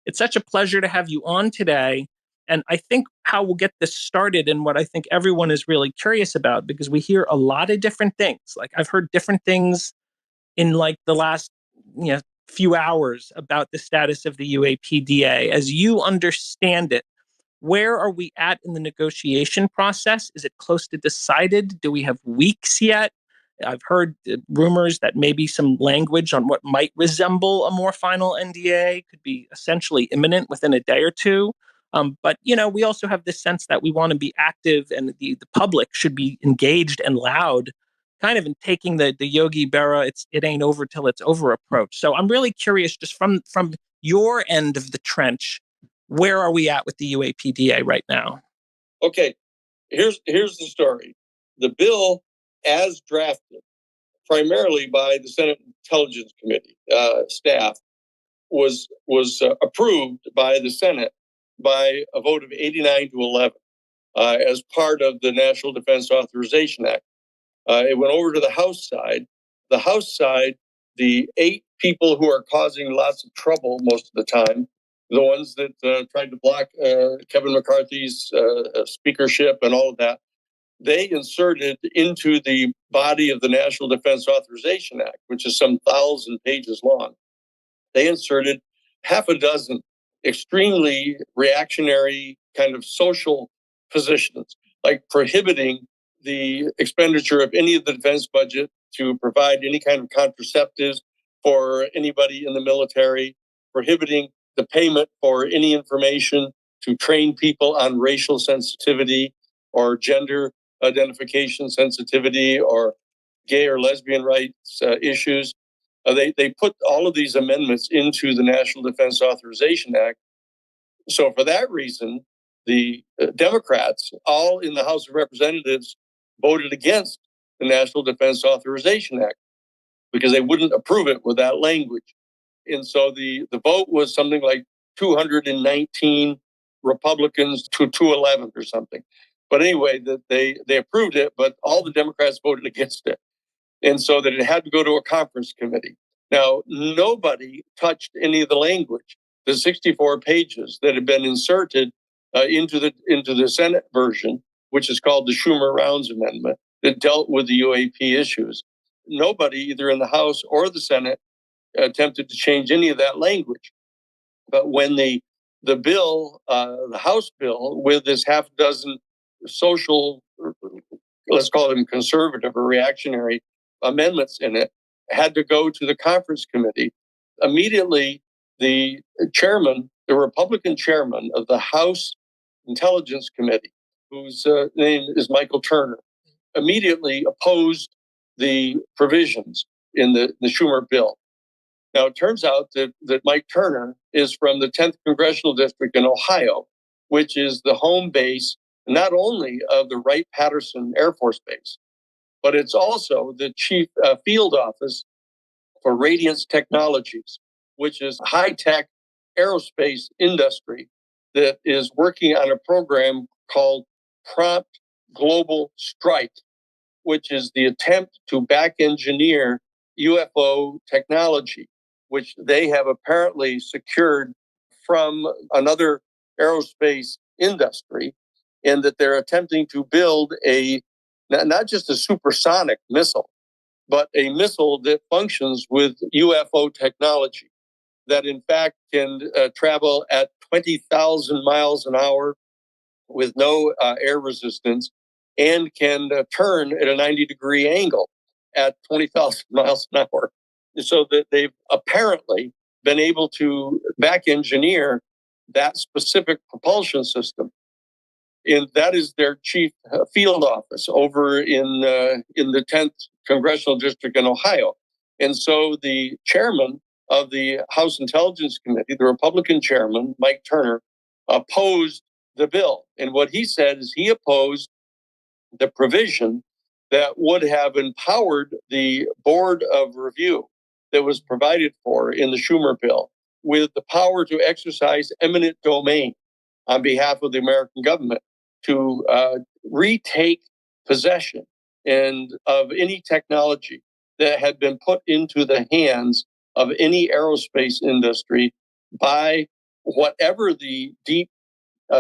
It's such a pleasure to have you on today. And I think how we'll get this started and what I think everyone is really curious about, because we hear a lot of different things. Like I've heard different things in like the last few hours about the status of the UAPDA. As you understand it, where are we at in the negotiation process? Is it close to decided? Do we have weeks yet? I've heard rumors that maybe some language on what might resemble a more final NDA could be essentially imminent within a day or two. But we also have this sense that we want to be active, and the public should be engaged and loud, kind of in taking the Yogi Berra "it ain't over till it's over" approach. So I'm really curious, just from your end of the trench, where are we at with the UAPDA right now? Okay, here's the story. The bill, as drafted, primarily by the Senate Intelligence Committee staff, was approved by the Senate by a vote of 89 to 11 as part of the National Defense Authorization Act. It went over to the House side. The House side, the 8 people who are causing lots of trouble most of the time, the ones that tried to block Kevin McCarthy's speakership and all of that, they inserted into the body of the National Defense Authorization Act, which is some 1,000 pages long, they inserted half a dozen extremely reactionary kind of social positions, like prohibiting the expenditure of any of the defense budget to provide any kind of contraceptives for anybody in the military, prohibiting the payment for any information to train people on racial sensitivity or gender identification sensitivity or gay or lesbian rights issues. They put all of these amendments into the National Defense Authorization Act. So for that reason, the Democrats, all in the House of Representatives, voted against the National Defense Authorization Act because they wouldn't approve it with that language. And so the vote was something like 219 Republicans to 211 or something. But anyway, they approved it, but all the Democrats voted against it. And so that it had to go to a conference committee. Now, nobody touched any of the language, the 64 pages that had been inserted into the Senate version, which is called the Schumer-Rounds Amendment, that dealt with the UAP issues. Nobody, either in the House or the Senate, attempted to change any of that language. But when the bill, the House bill, with this half dozen social, let's call them conservative or reactionary amendments in it, had to go to the conference committee, immediately the chairman, the Republican chairman of the House Intelligence Committee, whose name is Michael Turner, immediately opposed the provisions in the Schumer bill. Now, it turns out that Mike Turner is from the 10th Congressional District in Ohio, which is the home base not only of the Wright-Patterson Air Force Base, but it's also the chief field office for Radiance Technologies, which is high-tech aerospace industry that is working on a program called Prompt Global Strike, which is the attempt to back-engineer UFO technology, which they have apparently secured from another aerospace industry, and that they're attempting to build not just a supersonic missile, but a missile that functions with UFO technology, that in fact can travel at 20,000 miles an hour with no air resistance, and can turn at a 90-degree angle at 20,000 miles an hour. So that they've apparently been able to back engineer that specific propulsion system. And that is their chief field office over in the 10th Congressional District in Ohio. And so the chairman of the House Intelligence Committee, the Republican chairman, Mike Turner, opposed the bill. And what he said is he opposed the provision that would have empowered the board of review that was provided for in the Schumer bill with the power to exercise eminent domain on behalf of the American government to retake possession and of any technology that had been put into the hands of any aerospace industry by whatever the deep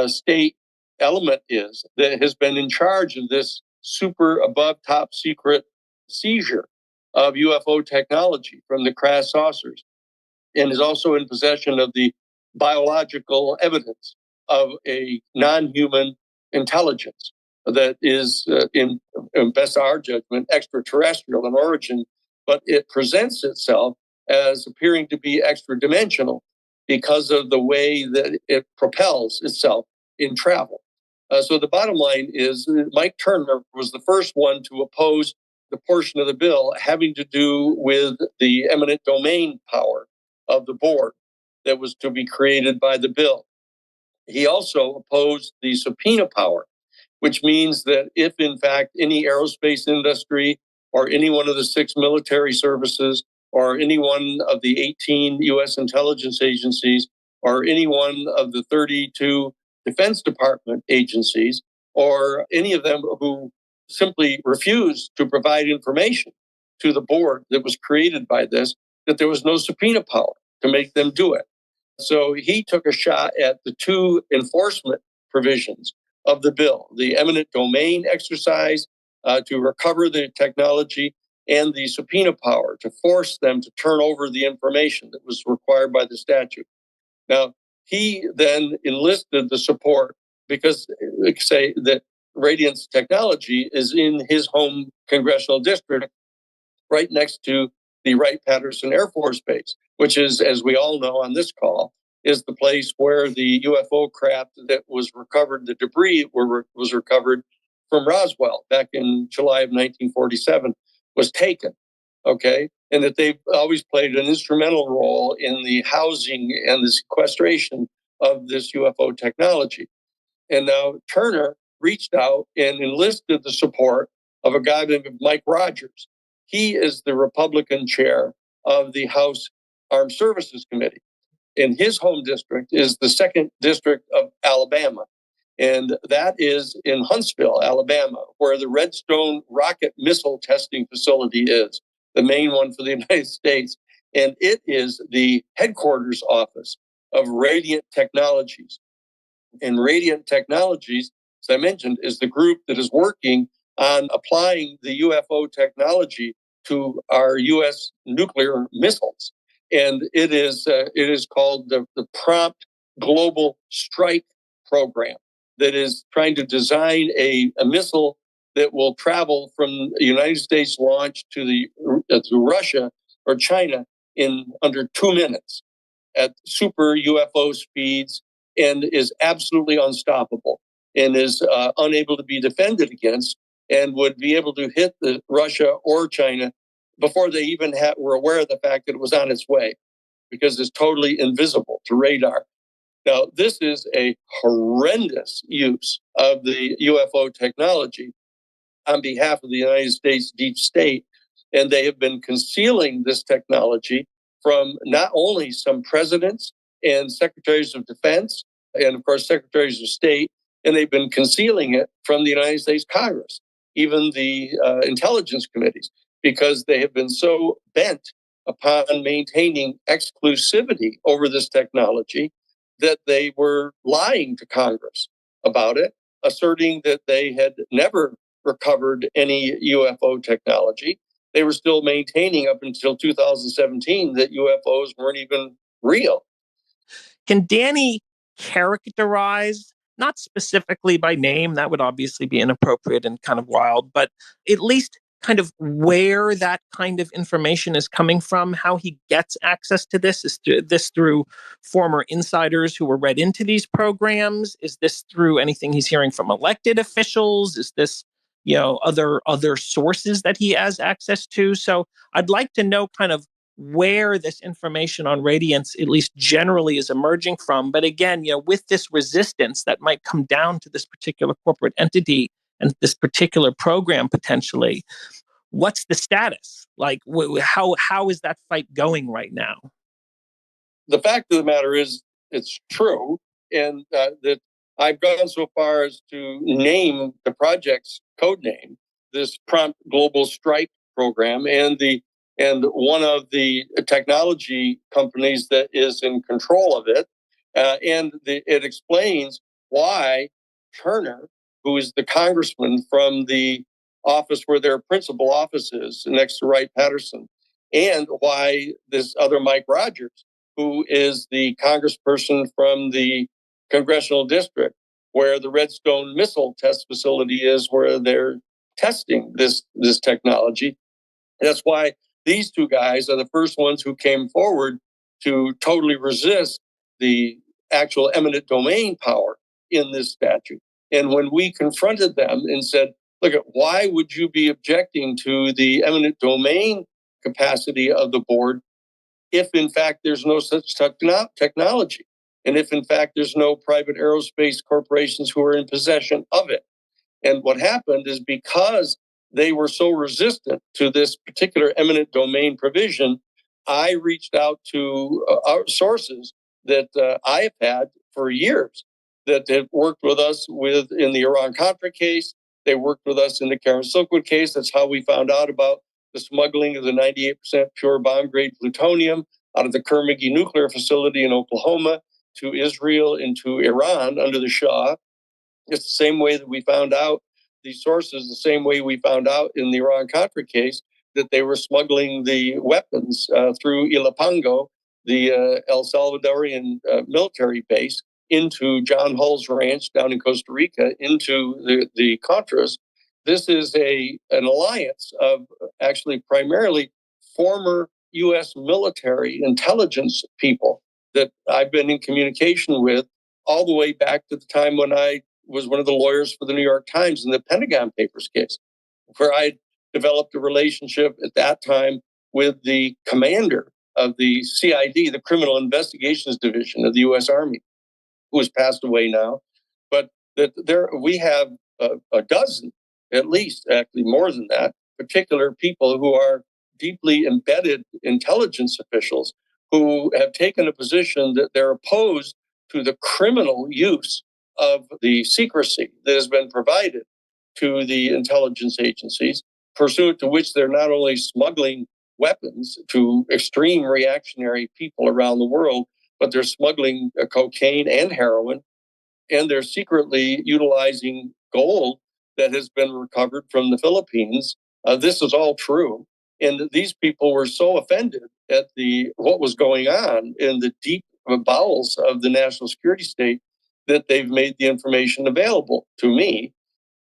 state element is that has been in charge of this super above top secret seizure of UFO technology from the crash saucers, and is also in possession of the biological evidence of a non-human intelligence that is, in best our judgment, extraterrestrial in origin, but it presents itself as appearing to be extra-dimensional because of the way that it propels itself in travel. So the bottom line is Mike Turner was the first one to oppose the portion of the bill having to do with the eminent domain power of the board that was to be created by the bill. He also opposed the subpoena power, which means that if, in fact, any aerospace industry or any one of the 6 military services or any one of the 18 U.S. intelligence agencies or any one of the 32 Defense Department agencies or any of them who simply refused to provide information to the board that was created by this, that there was no subpoena power to make them do it. So he took a shot at the two enforcement provisions of the bill, the eminent domain exercise to recover the technology and the subpoena power to force them to turn over the information that was required by the statute. Now, he then enlisted the support because, say, that Radiance Technology is in his home congressional district right next to the Wright-Patterson Air Force Base, which is, as we all know on this call, is the place where the UFO craft that was recovered, the debris was recovered from Roswell back in July of 1947, was taken. Okay. And that they've always played an instrumental role in the housing and the sequestration of this UFO technology. And now Turner reached out and enlisted the support of a guy named Mike Rogers. He is the Republican chair of the House Armed Services Committee. And his home district is the 2nd District of Alabama. And that is in Huntsville, Alabama, where the Redstone rocket missile testing facility is, the main one for the United States. And it is the headquarters office of Radiant Technologies. And Radiant Technologies, as I mentioned, is the group that is working on applying the UFO technology to our U.S. nuclear missiles. And it is called the Prompt Global Strike Program that is trying to design a missile that will travel from the United States launch to Russia or China in under 2 minutes at super UFO speeds and is absolutely unstoppable and is unable to be defended against and would be able to hit Russia or China before they even were aware of the fact that it was on its way because it's totally invisible to radar. Now, this is a horrendous use of the UFO technology on behalf of the United States deep state. And they have been concealing this technology from not only some presidents and secretaries of defense, and of course, secretaries of state, and they've been concealing it from the United States Congress, even the intelligence committees, because they have been so bent upon maintaining exclusivity over this technology that they were lying to Congress about it, asserting that they had never recovered any UFO technology. They were still maintaining up until 2017 that UFOs weren't even real. Can Danny characterize, not specifically by name, that would obviously be inappropriate and kind of wild, but at least kind of where that kind of information is coming from, how he gets access to this? Is this through former insiders who were read into these programs? Is this through anything he's hearing from elected officials? Is this, other sources that he has access to? So I'd like to know kind of where this information on Radiance, at least generally, is emerging from. But again, with this resistance that might come down to this particular corporate entity and this particular program potentially, what's the status? Like, how is that fight going right now? The fact of the matter is, it's true, and that I've gone so far as to name the project's code name, this Prompt Global Strike program, and one of the technology companies that is in control of it It explains why Turner, who is the congressman from the office where their principal office is next to Wright Patterson, and why this other Mike Rogers, who is the congressperson from the congressional district where the Redstone missile test facility is, where they're testing this technology. That's why these two guys are the first ones who came forward to totally resist the actual eminent domain power in this statute. And when we confronted them and said, look, why would you be objecting to the eminent domain capacity of the board if in fact there's no such technology? And if in fact there's no private aerospace corporations who are in possession of it? And what happened is because they were so resistant to this particular eminent domain provision, I reached out to our sources that I have had for years that have worked with us in the Iran-Contra case. They worked with us in the Karen Silkwood case. That's how we found out about the smuggling of the 98% pure bomb-grade plutonium out of the Kerr-McGee nuclear facility in Oklahoma to Israel and to Iran under the Shah. It's the same way that we found out these sources, the same way we found out in the Iran-Contra case that they were smuggling the weapons through Ilopango, the El Salvadorian military base, into John Hull's ranch down in Costa Rica, into the Contras. This is an alliance of actually primarily former U.S. military intelligence people that I've been in communication with all the way back to the time when I was one of the lawyers for the New York Times in the Pentagon Papers case, where I developed a relationship at that time with the commander of the CID, the Criminal Investigations Division of the U.S. Army, who has passed away now. But we have a dozen, at least, actually more than that, particular people who are deeply embedded intelligence officials who have taken a position that they're opposed to the criminal use of the secrecy that has been provided to the intelligence agencies, pursuant to which they're not only smuggling weapons to extreme reactionary people around the world, but they're smuggling cocaine and heroin, and they're secretly utilizing gold that has been recovered from the Philippines. This is all true. And these people were so offended at what was going on in the deep bowels of the national security state that they've made the information available to me.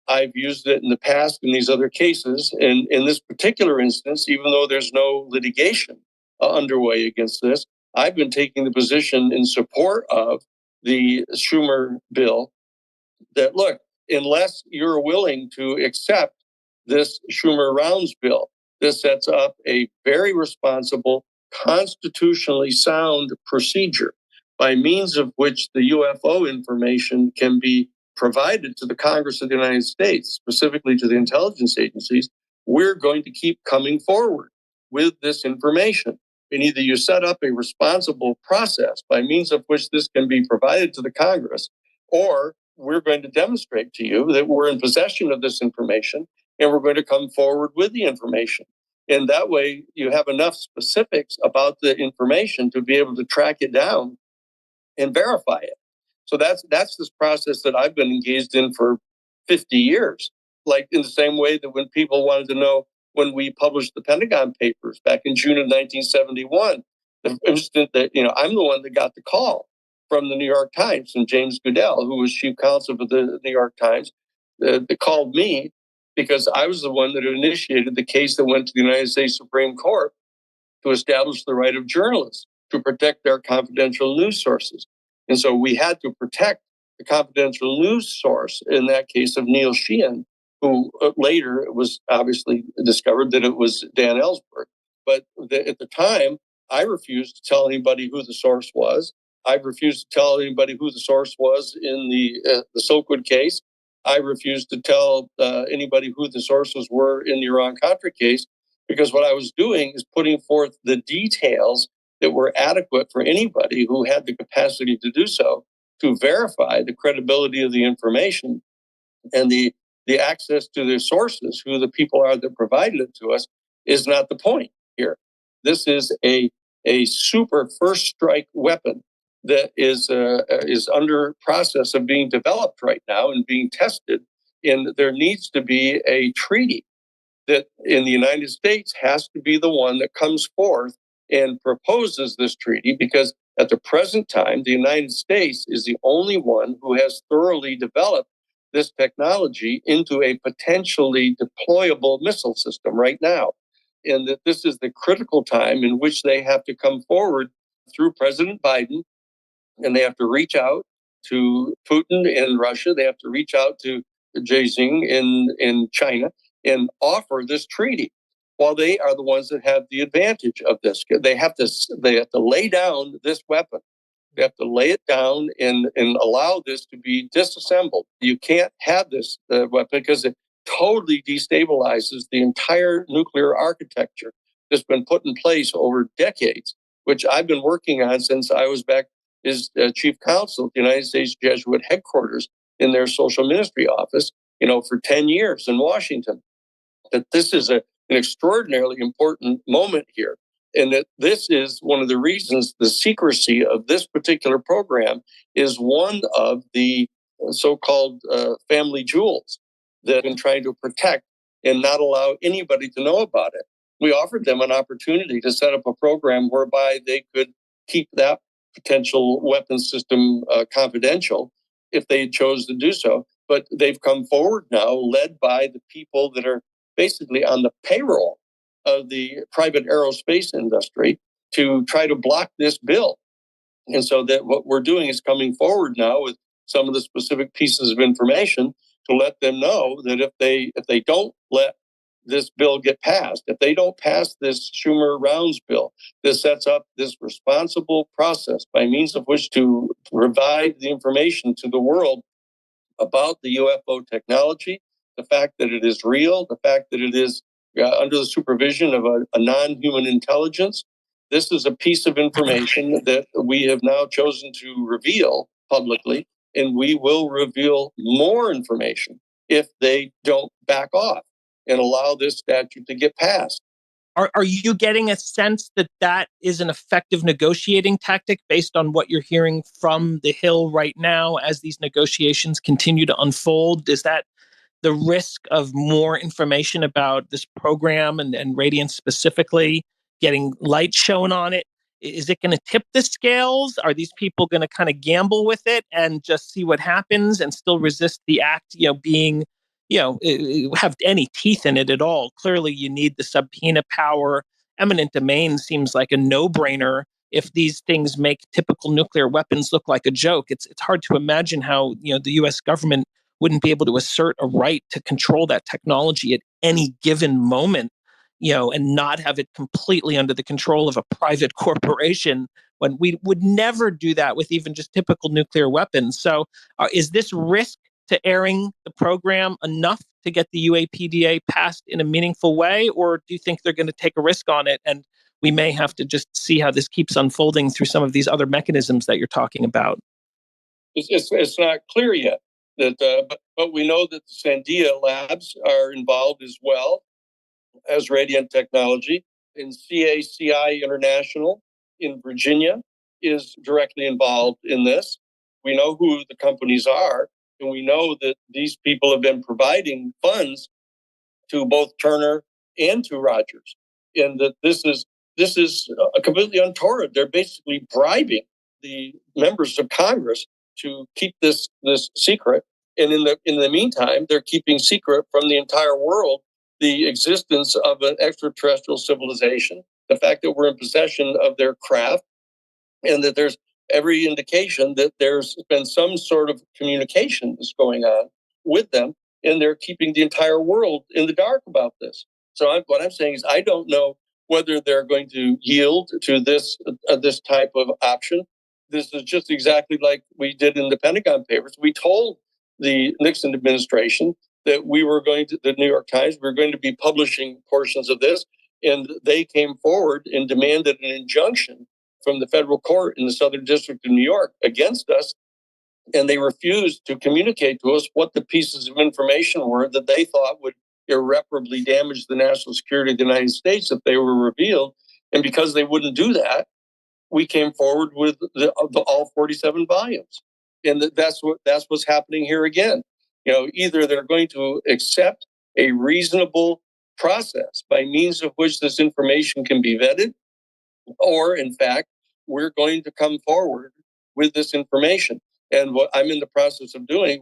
I've used it in the past in these other cases. And in this particular instance, even though there's no litigation underway against this, I've been taking the position in support of the Schumer bill that, look, unless you're willing to accept this Schumer Rounds bill, this sets up a very responsible, constitutionally sound procedure by means of which the UFO information can be provided to the Congress of the United States, specifically to the intelligence agencies. We're going to keep coming forward with this information. And either you set up a responsible process by means of which this can be provided to the Congress, or we're going to demonstrate to you that we're in possession of this information and we're going to come forward with the information. And that way you have enough specifics about the information to be able to track it down and verify it. So that's this process that I've been engaged in for 50 years. Like in the same way that when people wanted to know when we published the Pentagon Papers back in June of 1971, the instant that, I'm the one that got the call from the New York Times and James Goodell, who was chief counsel for the New York Times, that called me because I was the one that initiated the case that went to the United States Supreme Court to establish the right of journalists to protect their confidential news sources. And so we had to protect the confidential news source in that case of Neil Sheehan, who later it was obviously discovered that it was Dan Ellsberg. But at the time, I refused to tell anybody who the source was. I refused to tell anybody who the source was in the Silkwood case. I refused to tell anybody who the sources were in the Iran-Contra case, because what I was doing is putting forth the details that were adequate for anybody who had the capacity to do so, to verify the credibility of the information and the access to the sources, who the people are that provided it to us, is not the point here. This is a super first strike weapon that is under process of being developed right now and being tested. And there needs to be a treaty that in the United States has to be the one that comes forth and proposes this treaty, because at the present time, the United States is the only one who has thoroughly developed this technology into a potentially deployable missile system right now. And that this is the critical time in which they have to come forward through President Biden, and they have to reach out to Putin in Russia. They have to reach out to Beijing in China and offer this treaty. While they are the ones that have the advantage of this, they have to lay down this weapon. They have to lay it down and allow this to be disassembled. You can't have this weapon because it totally destabilizes the entire nuclear architecture that's been put in place over decades, which I've been working on since I was back as chief counsel at the United States Jesuit headquarters in their social ministry office, for 10 years in Washington. That this is an extraordinarily important moment here. And that this is one of the reasons the secrecy of this particular program is one of the so-called family jewels that I've been trying to protect and not allow anybody to know about it. We offered them an opportunity to set up a program whereby they could keep that potential weapon system confidential if they chose to do so. But they've come forward now, led by the people that are basically on the payroll of the private aerospace industry, to try to block this bill. And so that what we're doing is coming forward now with some of the specific pieces of information to let them know that if they don't let this bill get passed, if they don't pass this Schumer-Rounds bill, this sets up this responsible process by means of which to provide the information to the world about the UFO technology, the fact that it is real, the fact that it is under the supervision of a non-human intelligence. This is a piece of information that we have now chosen to reveal publicly, and we will reveal more information if they don't back off and allow this statute to get passed. Are you getting a sense that that is an effective negotiating tactic based on what you're hearing from the Hill right now as these negotiations continue to unfold? Is that the risk of more information about this program and Radiance specifically, getting light shown on it? Is it going to tip the scales? Are these people going to kind of gamble with it and just see what happens and still resist the act, being, have any teeth in it at all? Clearly, you need the subpoena power. Eminent domain seems like a no-brainer. If these things make typical nuclear weapons look like a joke, it's hard to imagine how the U.S. government wouldn't be able to assert a right to control that technology at any given moment, and not have it completely under the control of a private corporation, when we would never do that with even just typical nuclear weapons. So is this risk to airing the program enough to get the UAPDA passed in a meaningful way? Or do you think they're going to take a risk on it and we may have to just see how this keeps unfolding through some of these other mechanisms that you're talking about? It's not clear yet. But we know that the Sandia labs are involved as well as Radiant Technology, and CACI International in Virginia is directly involved in this. We know who the companies are, and we know that these people have been providing funds to both Turner and to Rogers, and that this is completely untoward. They're basically bribing the members of Congress to keep this secret, and in the meantime, they're keeping secret from the entire world the existence of an extraterrestrial civilization, the fact that we're in possession of their craft, and that there's every indication that there's been some sort of communication that's going on with them, and they're keeping the entire world in the dark about this. So what I'm saying is I don't know whether they're going to yield to this type of option. This is just exactly like we did in the Pentagon Papers. We told the Nixon administration that the New York Times, we were going to be publishing portions of this, and they came forward and demanded an injunction from the federal court in the Southern District of New York against us, and they refused to communicate to us what the pieces of information were that they thought would irreparably damage the national security of the United States if they were revealed. And because they wouldn't do that, we came forward with all 47 volumes. And that's what's happening here again. Either they're going to accept a reasonable process by means of which this information can be vetted, or in fact, we're going to come forward with this information. And what I'm in the process of doing,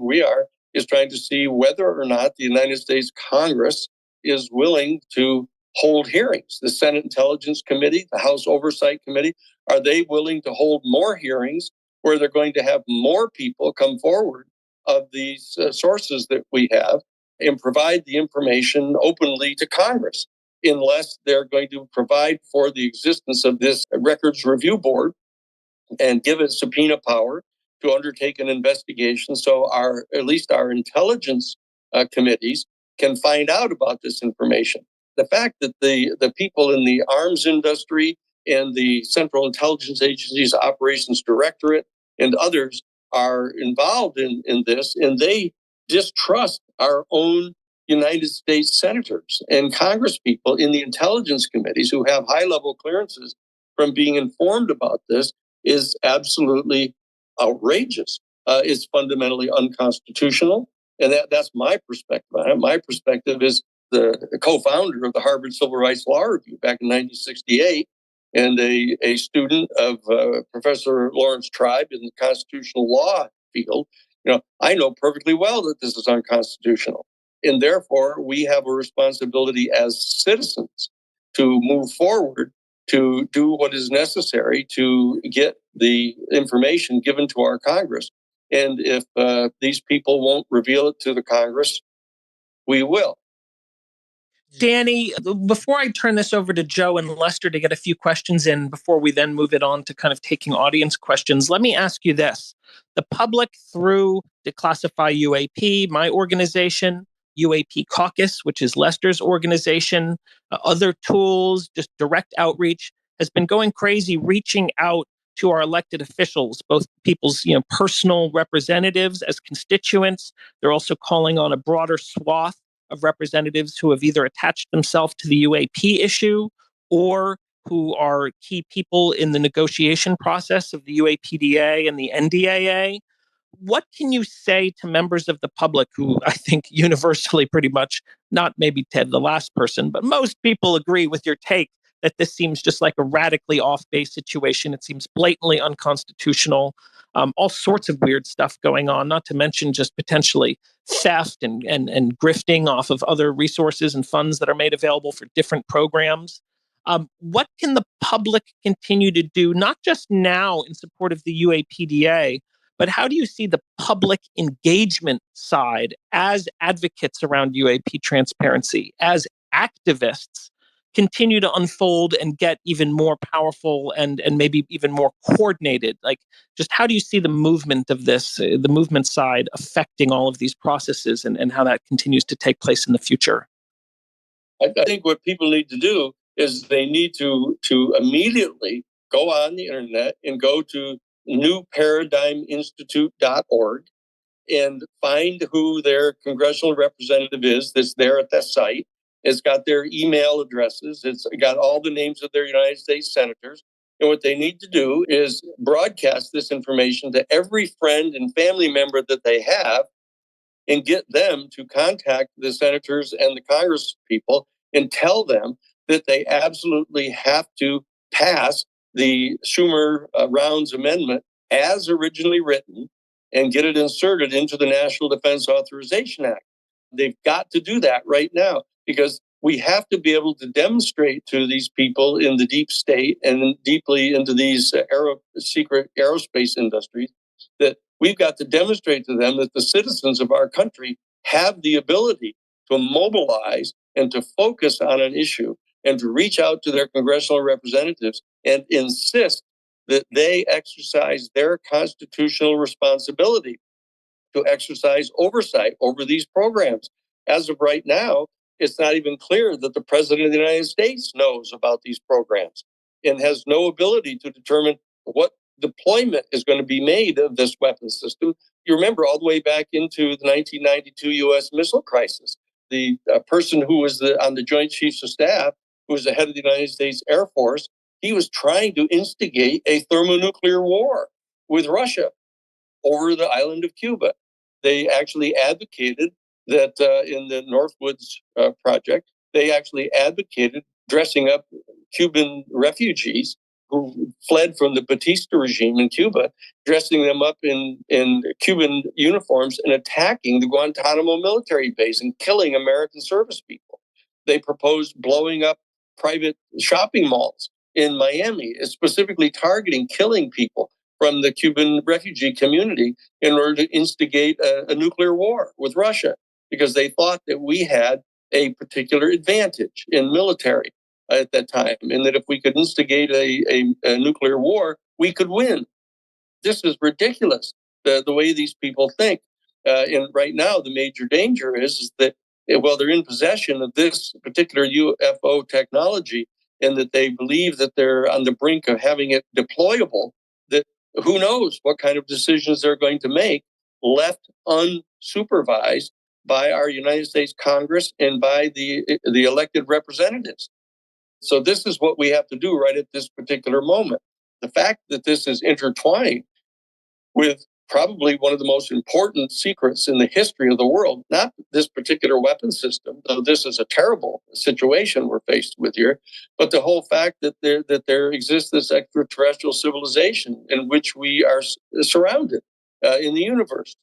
is trying to see whether or not the United States Congress is willing to hold hearings. The Senate Intelligence Committee, the House Oversight Committee, are they willing to hold more hearings where they're going to have more people come forward of these sources that we have and provide the information openly to Congress, unless they're going to provide for the existence of this records review board and give it subpoena power to undertake an investigation, so at least our intelligence committees can find out about this information. The fact that the people in the arms industry and the Central Intelligence Agency's Operations Directorate and others are involved in this, and they distrust our own United States senators and congresspeople in the intelligence committees who have high-level clearances from being informed about this, is absolutely outrageous. It's fundamentally unconstitutional. And that's my perspective. My perspective is the co-founder of the Harvard Civil Rights Law Review back in 1968, and a student of Professor Lawrence Tribe in the constitutional law field. I know perfectly well that this is unconstitutional. And therefore, we have a responsibility as citizens to move forward to do what is necessary to get the information given to our Congress. And if these people won't reveal it to the Congress, we will. Danny, before I turn this over to Joe and Lester to get a few questions in before we then move it on to kind of taking audience questions, let me ask you this. The public, through Declassify UAP, my organization, UAP Caucus, which is Lester's organization, other tools, just direct outreach, has been going crazy reaching out to our elected officials, both people's personal representatives as constituents. They're also calling on a broader swath of representatives who have either attached themselves to the UAP issue or who are key people in the negotiation process of the UAPDA and the NDAA. What can you say to members of the public who I think universally pretty much, not maybe Ted, the last person, but most people agree with your take that this seems just like a radically off-base situation. It seems blatantly unconstitutional, all sorts of weird stuff going on, not to mention just potentially theft and grifting off of other resources and funds that are made available for different programs. What can the public continue to do, not just now in support of the UAPDA, but how do you see the public engagement side as advocates around UAP transparency, as activists continue to unfold and get even more powerful and maybe even more coordinated? Like, just how do you see the movement of this, the movement side affecting all of these processes and how that continues to take place in the future? I think what people need to do is they need to immediately go on the internet and go to newparadigminstitute.org and find who their congressional representative is that's there at that site. It's got their email addresses. It's got all the names of their United States senators. And what they need to do is broadcast this information to every friend and family member that they have and get them to contact the senators and the Congress people and tell them that they absolutely have to pass the Schumer Rounds Amendment as originally written and get it inserted into the National Defense Authorization Act. They've got to do that right now, because we have to be able to demonstrate to these people in the deep state and deeply into these secret aerospace industries that we've got to demonstrate to them that the citizens of our country have the ability to mobilize and to focus on an issue and to reach out to their congressional representatives and insist that they exercise their constitutional responsibility to exercise oversight over these programs. As of right now, it's not even clear that the President of the United States knows about these programs and has no ability to determine what deployment is going to be made of this weapon system. You remember all the way back into the 1992 U.S. missile crisis, the person who was on the Joint Chiefs of Staff, who was the head of the United States Air Force, He was trying to instigate a thermonuclear war with Russia over the island of Cuba. They actually advocated that in the Northwoods project, they actually advocated dressing up Cuban refugees who fled from the Batista regime in Cuba, dressing them up in Cuban uniforms and attacking the Guantanamo military base and killing American service people. They proposed blowing up private shopping malls in Miami, specifically targeting, killing people from the Cuban refugee community in order to instigate a nuclear war with Russia, because they thought that we had a particular advantage in military at that time, and that if we could instigate a nuclear war, we could win. This is ridiculous, the way these people think. And right now, the major danger is that, well, they're in possession of this particular UFO technology, and that they believe that they're on the brink of having it deployable, that who knows what kind of decisions they're going to make left unsupervised by our United States Congress and by the elected representatives. So this is what we have to do right at this particular moment. The fact that this is intertwined with probably one of the most important secrets in the history of the world, not this particular weapon system, though this is a terrible situation we're faced with here, but the whole fact that there exists this extraterrestrial civilization in which we are surrounded in the universe.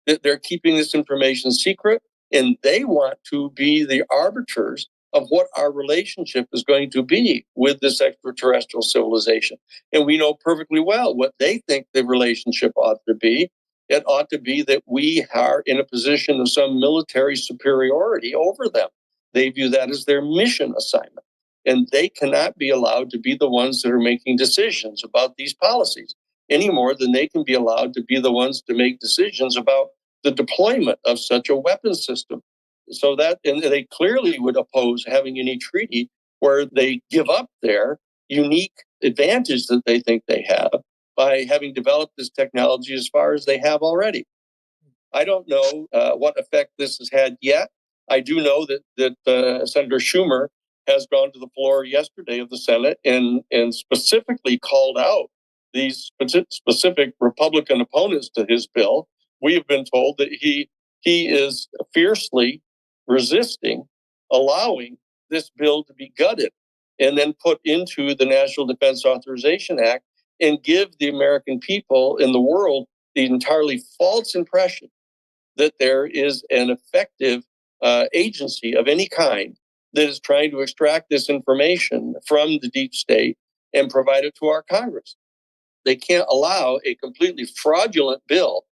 That they're keeping this information secret, and they want to be the arbiters of what our relationship is going to be with this extraterrestrial civilization. And we know perfectly well what they think the relationship ought to be. It ought to be that we are in a position of some military superiority over them. They view that as their mission assignment. And they cannot be allowed to be the ones that are making decisions about these policies any more than they can be allowed to be the ones to make decisions about the deployment of such a weapon system. So that, and they clearly would oppose having any treaty where they give up their unique advantage that they think they have by having developed this technology as far as they have already. I don't know what effect this has had yet. I do know that Senator Schumer has gone to the floor yesterday of the Senate and specifically called out these specific Republican opponents to his bill. We have been told that he is fiercely resisting allowing this bill to be gutted and then put into the National Defense Authorization Act and give the American people in the world the entirely false impression that there is an effective agency of any kind that is trying to extract this information from the deep state and provide it to our Congress. They can't allow a completely fraudulent bill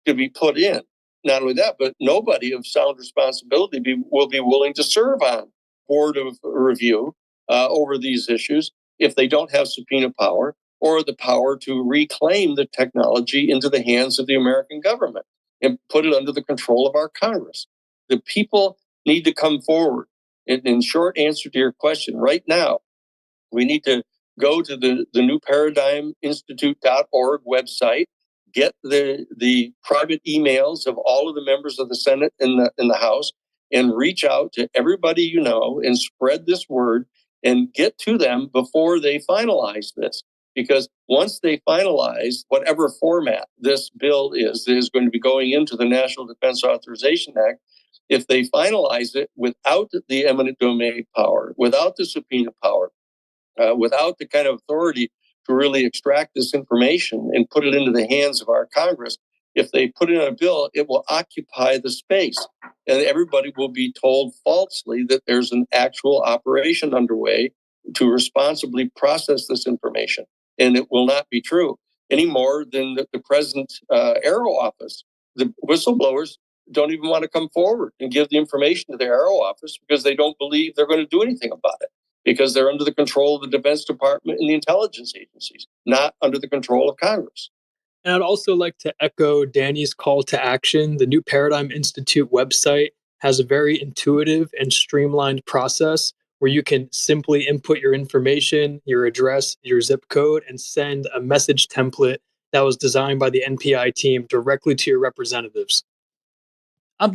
to be put in. Not only that, but nobody of sound responsibility will be willing to serve on board of review over these issues if they don't have subpoena power or the power to reclaim the technology into the hands of the American government and put it under the control of our Congress. The people need to come forward. In short answer to your question, right now, we need to go to the newparadigminstitute.org website, get the private emails of all of the members of the Senate and the House, and reach out to everybody you know and spread this word and get to them before they finalize this. Because once they finalize whatever format this bill is that is going to be going into the National Defense Authorization Act, if they finalize it without the eminent domain power, without the subpoena power, without the kind of authority to really extract this information and put it into the hands of our Congress, if they put it in a bill, it will occupy the space. And everybody will be told falsely that there's an actual operation underway to responsibly process this information. And it will not be true any more than the president's Aero office. The whistleblowers don't even want to come forward and give the information to the Aero office because they don't believe they're going to do anything about it, because they're under the control of the Defense Department and the intelligence agencies, not under the control of Congress. And I'd also like to echo Danny's call to action. The New Paradigm Institute website has a very intuitive and streamlined process where you can simply input your information, your address, your zip code, and send a message template that was designed by the NPI team directly to your representatives.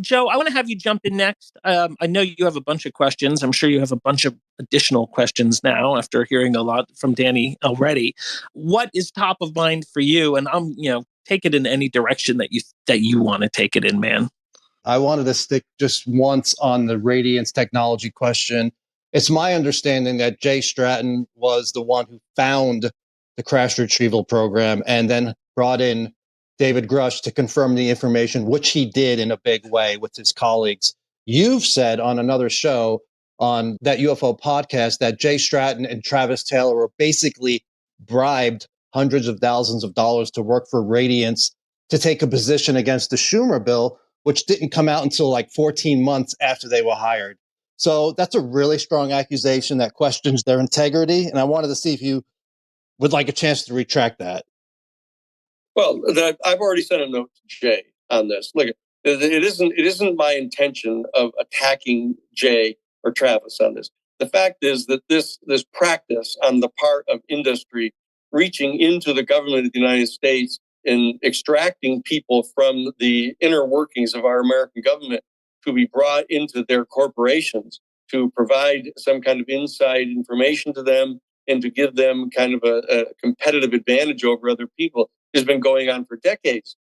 Joe, I want to have you jump in next. I know you have a bunch of questions. I'm sure you have a bunch of additional questions now after hearing a lot from Danny already. What is top of mind for you? And take it in any direction that you want to take it in, man. I wanted to stick just once on the Radiance Technology question. It's my understanding that Jay Stratton was the one who found the crash retrieval program and then brought in David Grush to confirm the information, which he did in a big way with his colleagues. You've said on another show on that UFO podcast that Jay Stratton and Travis Taylor were basically bribed hundreds of thousands of dollars to work for Radiance to take a position against the Schumer bill, which didn't come out until like 14 months after they were hired. So that's a really strong accusation that questions their integrity. And I wanted to see if you would like a chance to retract that. Well, I've already sent a note to Jay on this. Look, it isn't my intention of attacking Jay or Travis on this. The fact is that this practice on the part of industry reaching into the government of the United States and extracting people from the inner workings of our American government to be brought into their corporations to provide some kind of inside information to them and to give them kind of a competitive advantage over other people has been going on for decades.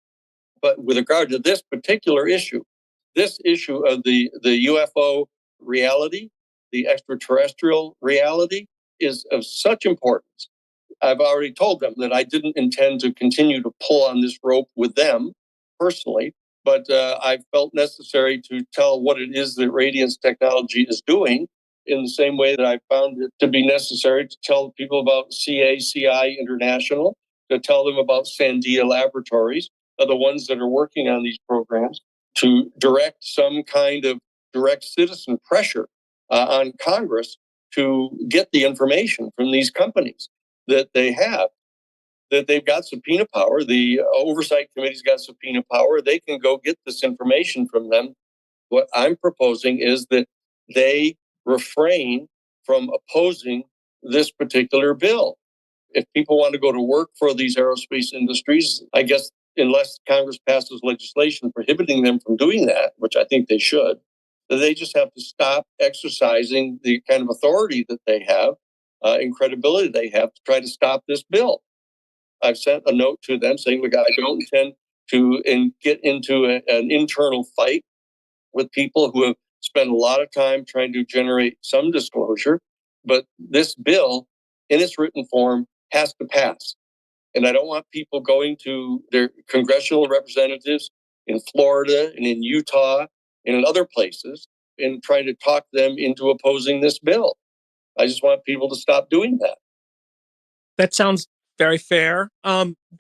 But with regard to this particular issue, this issue of the UFO reality, the extraterrestrial reality, is of such importance. I've already told them that I didn't intend to continue to pull on this rope with them personally, but I felt necessary to tell what it is that Radiance Technology is doing in the same way that I found it to be necessary to tell people about CACI International, to tell them about Sandia Laboratories, are the ones that are working on these programs, to direct some kind of direct citizen pressure on Congress to get the information from these companies that they have, that they've got subpoena power. The oversight committee's got subpoena power. They can go get this information from them. What I'm proposing is that they refrain from opposing this particular bill. If people want to go to work for these aerospace industries, I guess unless Congress passes legislation prohibiting them from doing that, which I think they should, they just have to stop exercising the kind of authority that they have and credibility they have to try to stop this bill. I've sent a note to them saying, look, I don't intend to get into an internal fight with people who have spent a lot of time trying to generate some disclosure, but this bill in its written form has to pass. And I don't want people going to their congressional representatives in Florida and in Utah and in other places and trying to talk them into opposing this bill. I just want people to stop doing that. That sounds very fair.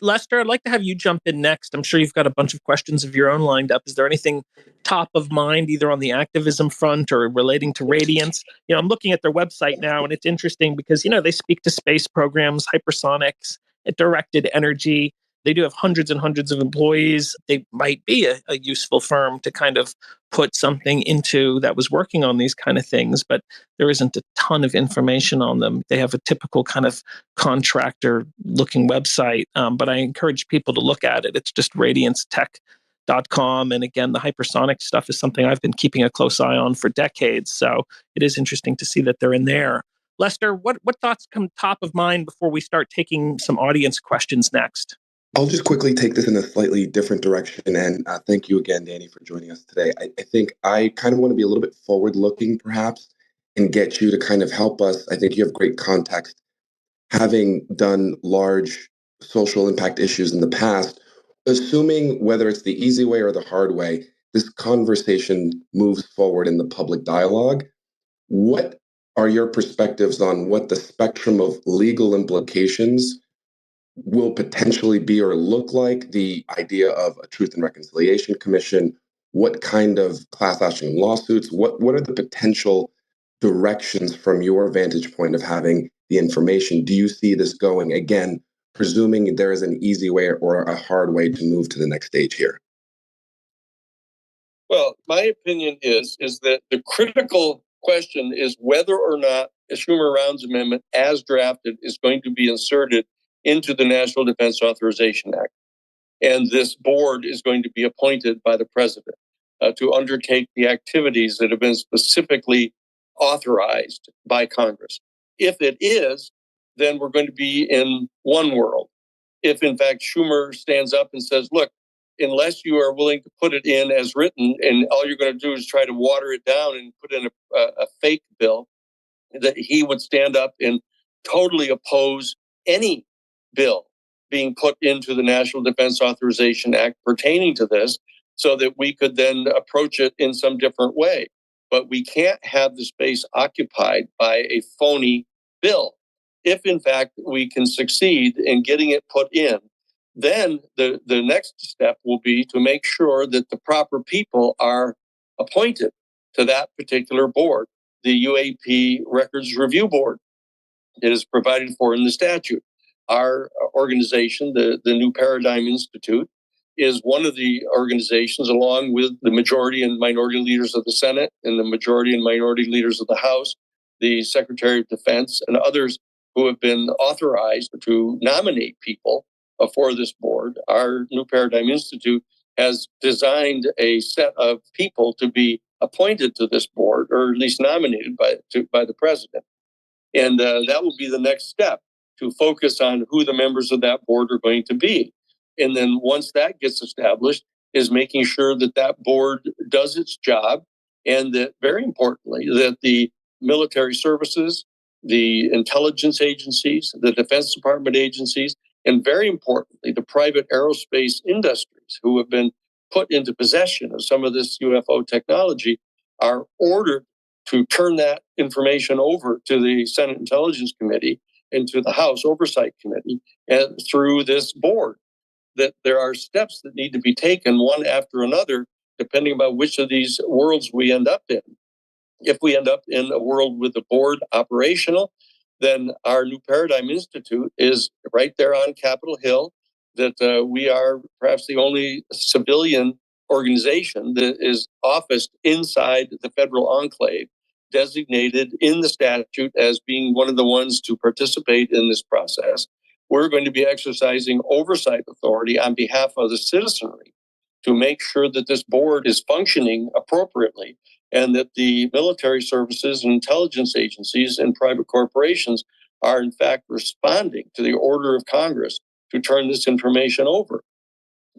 Lester, I'd like to have you jump in next. I'm sure you've got a bunch of questions of your own lined up. Is there anything top of mind, either on the activism front or relating to Radiance? I'm looking at their website now, and it's interesting because, they speak to space programs, hypersonics, directed energy. They do have hundreds and hundreds of employees. They might be a useful firm to kind of put something into that was working on these kind of things, but there isn't a ton of information on them. They have a typical kind of contractor looking website, but I encourage people to look at it. It's just radiancetech.com. And again, the hypersonic stuff is something I've been keeping a close eye on for decades. So it is interesting to see that they're in there. Lester, what thoughts come top of mind before we start taking some audience questions next? I'll just quickly take this in a slightly different direction. And thank you again, Danny, for joining us today. I think I kind of want to be a little bit forward looking, perhaps, and get you to kind of help us. I think you have great context, having done large social impact issues in the past. Assuming whether it's the easy way or the hard way, this conversation moves forward in the public dialogue. What are your perspectives on what the spectrum of legal implications will potentially be or look like, the idea of a Truth and Reconciliation Commission, what kind of class action lawsuits, what are the potential directions from your vantage point of having the information? Do you see this going, again, presuming there is an easy way or a hard way to move to the next stage here? Well, my opinion is that the critical question is whether or not a Schumer-Rounds Amendment as drafted is going to be inserted into the National Defense Authorization Act. And this board is going to be appointed by the president. to undertake the activities that have been specifically authorized by Congress. If it is, then we're going to be in one world. If, in fact, Schumer stands up and says, look, unless you are willing to put it in as written and all you're going to do is try to water it down and put in a fake bill, that he would stand up and totally oppose any bill being put into the National Defense Authorization Act pertaining to this, so that we could then approach it in some different way. But we can't have the space occupied by a phony bill. If, in fact, we can succeed in getting it put in, then the next step will be to make sure that the proper people are appointed to that particular board, the UAP Records Review Board. It is provided for in the statute. Our organization, the New Paradigm Institute, is one of the organizations, along with the majority and minority leaders of the Senate and the majority and minority leaders of the House, the Secretary of Defense, and others who have been authorized to nominate people for this board. Our New Paradigm Institute has designed a set of people to be appointed to this board, or at least nominated by the president. And that will be the next step, to focus on who the members of that board are going to be. And then once that gets established, is making sure that that board does its job, and that, very importantly, that the military services, the intelligence agencies, the Defense Department agencies, and very importantly, the private aerospace industries who have been put into possession of some of this UFO technology are ordered to turn that information over to the Senate Intelligence Committee and to the House Oversight Committee and through this board. That there are steps that need to be taken one after another, depending on which of these worlds we end up in. If we end up in a world with the board operational, then our New Paradigm Institute is right there on Capitol Hill, that we are perhaps the only civilian organization that is officed inside the federal enclave, designated in the statute as being one of the ones to participate in this process. We're going to be exercising oversight authority on behalf of the citizenry to make sure that this board is functioning appropriately, and that the military services and intelligence agencies and private corporations are in fact responding to the order of Congress to turn this information over.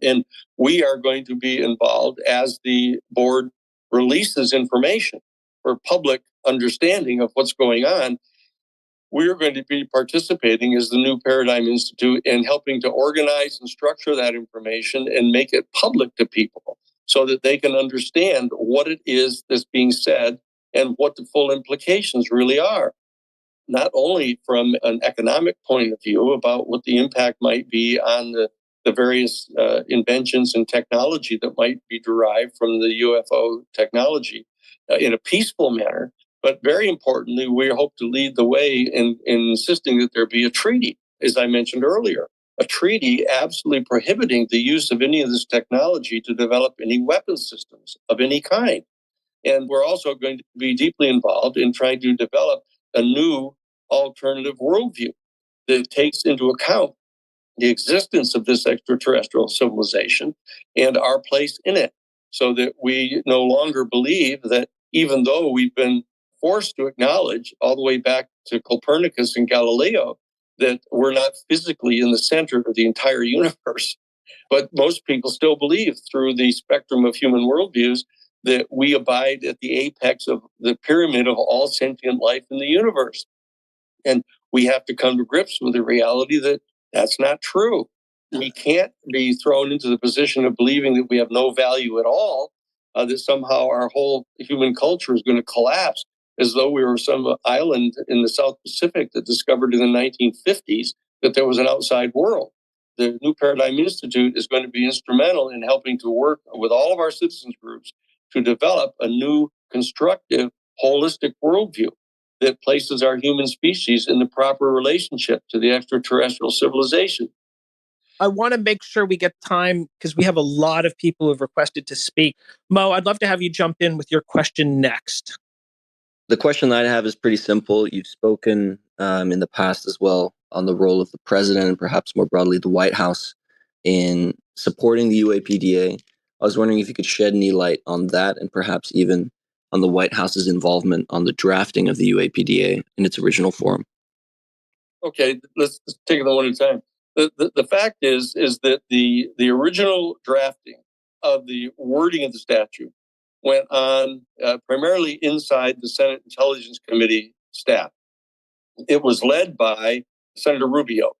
And we are going to be involved as the board releases information for public understanding of what's going on. We're going to be participating as the New Paradigm Institute in helping to organize and structure that information and make it public to people, so that they can understand what it is that's being said and what the full implications really are. Not only from an economic point of view about what the impact might be on the various inventions and technology that might be derived from the UFO technology in a peaceful manner, but very importantly, we hope to lead the way in insisting that there be a treaty, as I mentioned earlier, a treaty absolutely prohibiting the use of any of this technology to develop any weapon systems of any kind. And we're also going to be deeply involved in trying to develop a new alternative worldview that takes into account the existence of this extraterrestrial civilization and our place in it, so that we no longer believe that, even though we've been forced to acknowledge all the way back to Copernicus and Galileo that we're not physically in the center of the entire universe. But most people still believe, through the spectrum of human worldviews, that we abide at the apex of the pyramid of all sentient life in the universe. And we have to come to grips with the reality that that's not true. We can't be thrown into the position of believing that we have no value at all, that somehow our whole human culture is going to collapse, as though we were some island in the South Pacific that discovered in the 1950s that there was an outside world. The New Paradigm Institute is going to be instrumental in helping to work with all of our citizens groups to develop a new, constructive, holistic worldview that places our human species in the proper relationship to the extraterrestrial civilization. I want to make sure we get time, because we have a lot of people who have requested to speak. Mo, I'd love to have you jump in with your question next. The question that I have is pretty simple. You've spoken in the past as well on the role of the president and perhaps more broadly the White House in supporting the UAPDA. I was wondering if you could shed any light on that and perhaps even on the White House's involvement on the drafting of the UAPDA in its original form. Okay, let's take it one at a time. The fact is that the original drafting of the wording of the statute went on primarily inside the Senate Intelligence Committee staff. It was led by Senator Rubio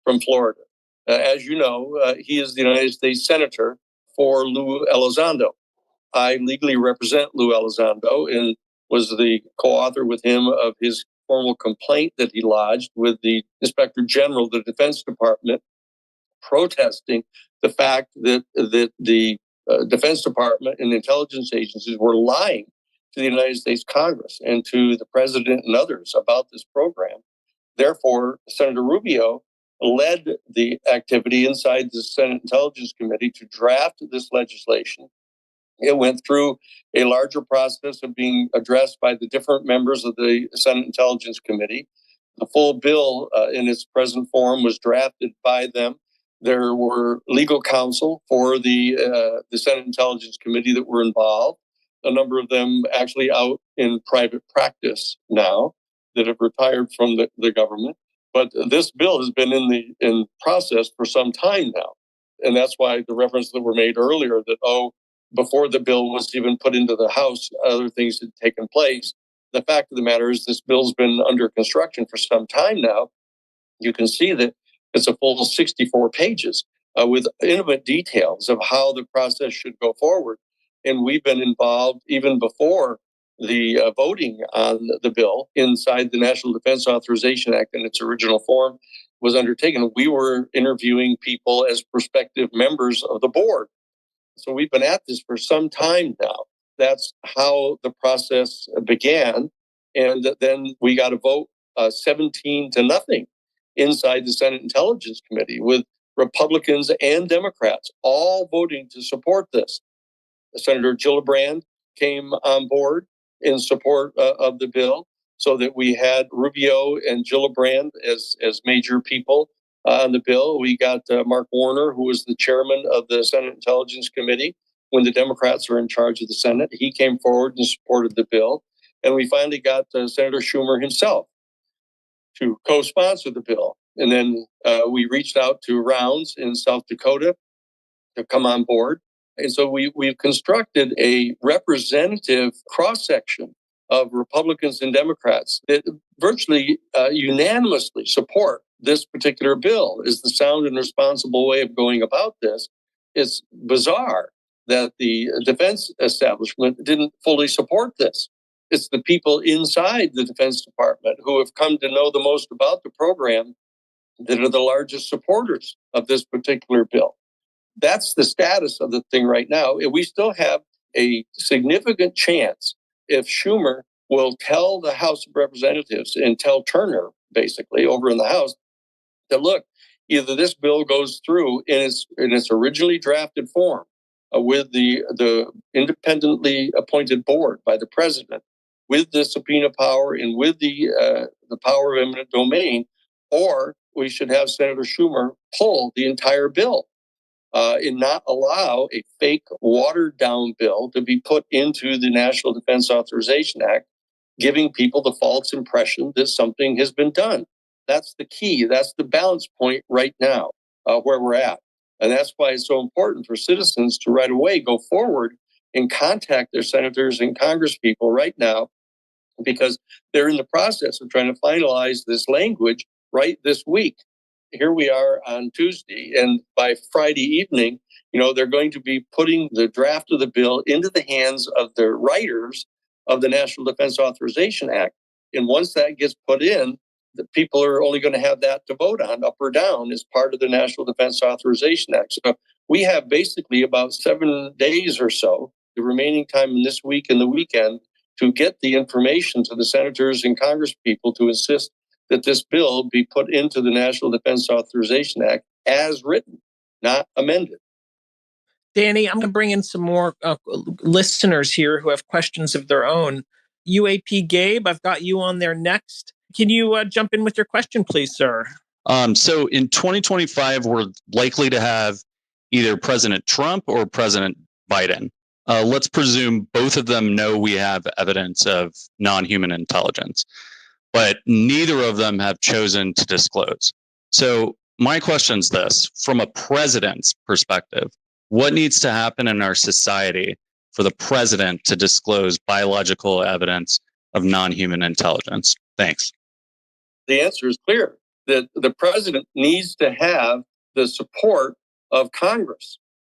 from Florida. As you know, he is the United States Senator for Lou Elizondo. I legally represent Lou Elizondo and was the co-author with him of his formal complaint that he lodged with the Inspector General of the Defense Department, protesting the fact that the Defense Department and intelligence agencies were lying to the United States Congress and to the President and others about this program. Therefore, Senator Rubio led the activity inside the Senate Intelligence Committee to draft this legislation. It went through a larger process of being addressed by the different members of the Senate Intelligence Committee. The full bill in its present form was drafted by them. There were legal counsel for the Senate Intelligence Committee that were involved. A number of them actually out in private practice now that have retired from the government. But this bill has been in process for some time now. And that's why the reference that were made earlier that, before the bill was even put into the House, other things had taken place. The fact of the matter is this bill's been under construction for some time now. You can see that it's a full 64 pages with intimate details of how the process should go forward. And we've been involved even before the voting on the bill inside the National Defense Authorization Act in its original form was undertaken. We were interviewing people as prospective members of the board. So we've been at this for some time now. That's how the process began. And then we got a vote 17-0 inside the Senate Intelligence Committee with Republicans and Democrats all voting to support this. Senator Gillibrand came on board in support of the bill, so that we had Rubio and Gillibrand as major people on the bill. We got Mark Warner, who was the chairman of the Senate Intelligence Committee when the Democrats were in charge of the Senate. He came forward and supported the bill. And we finally got Senator Schumer himself to co-sponsor the bill. And then we reached out to Rounds in South Dakota to come on board. And so we've constructed a representative cross-section of Republicans and Democrats that virtually unanimously support this particular bill. Is the sound and responsible way of going about this. It's bizarre that the defense establishment didn't fully support this. It's the people inside the Defense Department who have come to know the most about the program that are the largest supporters of this particular bill. That's the status of the thing right now. And we still have a significant chance if Schumer will tell the House of Representatives and tell Turner, basically, over in the House, that look, either this bill goes through in its originally drafted form with the independently appointed board by the president, with the subpoena power and with the power of eminent domain, or we should have Senator Schumer pull the entire bill. And not allow a fake watered down bill to be put into the National Defense Authorization Act, giving people the false impression that something has been done. That's the key. That's the balance point right now where we're at. And that's why it's so important for citizens to right away go forward and contact their senators and congresspeople right now, because they're in the process of trying to finalize this language right this week. Here we are on Tuesday, and by Friday evening, they're going to be putting the draft of the bill into the hands of the writers of the National Defense Authorization Act. And once that gets put in, the people are only going to have that to vote on, up or down, as part of the National Defense Authorization Act. So we have basically about 7 days or so, the remaining time in this week and the weekend, to get the information to the senators and congresspeople to insist that this bill be put into the National Defense Authorization Act as written, not amended. Danny, I'm going to bring in some more listeners here who have questions of their own. UAP Gabe, I've got you on there next. Can you jump in with your question, please, sir? So in 2025, we're likely to have either President Trump or President Biden. Let's presume both of them know we have evidence of non-human intelligence, but neither of them have chosen to disclose. So my question is this: from a president's perspective, what needs to happen in our society for the president to disclose biological evidence of non-human intelligence? Thanks. The answer is clear, that the president needs to have the support of Congress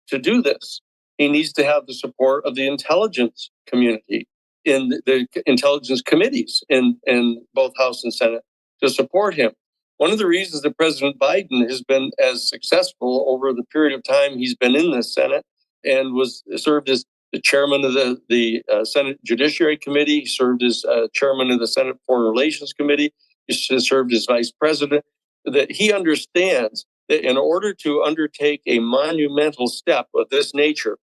to do this. He needs to have the support of the intelligence community in the intelligence committees in both House and Senate to support him. One of the reasons that President Biden has been as successful over the period of time he's been in the Senate and served as the chairman of the Senate Judiciary Committee, he served as chairman of the Senate Foreign Relations Committee, he served as vice president, that he understands that in order to undertake a monumental step of this nature,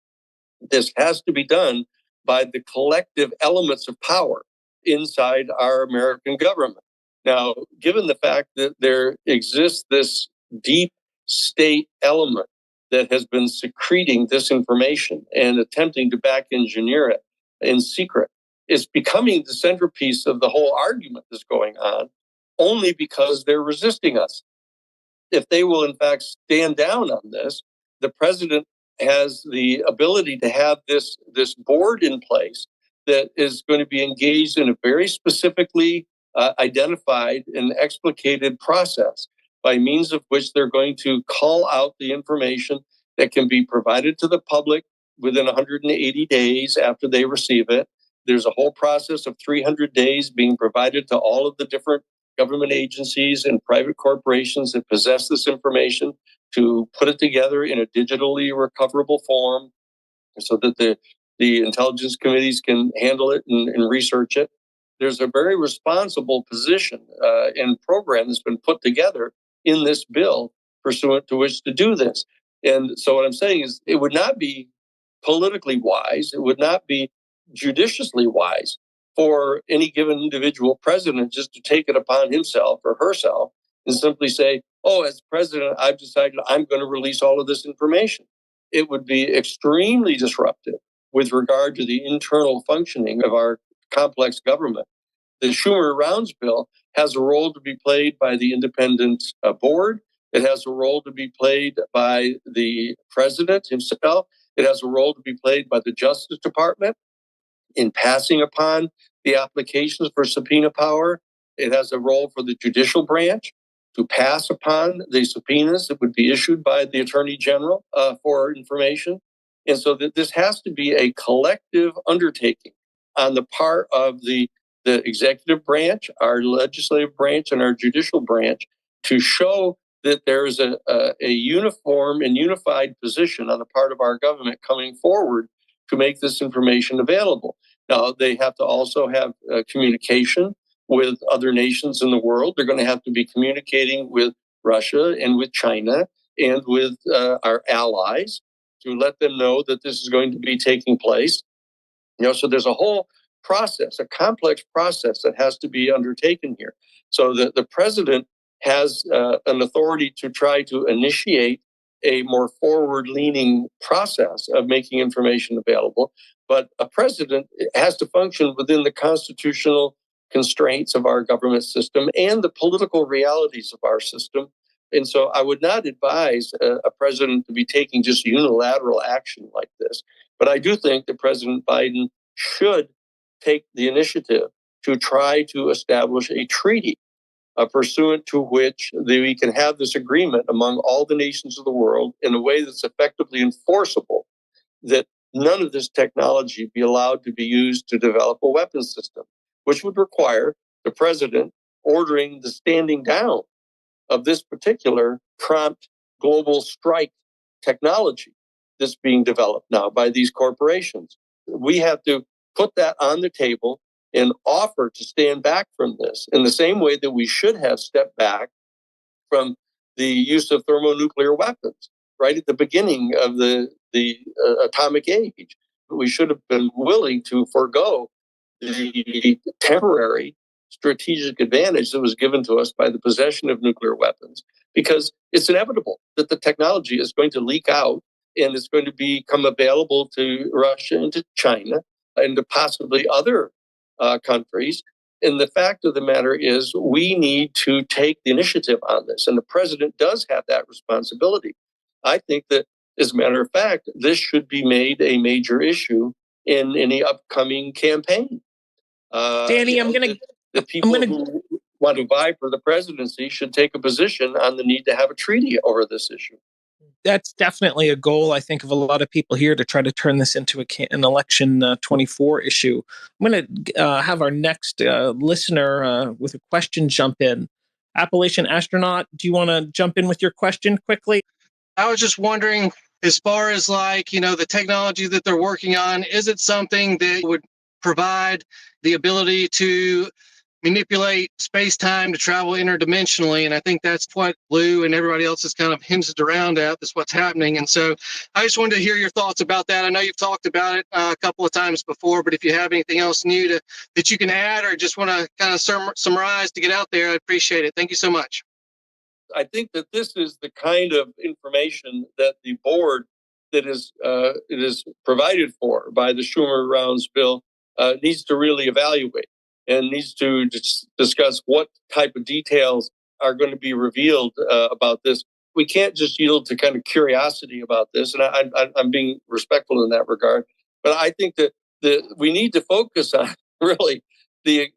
this has to be done by the collective elements of power inside our American government. Now, given the fact that there exists this deep state element that has been secreting this information and attempting to back engineer it in secret, it's becoming the centerpiece of the whole argument that's going on only because they're resisting us. If they will, in fact, stand down on this, the president has the ability to have this board in place that is going to be engaged in a very specifically identified and explicated process by means of which they're going to call out the information that can be provided to the public within 180 days after they receive it. There's a whole process of 300 days being provided to all of the different government agencies and private corporations that possess this information to put it together in a digitally recoverable form so that the intelligence committees can handle it and research it. There's a very responsible position and program that's been put together in this bill pursuant to which to do this. And so what I'm saying is it would not be politically wise, it would not be judiciously wise for any given individual president just to take it upon himself or herself and simply say, oh, as president, I've decided I'm going to release all of this information. It would be extremely disruptive with regard to the internal functioning of our complex government. The Schumer-Rounds bill has a role to be played by the independent board. It has a role to be played by the president himself. It has a role to be played by the Justice Department in passing upon the applications for subpoena power. It has a role for the judicial branch to pass upon the subpoenas that would be issued by the Attorney General for information. And so that this has to be a collective undertaking on the part of the executive branch, our legislative branch, and our judicial branch to show that there is a uniform and unified position on the part of our government coming forward to make this information available. Now, they have to also have communication with other nations in the world. They're going to have to be communicating with Russia and with China and with our allies to let them know that this is going to be taking place. So there's a whole process, a complex process that has to be undertaken here. So the president has an authority to try to initiate a more forward-leaning process of making information available. But a president has to function within the constitutional constraints of our government system and the political realities of our system. And so I would not advise a president to be taking just unilateral action like this. But I do think that President Biden should take the initiative to try to establish a treaty pursuant to which we can have this agreement among all the nations of the world in a way that's effectively enforceable, that none of this technology be allowed to be used to develop a weapons system, which would require the president ordering the standing down of this particular prompt global strike technology that's being developed now by these corporations. We have to put that on the table and offer to stand back from this in the same way that we should have stepped back from the use of thermonuclear weapons right at the beginning of the atomic age. We should have been willing to forego the temporary strategic advantage that was given to us by the possession of nuclear weapons, because it's inevitable that the technology is going to leak out and it's going to become available to Russia and to China and to possibly other countries. And the fact of the matter is, we need to take the initiative on this, and the president does have that responsibility. I think that, as a matter of fact, this should be made a major issue in any upcoming campaign. Danny, the people who want to vie for the presidency should take a position on the need to have a treaty over this issue. That's definitely a goal, I think, of a lot of people here to try to turn this into an election 24 issue. I'm going to have our next listener with a question jump in. Appalachian Astronaut, do you want to jump in with your question quickly? I was just wondering, as far as the technology that they're working on, is it something that would provide the ability to manipulate space-time to travel interdimensionally? And I think that's what Lou and everybody else has kind of hinted around at. That's what's happening. And so I just wanted to hear your thoughts about that. I know you've talked about it a couple of times before, but if you have anything else new that you can add or just want to kind of summarize to get out there, I'd appreciate it. Thank you so much. I think that this is the kind of information that the board that it is provided for by the Schumer-Rounds bill needs to really evaluate and needs to discuss what type of details are going to be revealed about this. We can't just yield to kind of curiosity about this, and I'm being respectful in that regard. But I think that we need to focus on really the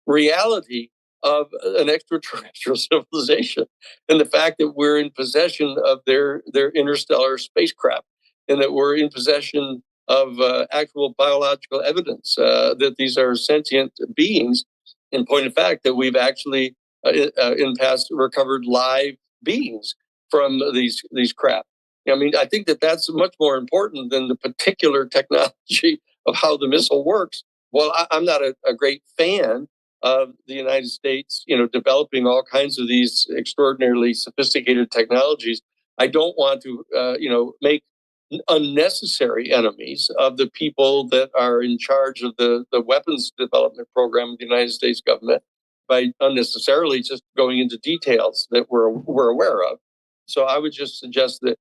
reality of an extraterrestrial civilization and the fact that we're in possession of their interstellar spacecraft and that we're in possession of actual biological evidence that these are sentient beings. In point of fact, that we've actually in the past recovered live beings from these craft. I mean, I think that that's much more important than the particular technology of how the missile works. Well, I'm not a great fan of the United States, developing all kinds of these extraordinarily sophisticated technologies. I don't want to, make unnecessary enemies of the people that are in charge of the weapons development program of the United States government by unnecessarily just going into details that we're aware of. So I would just suggest that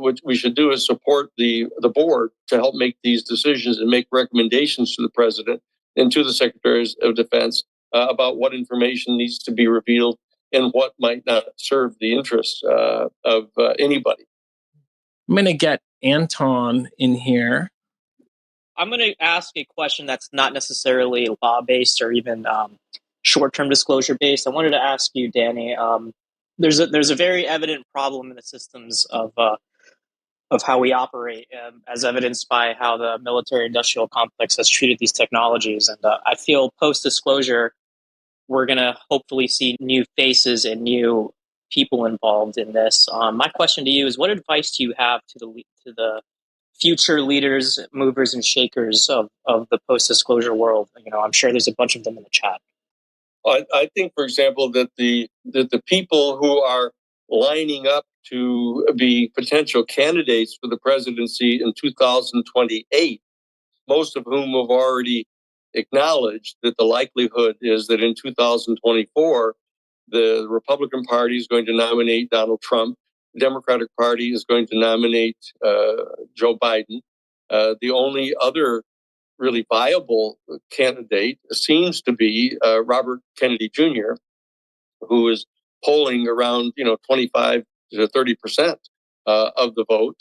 what we should do is support the board to help make these decisions and make recommendations to the president and to the secretaries of defense about what information needs to be revealed and what might not serve the interests of anybody. I'm going to get Anton in here. I'm going to ask a question that's not necessarily law-based or even short-term disclosure-based. I wanted to ask you, Danny, there's a very evident problem in the systems of how we operate, as evidenced by how the military-industrial complex has treated these technologies. And I feel post-disclosure, we're going to hopefully see new faces and new people involved in this. My question to you is, what advice do you have to the future leaders, movers, and shakers of the post-disclosure world? I'm sure there's a bunch of them in the chat. I think, for example, that the people who are lining up to be potential candidates for the presidency in 2028, most of whom have already acknowledged that the likelihood is that in 2024, the Republican Party is going to nominate Donald Trump. The Democratic Party is going to nominate Joe Biden. The only other really viable candidate seems to be Robert Kennedy Jr., who is polling around 25 to 30% of the vote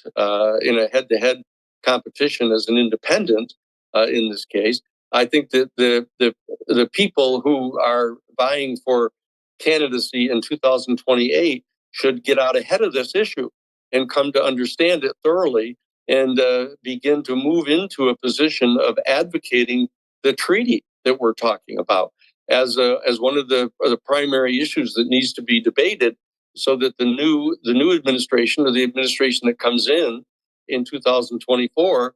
in a head-to-head competition as an independent. In this case, I think that the people who are vying for candidacy in 2028 should get out ahead of this issue and come to understand it thoroughly and begin to move into a position of advocating the treaty that we're talking about as one of the primary issues that needs to be debated, so that the new administration, or the administration that comes in 2024,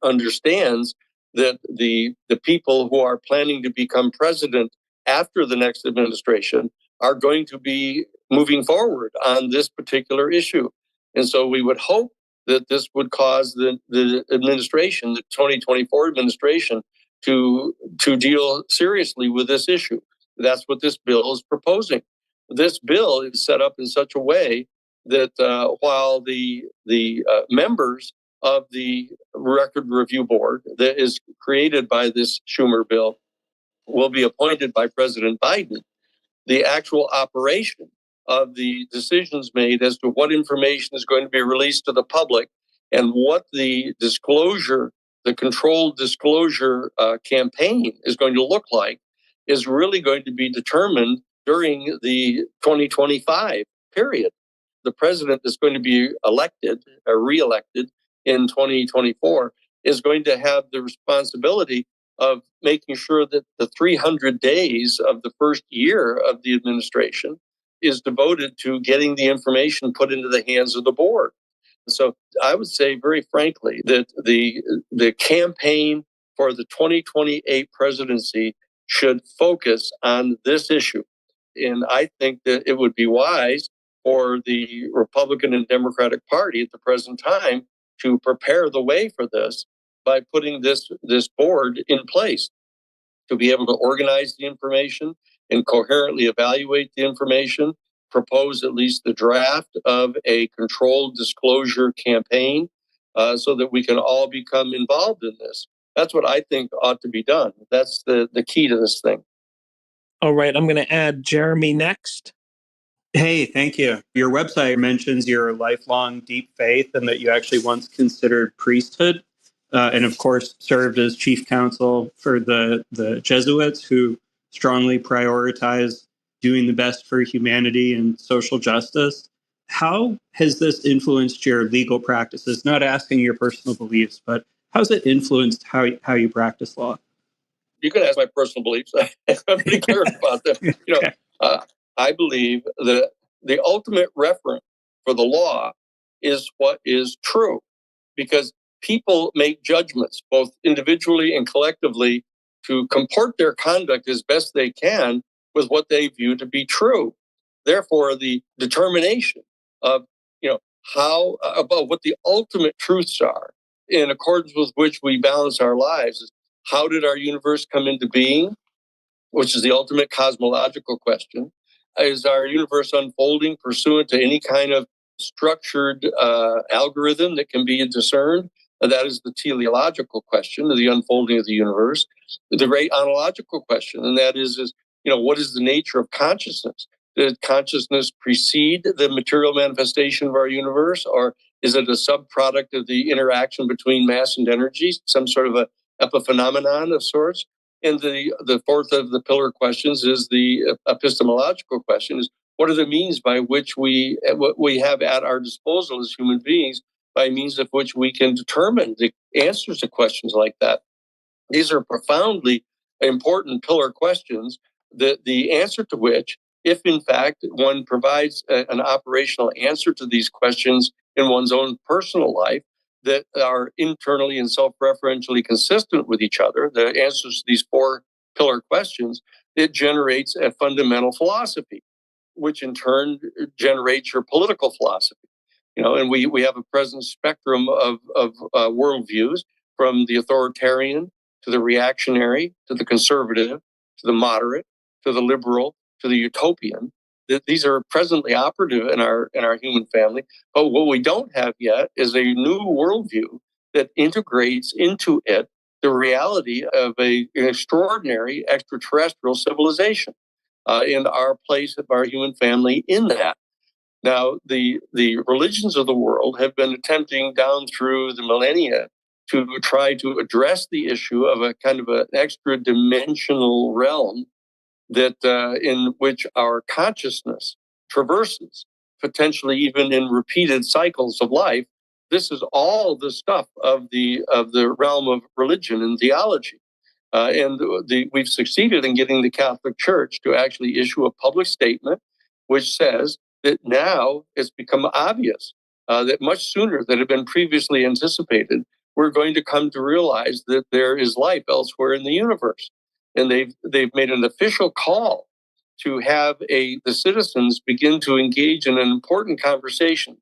understands that the people who are planning to become president after the next administration are going to be moving forward on this particular issue. And so we would hope that this would cause the administration, the 2024 administration, to deal seriously with this issue. That's what this bill is proposing. This bill is set up in such a way that while the members of the record review board that is created by this Schumer bill will be appointed by President Biden, the actual operation of the decisions made as to what information is going to be released to the public and what the disclosure, the controlled disclosure campaign is going to look like is really going to be determined during the 2025 period. The president is going to be elected or reelected in 2024 is going to have the responsibility of making sure that the 300 days of the first year of the administration is devoted to getting the information put into the hands of the board. So I would say very frankly that the campaign for the 2028 presidency should focus on this issue. And I think that it would be wise for the Republican and Democratic Party at the present time to prepare the way for this by putting this board in place to be able to organize the information and coherently evaluate the information, propose at least the draft of a controlled disclosure campaign so that we can all become involved in this. That's what I think ought to be done. That's the key to this thing. All right, I'm going to add Jeremy next. Hey, thank you. Your website mentions your lifelong deep faith and that you actually once considered priesthood and, of course, served as chief counsel for the Jesuits who strongly prioritize doing the best for humanity and social justice. How has this influenced your legal practices? Not asking your personal beliefs, but how's it influenced how you practice law? You can ask my personal beliefs. I'm pretty clear about them. I believe that the ultimate reference for the law is what is true, because people make judgments both individually and collectively to comport their conduct as best they can with what they view to be true. Therefore, the determination of how about what the ultimate truths are in accordance with which we balance our lives is how did our universe come into being, which is the ultimate cosmological question. Is our universe unfolding pursuant to any kind of structured algorithm that can be discerned? And that is the teleological question of the unfolding of the universe. The great ontological question, and that is what is the nature of consciousness? Did consciousness precede the material manifestation of our universe, or is it a subproduct of the interaction between mass and energy, some sort of a epiphenomenon of sorts? And the fourth of the pillar questions is the epistemological question: is what are the means by which what we have at our disposal as human beings, by means of which we can determine the answers to questions like that? These are profoundly important pillar questions, the answer to which, if in fact one provides an operational answer to these questions in one's own personal life that are internally and self-referentially consistent with each other, the answers to these four pillar questions, it generates a fundamental philosophy, which in turn generates your political philosophy. And we have a present spectrum of worldviews, from the authoritarian to the reactionary, to the conservative, to the moderate, to the liberal, to the utopian. These are presently operative in our human family. But what we don't have yet is a new worldview that integrates into it the reality of an extraordinary extraterrestrial civilization and our place of our human family in that. Now, the religions of the world have been attempting down through the millennia to try to address the issue of a kind of an extra dimensional realm that in which our consciousness traverses, potentially even in repeated cycles of life. This is all the stuff of the realm of religion and theology. We've succeeded in getting the Catholic Church to actually issue a public statement which says that now it's become obvious that much sooner than had been previously anticipated, we're going to come to realize that there is life elsewhere in the universe. And they've made an official call to have the citizens begin to engage in an important conversation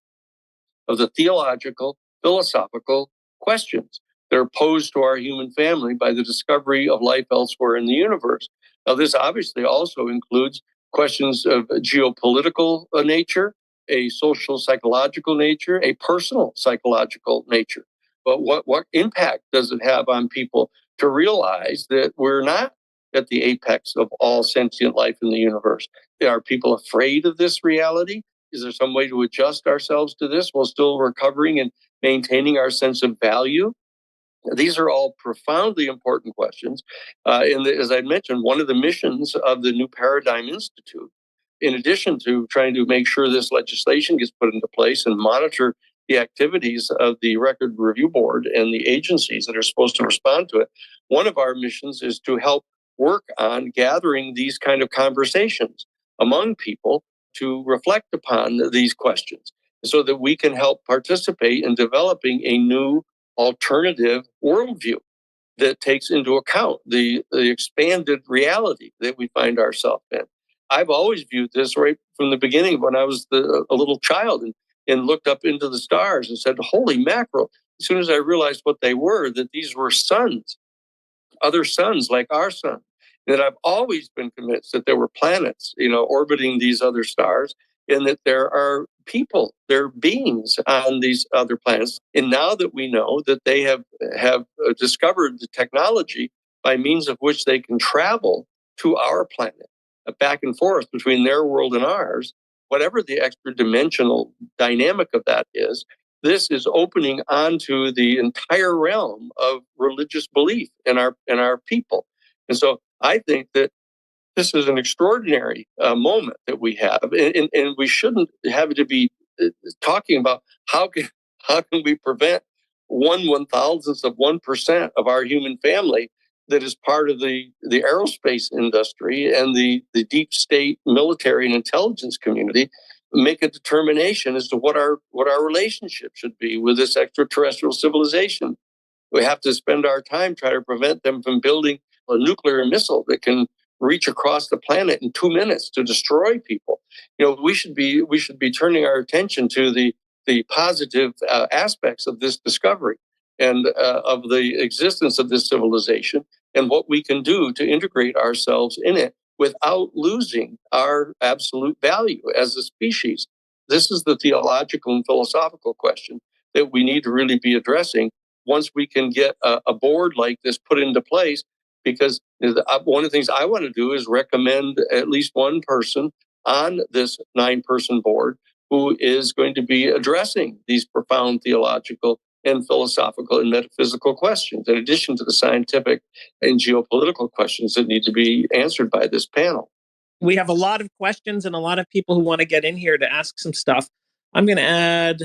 of the theological, philosophical questions that are posed to our human family by the discovery of life elsewhere in the universe. Now, this obviously also includes questions of geopolitical nature, a social psychological nature, a personal psychological nature. But what impact does it have on people to realize that we're not at the apex of all sentient life in the universe? Are people afraid of this reality? Is there some way to adjust ourselves to this while still recovering and maintaining our sense of value? These are all profoundly important questions. As I mentioned, one of the missions of the New Paradigm Institute, in addition to trying to make sure this legislation gets put into place and monitor the activities of the Record Review Board and the agencies that are supposed to respond to it, one of our missions is to help work on gathering these kind of conversations among people to reflect upon these questions so that we can help participate in developing a new alternative worldview that takes into account the expanded reality that we find ourselves in. I've always viewed this right from the beginning when I was a little child and looked up into the stars and said, holy mackerel. As soon as I realized what they were, that these were suns, other suns like our sun, that I've always been convinced that there were planets, orbiting these other stars, and that there are people, there are beings on these other planets. And now that we know that they have discovered the technology by means of which they can travel to our planet, back and forth between their world and ours, whatever the extra dimensional dynamic of that is, this is opening onto the entire realm of religious belief in our people. And so I think that this is an extraordinary moment that we have, and we shouldn't have to be talking about how can we prevent 1/1000th of 1% of our human family that is part of the aerospace industry and the deep state military and intelligence community make a determination as to what our relationship should be with this extraterrestrial civilization. We have to spend our time trying to prevent them from building a nuclear missile that can reach across the planet in 2 minutes to destroy people. We should be turning our attention to the positive aspects of this discovery and of the existence of this civilization and what we can do to integrate ourselves in it without losing our absolute value as a species. This is the theological and philosophical question that we need to really be addressing once we can get a board like this put into place. Because one of the things I want to do is recommend at least one person on this 9-person board who is going to be addressing these profound theological and philosophical and metaphysical questions, in addition to the scientific and geopolitical questions that need to be answered by this panel. We have a lot of questions and a lot of people who want to get in here to ask some stuff. I'm going to add,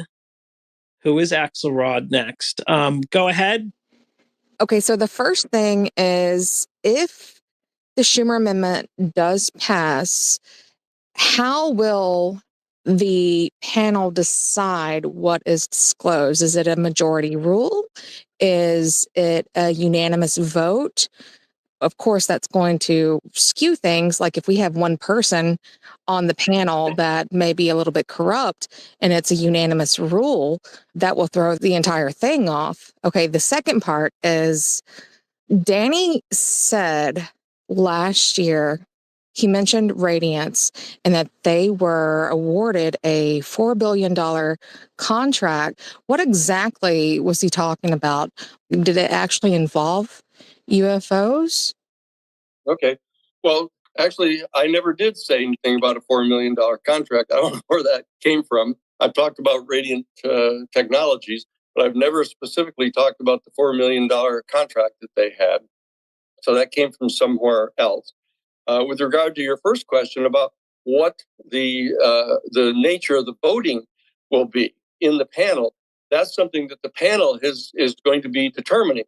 who is Axelrod next? Go ahead. Okay, so the first thing is, if the Schumer Amendment does pass, how will the panel decide what is disclosed? Is it a majority rule? Is it a unanimous vote? Of course, that's going to skew things. Like if we have one person on the panel that may be a little bit corrupt and it's a unanimous rule, that will throw the entire thing off. Okay, the second part is, Danny said last year, he mentioned Radiance and that they were awarded a $4 billion contract. What exactly was he talking about? Did it actually involve UFOs? Okay. Well, actually, I never did say anything about a $4 million contract. I don't know where that came from. I've talked about Radiant Technologies, but I've never specifically talked about the $4 million contract that they had. So that came from somewhere else. With regard to your first question about what the nature of the voting will be in the panel, that's something that the panel is going to be determining.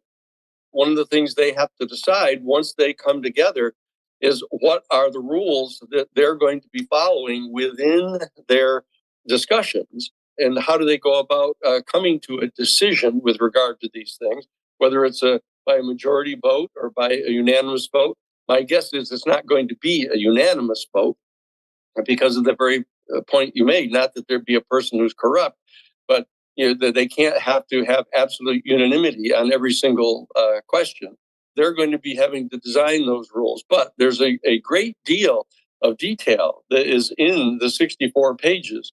One of the things they have to decide once they come together is what are the rules that they're going to be following within their discussions, and how do they go about coming to a decision with regard to these things, whether it's by a majority vote or by a unanimous vote. My guess is it's not going to be a unanimous vote because of the very point you made, not that there'd be a person who's corrupt, but that they can't have to have absolute unanimity on every single question. They're going to be having to design those rules. But there's a great deal of detail that is in the 64 pages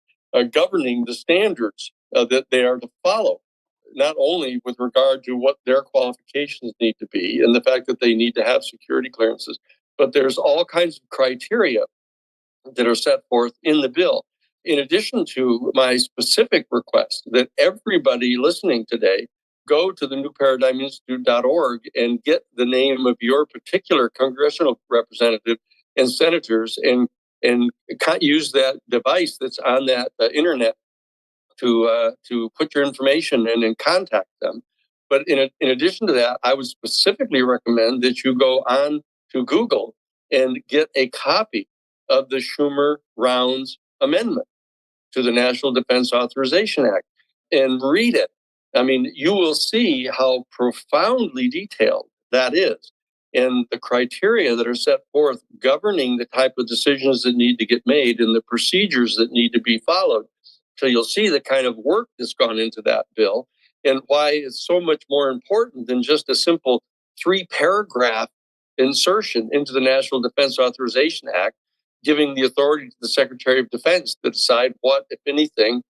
governing the standards that they are to follow, not only with regard to what their qualifications need to be and the fact that they need to have security clearances, but there's all kinds of criteria that are set forth in the bill. In addition to my specific request that everybody listening today go to the newparadigminstitute.org and get the name of your particular congressional representative and senators and use that device that's on that internet to put your information in and contact them. But in addition to that, I would specifically recommend that you go on to Google and get a copy of the Schumer-Rounds amendment to the National Defense Authorization Act and read it. I mean, you will see how profoundly detailed that is and the criteria that are set forth governing the type of decisions that need to get made and the procedures that need to be followed. So you'll see the kind of work that's gone into that bill and why it's so much more important than just a simple 3-paragraph insertion into the National Defense Authorization Act, giving the authority to the Secretary of Defense to decide what, if anything,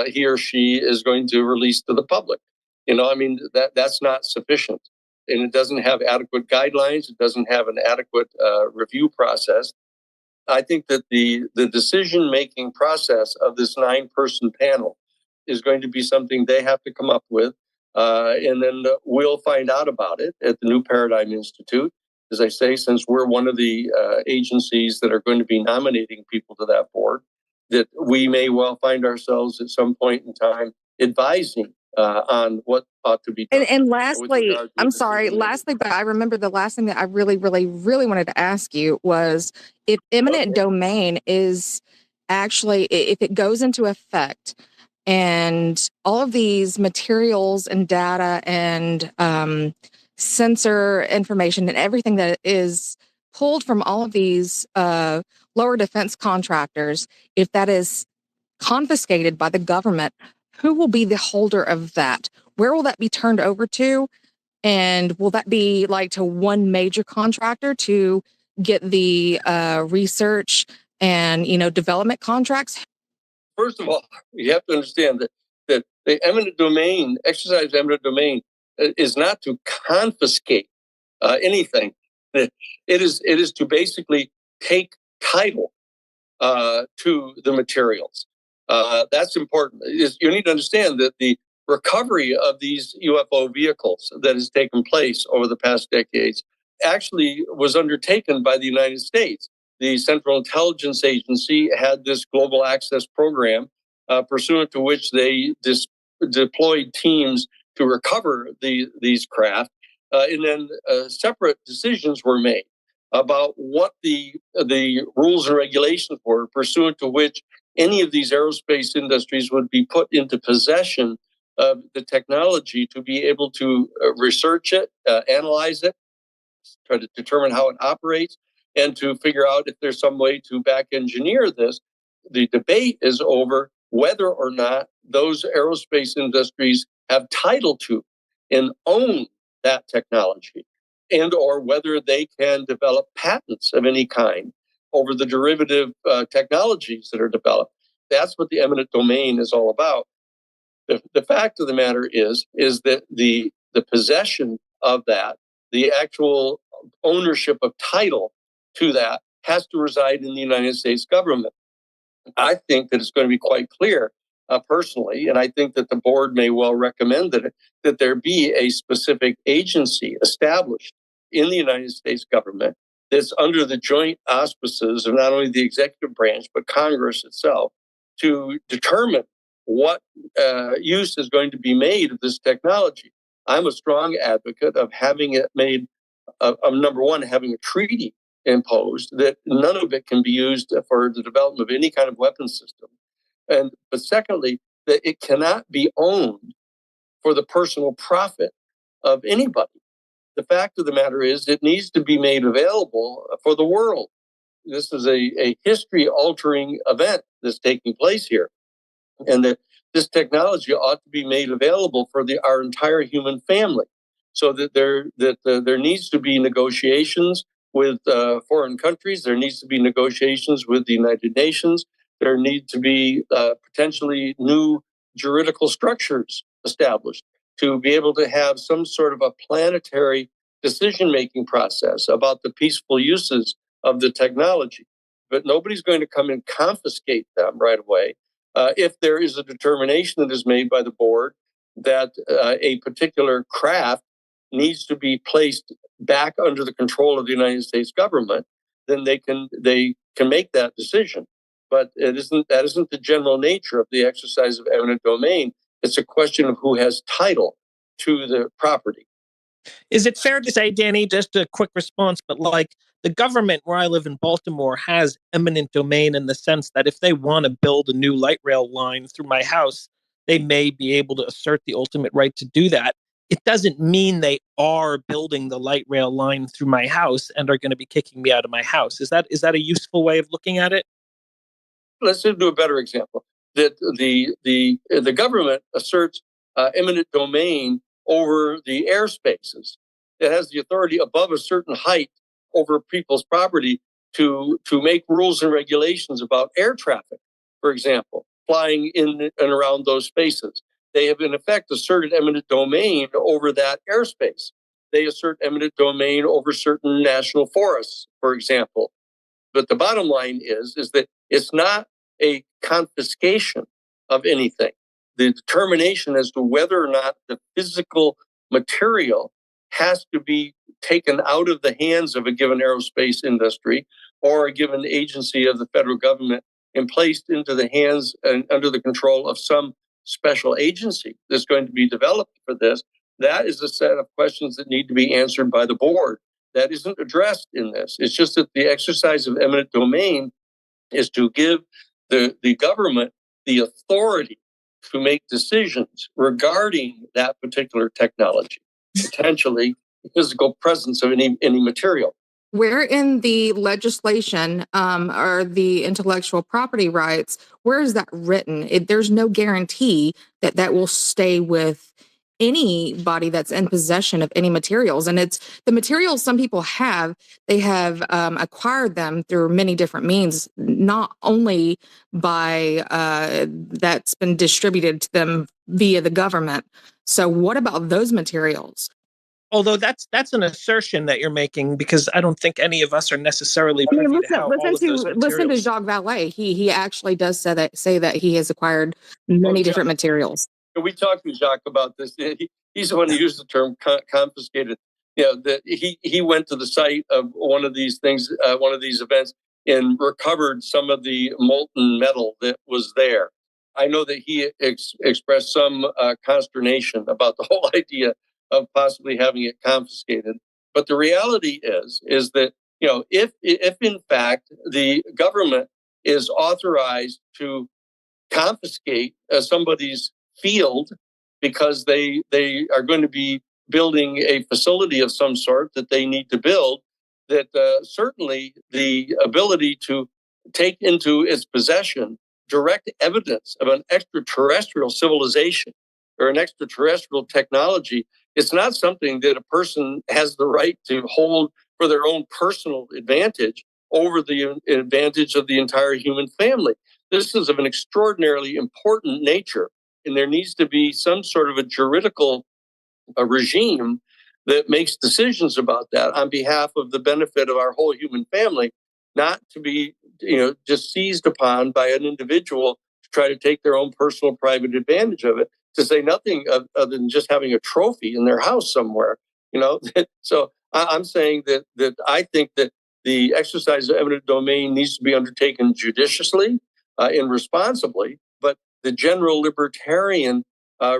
he or she is going to release to the public. I mean, that's not sufficient. And it doesn't have adequate guidelines. It doesn't have an adequate review process. I think that the decision-making process of this 9-person panel is going to be something they have to come up with. And then we'll find out about it at the New Paradigm Institute. As I say, since we're one of the agencies that are going to be nominating people to that board, that we may well find ourselves at some point in time advising on what ought to be done. And lastly, I'm sorry, lastly, but I remember the last thing that I really, really, really wanted to ask you was if eminent domain is actually, if it goes into effect and all of these materials and data and sensor information and everything that is pulled from all of these lower defense contractors, if that is confiscated by the government, who will be the holder of that? Where will that be turned over to? And will that be like to one major contractor to get the research and, development contracts? First of all, you have to understand that the eminent domain, exercise of eminent domain, is not to confiscate anything. It is to basically take title to the materials. That's important. You need to understand that the recovery of these UFO vehicles that has taken place over the past decades actually was undertaken by the United States. The Central Intelligence Agency had this global access program pursuant to which they deployed teams to recover these craft. And then separate decisions were made about what the rules and regulations were pursuant to which any of these aerospace industries would be put into possession of the technology to be able to research it, analyze it, try to determine how it operates, and to figure out if there's some way to back engineer this. The debate is over whether or not those aerospace industries have title to and own that technology, and or whether they can develop patents of any kind over the derivative technologies that are developed. That's what the eminent domain is all about. The fact of the matter is that the possession of that, the actual ownership of title to that, has to reside in the United States government. I think that it's going to be quite clear personally, and I think that the board may well recommend that there be a specific agency established in the United States government that's under the joint auspices of not only the executive branch, but Congress itself, to determine what use is going to be made of this technology. I'm a strong advocate of having it made, number one, having a treaty imposed that none of it can be used for the development of any kind of weapon system. But secondly, that it cannot be owned for the personal profit of anybody. The fact of the matter is it needs to be made available for the world. This is a history-altering event that's taking place here. And that this technology ought to be made available for our entire human family, so that there needs to be negotiations with foreign countries. There needs to be negotiations with the United Nations There need to be potentially new juridical structures established to be able to have some sort of a planetary decision-making process about the peaceful uses of the technology. But nobody's going to come and confiscate them right away. If there is a determination that is made by the board that a particular craft needs to be placed back under the control of the United States government, then they can make that decision. But that isn't the general nature of the exercise of eminent domain. It's a question of who has title to the property. Is it fair to say, Danny, just a quick response, but like the government where I live in Baltimore has eminent domain in the sense that if they want to build a new light rail line through my house, they may be able to assert the ultimate right to do that. It doesn't mean they are building the light rail line through my house and are going to be kicking me out of my house. Is that a useful way of looking at it? Let's do a better example. That the government asserts eminent domain over the airspaces. It has the authority above a certain height over people's property to make rules and regulations about air traffic, for example, flying in and around those spaces. They have in effect asserted eminent domain over that airspace. They assert eminent domain over certain national forests, for example. But the bottom line is that it's not a confiscation of anything. The determination as to whether or not the physical material has to be taken out of the hands of a given aerospace industry or a given agency of the federal government and placed into the hands and under the control of some special agency that's going to be developed for this. That is a set of questions that need to be answered by the board. That isn't addressed in this. It's just that the exercise of eminent domain is to give the government the authority to make decisions regarding that particular technology, potentially the physical presence of any material. Where in the legislation or the intellectual property rights, where is that written? There's no guarantee that that will stay with anybody that's in possession of any materials. And it's the materials some people have, they have acquired them through many different means, not only by that's been distributed to them via the government. So what about those materials? Although that's an assertion that you're making because I don't think any of us are necessarily privy to how all of those materials. Listen to Jacques Vallée. He actually does say that he has acquired many different materials. We talked to Jacques about this. He's the one who used the term confiscated. That he went to the site of one of these things, one of these events, and recovered some of the molten metal that was there. I know that he expressed some consternation about the whole idea of possibly having it confiscated. But the reality is that if in fact the government is authorized to confiscate somebody's field because they are going to be building a facility of some sort that they need to build, that certainly the ability to take into its possession direct evidence of an extraterrestrial civilization or an extraterrestrial technology, it's not something that a person has the right to hold for their own personal advantage over the advantage of the entire human family. This is of an extraordinarily important nature, and there needs to be some sort of a juridical regime that makes decisions about that on behalf of the benefit of our whole human family, not to be just seized upon by an individual to try to take their own personal private advantage of it, to say nothing other than just having a trophy in their house somewhere. So I'm saying that I think that the exercise of eminent domain needs to be undertaken judiciously and responsibly, but the general libertarian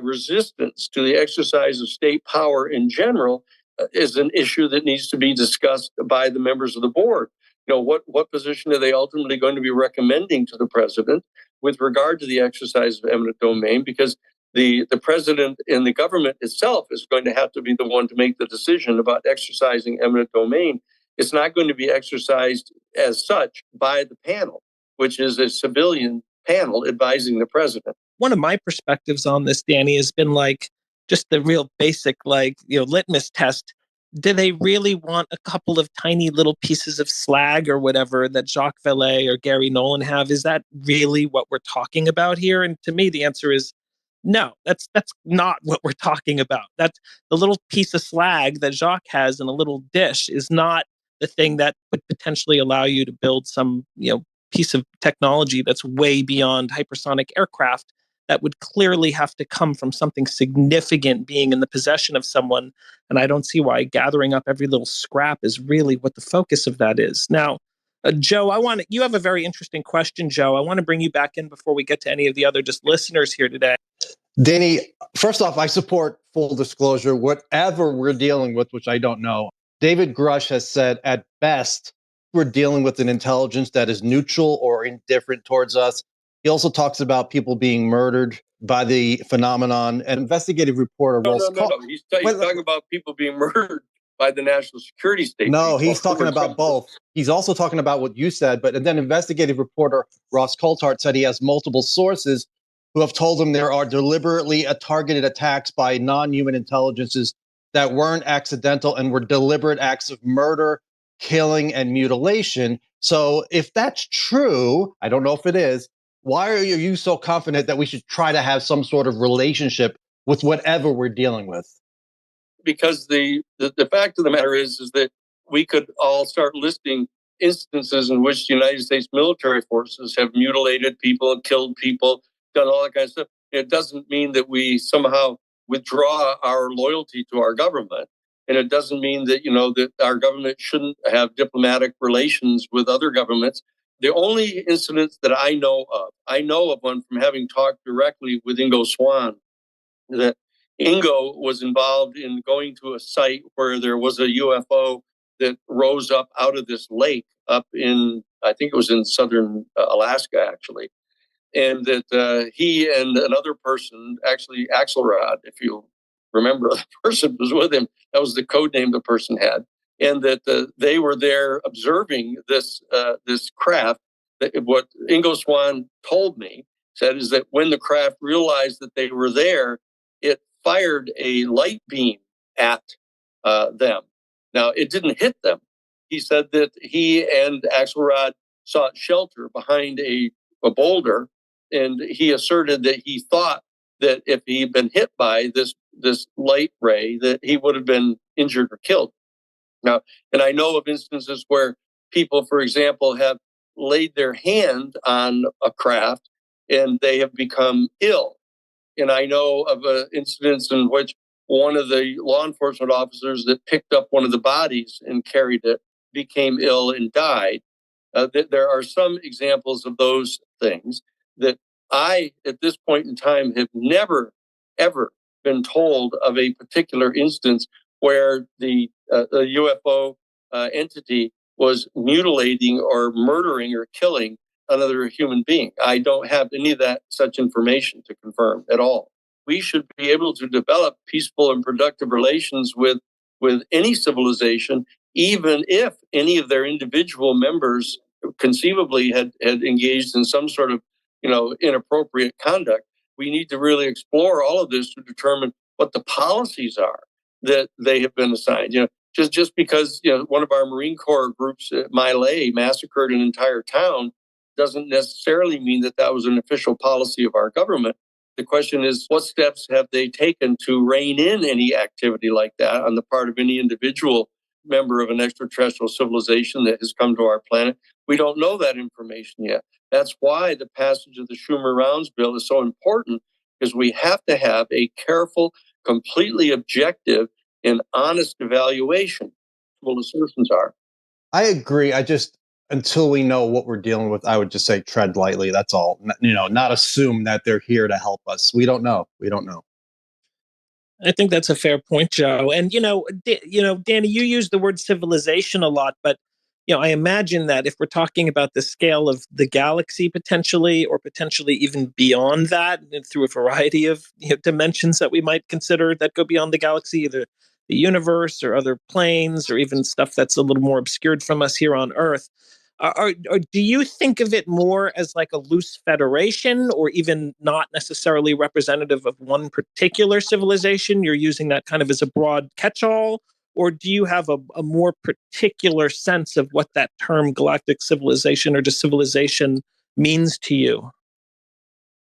resistance to the exercise of state power in general is an issue that needs to be discussed by the members of the board. What position are they ultimately going to be recommending to the president with regard to the exercise of eminent domain? Because the president and the government itself is going to have to be the one to make the decision about exercising eminent domain. It's not going to be exercised as such by the panel, which is a civilian panel advising the president. One of my perspectives on this, Danny, has been like just the real basic, litmus test. do they really want a couple of tiny little pieces of slag or whatever that Jacques Vallée or Gary Nolan have? Is that really what we're talking about here? And to me, the answer is no. That's not what we're talking about. That's the little piece of slag that Jacques has in a little dish is not the thing that would potentially allow you to build some, piece of technology that's way beyond hypersonic aircraft that would clearly have to come from something significant being in the possession of someone. And I don't see why gathering up every little scrap is really what the focus of that is. Now, Joe, you have a very interesting question, Joe. I want to bring you back in before we get to any of the other just listeners here today. Danny, first off, I support full disclosure. Whatever we're dealing with, which I don't know, David Grush has said at best, we're dealing with an intelligence that is neutral or indifferent towards us. He also talks about people being murdered by the phenomenon. An investigative reporter, No. He's talking about people being murdered by the national security state. No, he's talking about both. He's also talking about what you said, and then investigative reporter Ross Coulthart said he has multiple sources who have told him there are deliberately targeted attacks by non-human intelligences that weren't accidental and were deliberate acts of murder, killing, and mutilation. So if that's true, I don't know if it is, why are you so confident that we should try to have some sort of relationship with whatever we're dealing with? Because the fact of the matter is that we could all start listing instances in which the United States military forces have mutilated people, killed people, done all that kind of stuff. It doesn't mean that we somehow withdraw our loyalty to our government. And it doesn't mean that, that our government shouldn't have diplomatic relations with other governments. The only incidents that I know of one from having talked directly with Ingo Swann, that Ingo was involved in going to a site where there was a UFO that rose up out of this lake up in, I think it was in southern Alaska, actually. And that he and another person, actually Axelrod, if you remember, the person was with him. That was the code name the person had. And that they were there observing this craft. What Ingo Swann told me said is that when the craft realized that they were there, it fired a light beam at them. Now, it didn't hit them. He said that he and Axelrod sought shelter behind a boulder, and he asserted that he thought that if he'd been hit by this light ray, that he would have been injured or killed. Now, and I know of instances where people, for example, have laid their hand on a craft and they have become ill. And I know of incidents in which one of the law enforcement officers that picked up one of the bodies and carried it became ill and died. There are some examples of those things that I, at this point in time, have never, ever been told of a particular instance where the UFO entity was mutilating or murdering or killing another human being. I don't have any of that such information to confirm at all. We should be able to develop peaceful and productive relations with any civilization, even if any of their individual members conceivably had engaged in some sort of inappropriate conduct. We need to really explore all of this to determine what the policies are that they have been assigned. Just because one of our Marine Corps groups at Miley massacred an entire town doesn't necessarily mean that that was an official policy of our government. The question is, what steps have they taken to rein in any activity like that on the part of any individual member of an extraterrestrial civilization that has come to our planet? We don't know that information yet. That's why the passage of the Schumer-Rounds bill is so important, because we have to have a careful, completely objective, and honest evaluation. What assertions are. I agree. Until we know what we're dealing with, I would just say tread lightly. That's all. Not assume that they're here to help us. We don't know. I think that's a fair point, Joe. And Danny, you use the word civilization a lot, but I imagine that if we're talking about the scale of the galaxy potentially, or potentially even beyond that, through a variety of dimensions that we might consider that go beyond the galaxy, either the universe or other planes, or even stuff that's a little more obscured from us here on Earth. Or do you think of it more as like a loose federation, or even not necessarily representative of one particular civilization? You're using that kind of as a broad catch-all? Or do you have a more particular sense of what that term galactic civilization or just civilization means to you?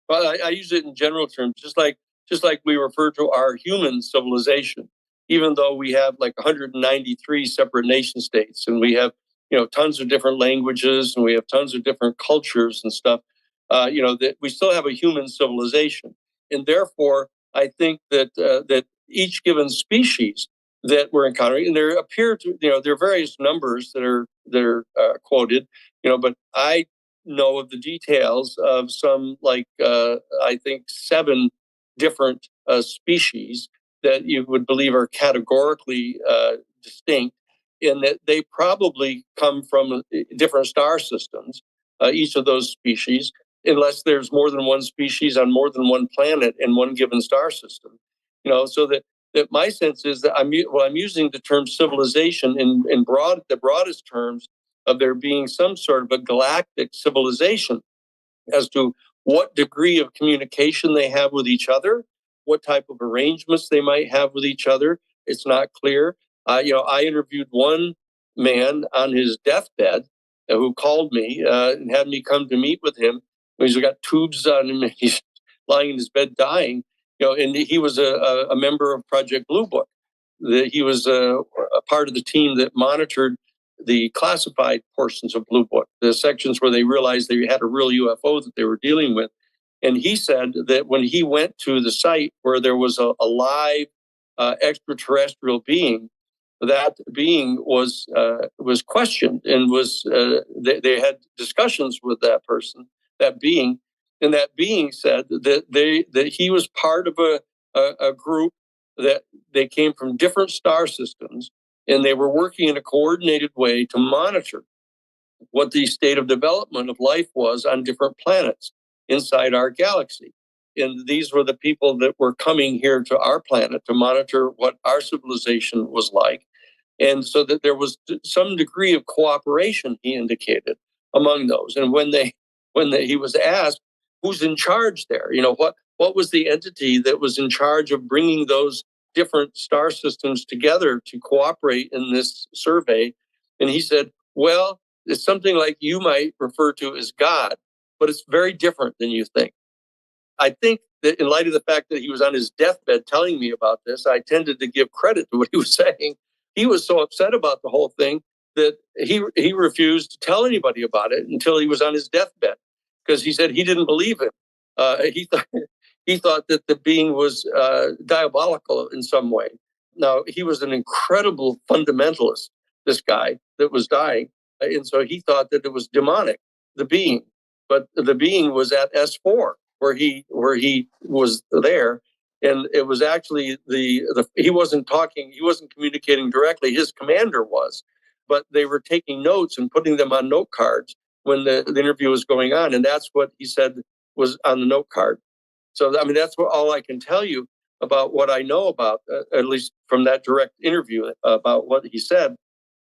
Well, I use it in general terms, just like we refer to our human civilization, even though we have like 193 separate nation states, and we have tons of different languages, and we have tons of different cultures and stuff. That we still have a human civilization, and therefore I think that each given species that we're encountering, and there appear to there are various numbers that are quoted, but I know of the details of some I think 7 different species that you would believe are categorically distinct, in that they probably come from different star systems, each of those species, unless there's more than one species on more than one planet in one given star system. So that my sense is that I'm using the term civilization in the broadest terms of there being some sort of a galactic civilization. As to what degree of communication they have with each other, what type of arrangements they might have with each other, it's not clear. I interviewed one man on his deathbed who called me and had me come to meet with him. He's got tubes on him. He's lying in his bed dying. And he was a member of Project Blue Book. He was a part of the team that monitored the classified portions of Blue Book, the sections where they realized they had a real UFO that they were dealing with. And he said that when he went to the site where there was a live extraterrestrial being, that being was questioned and they had discussions with that person, that being, and that being said that he was part of a group that they came from different star systems, and they were working in a coordinated way to monitor what the state of development of life was on different planets inside our galaxy. And these were the people that were coming here to our planet to monitor what our civilization was like. And so that there was some degree of cooperation, he indicated, among those. And when he was asked who's in charge there, what was the entity that was in charge of bringing those different star systems together to cooperate in this survey, and he said, well, it's something like you might refer to as God, but it's very different than you think. I think that in light of the fact that he was on his deathbed telling me about this, I tended to give credit to what he was saying. He was so upset about the whole thing that he refused to tell anybody about it until he was on his deathbed, because he said he didn't believe him. He thought that the being was diabolical in some way. Now, he was an incredible fundamentalist, this guy that was dying. And so he thought that it was demonic, the being. But the being was at S4, where he was there. And it was actually he wasn't communicating directly. His commander was, but they were taking notes and putting them on note cards when the interview was going on. And that's what he said was on the note card. So, I mean, that's all I can tell you about what I know about, at least from that direct interview, about what he said.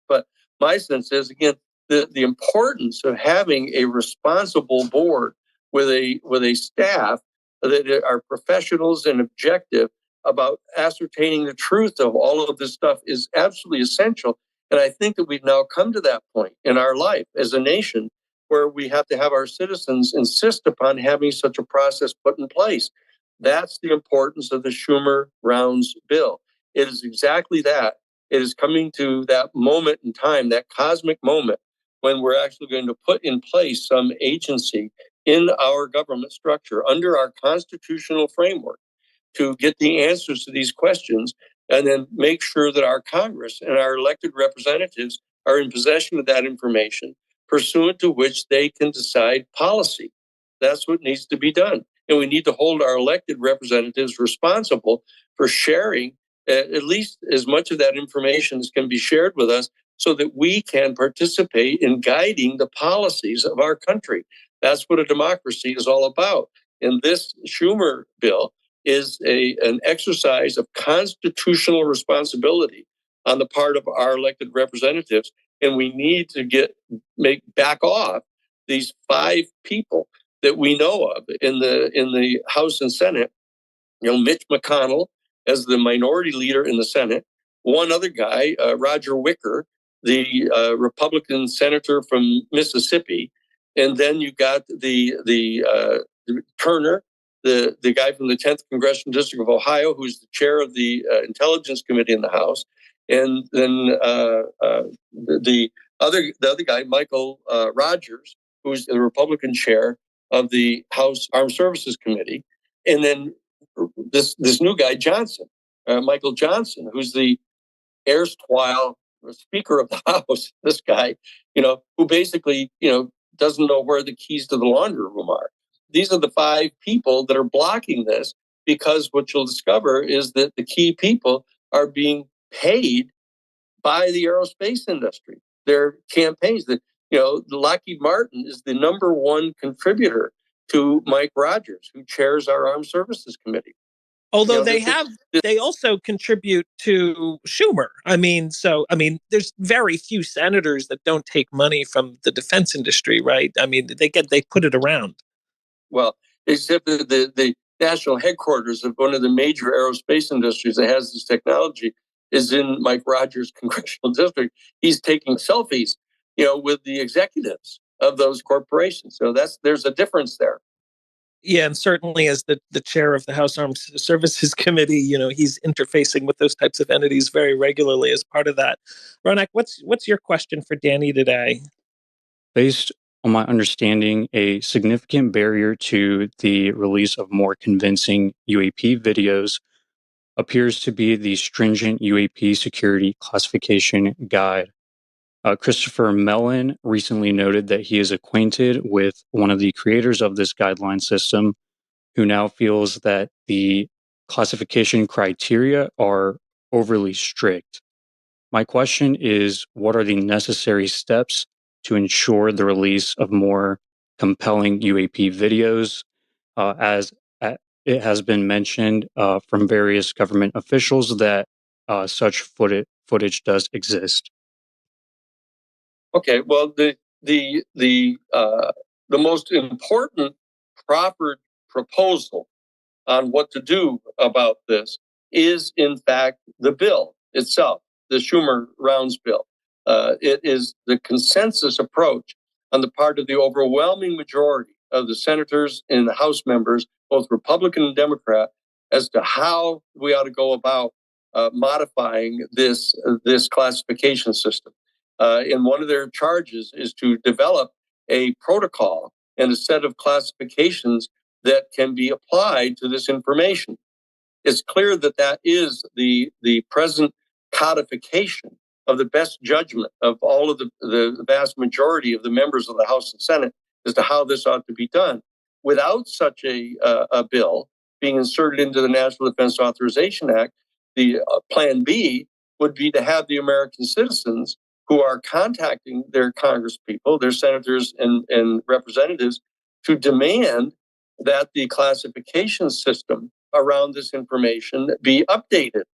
But my sense is, again, the importance of having a responsible board with a staff that are professionals and objective about ascertaining the truth of all of this stuff is absolutely essential. And I think that we've now come to that point in our life as a nation where we have to have our citizens insist upon having such a process put in place. That's the importance of the Schumer-Rounds bill. It is exactly that. It is coming to that moment in time, that cosmic moment, when we're actually going to put in place some agency in our government structure under our constitutional framework to get the answers to these questions, and then make sure that our Congress and our elected representatives are in possession of that information, pursuant to which they can decide policy. That's what needs to be done. And we need to hold our elected representatives responsible for sharing at least as much of that information as can be shared with us, so that we can participate in guiding the policies of our country. That's what a democracy is all about. And this Schumer bill is an exercise of constitutional responsibility on the part of our elected representatives. And we need to back off these 5 people that we know of in the House and Senate. Mitch McConnell as the minority leader in the Senate, one other guy, Roger Wicker, the Republican senator from Mississippi, and then you got the Turner, the guy from the 10th Congressional District of Ohio, who's the chair of the Intelligence Committee in the House, and then the other guy, Michael Rogers, who's the Republican chair of the House Armed Services Committee, and then this new guy Johnson, Michael Johnson, who's the erstwhile Speaker of the House. This guy, who basically, doesn't know where the keys to the laundry room are. These are the 5 people that are blocking this, because what you'll discover is that the key people are being paid by the aerospace industry. Their campaigns, Lockheed Martin is the number 1 contributor to Mike Rogers, who chairs our Armed Services Committee. Although they also contribute to Schumer. There's very few senators that don't take money from the defense industry, right? They put it around. Well, except the national headquarters of one of the major aerospace industries that has this technology is in Mike Rogers' congressional district. He's taking selfies, with the executives of those corporations. So there's a difference there. Yeah, and certainly as the chair of the House Armed Services Committee, he's interfacing with those types of entities very regularly as part of that. Ronak, what's your question for Danny today? Based on my understanding, a significant barrier to the release of more convincing UAP videos appears to be the stringent UAP security classification guide. Christopher Mellon recently noted that he is acquainted with one of the creators of this guideline system, who now feels that the classification criteria are overly strict. My question is, what are the necessary steps to ensure the release of more compelling UAP videos, as it has been mentioned from various government officials that such footage does exist? Okay, well, the most important proffered proposal on what to do about this is, in fact, the bill itself, the Schumer Rounds bill. It is the consensus approach on the part of the overwhelming majority of the senators and the House members, both Republican and Democrat, as to how we ought to go about modifying this classification system. And one of their charges is to develop a protocol and a set of classifications that can be applied to this information. It's clear that is the present codification of the best judgment of all of the vast majority of the members of the House and Senate as to how this ought to be done. Without such a bill being inserted into the National Defense Authorization Act, the plan B would be to have the American citizens who are contacting their congresspeople, their senators and representatives, to demand that the classification system around this information be updated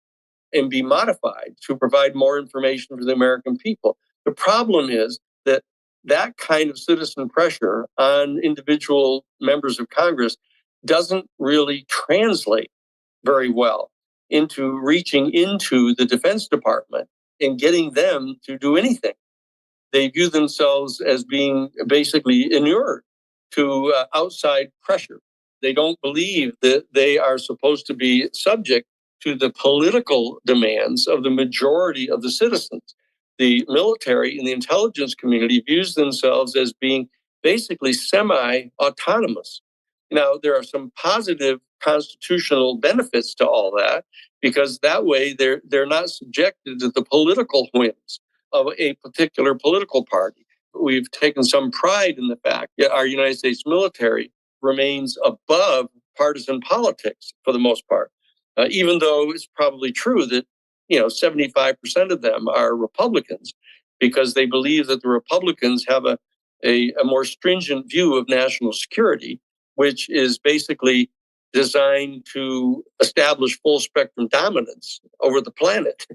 and be modified to provide more information for the American people. The problem is that kind of citizen pressure on individual members of Congress doesn't really translate very well into reaching into the Defense Department and getting them to do anything. They view themselves as being basically inured to outside pressure. They don't believe that they are supposed to be subject to the political demands of the majority of the citizens. The military and the intelligence community views themselves as being basically semi-autonomous. Now, there are some positive constitutional benefits to all that, because that way they're not subjected to the political whims of a particular political party. We've taken some pride in the fact that our United States military remains above partisan politics for the most part, even though it's probably true that 75% of them are Republicans, because they believe that the Republicans have a more stringent view of national security, which is basically designed to establish full spectrum dominance over the planet.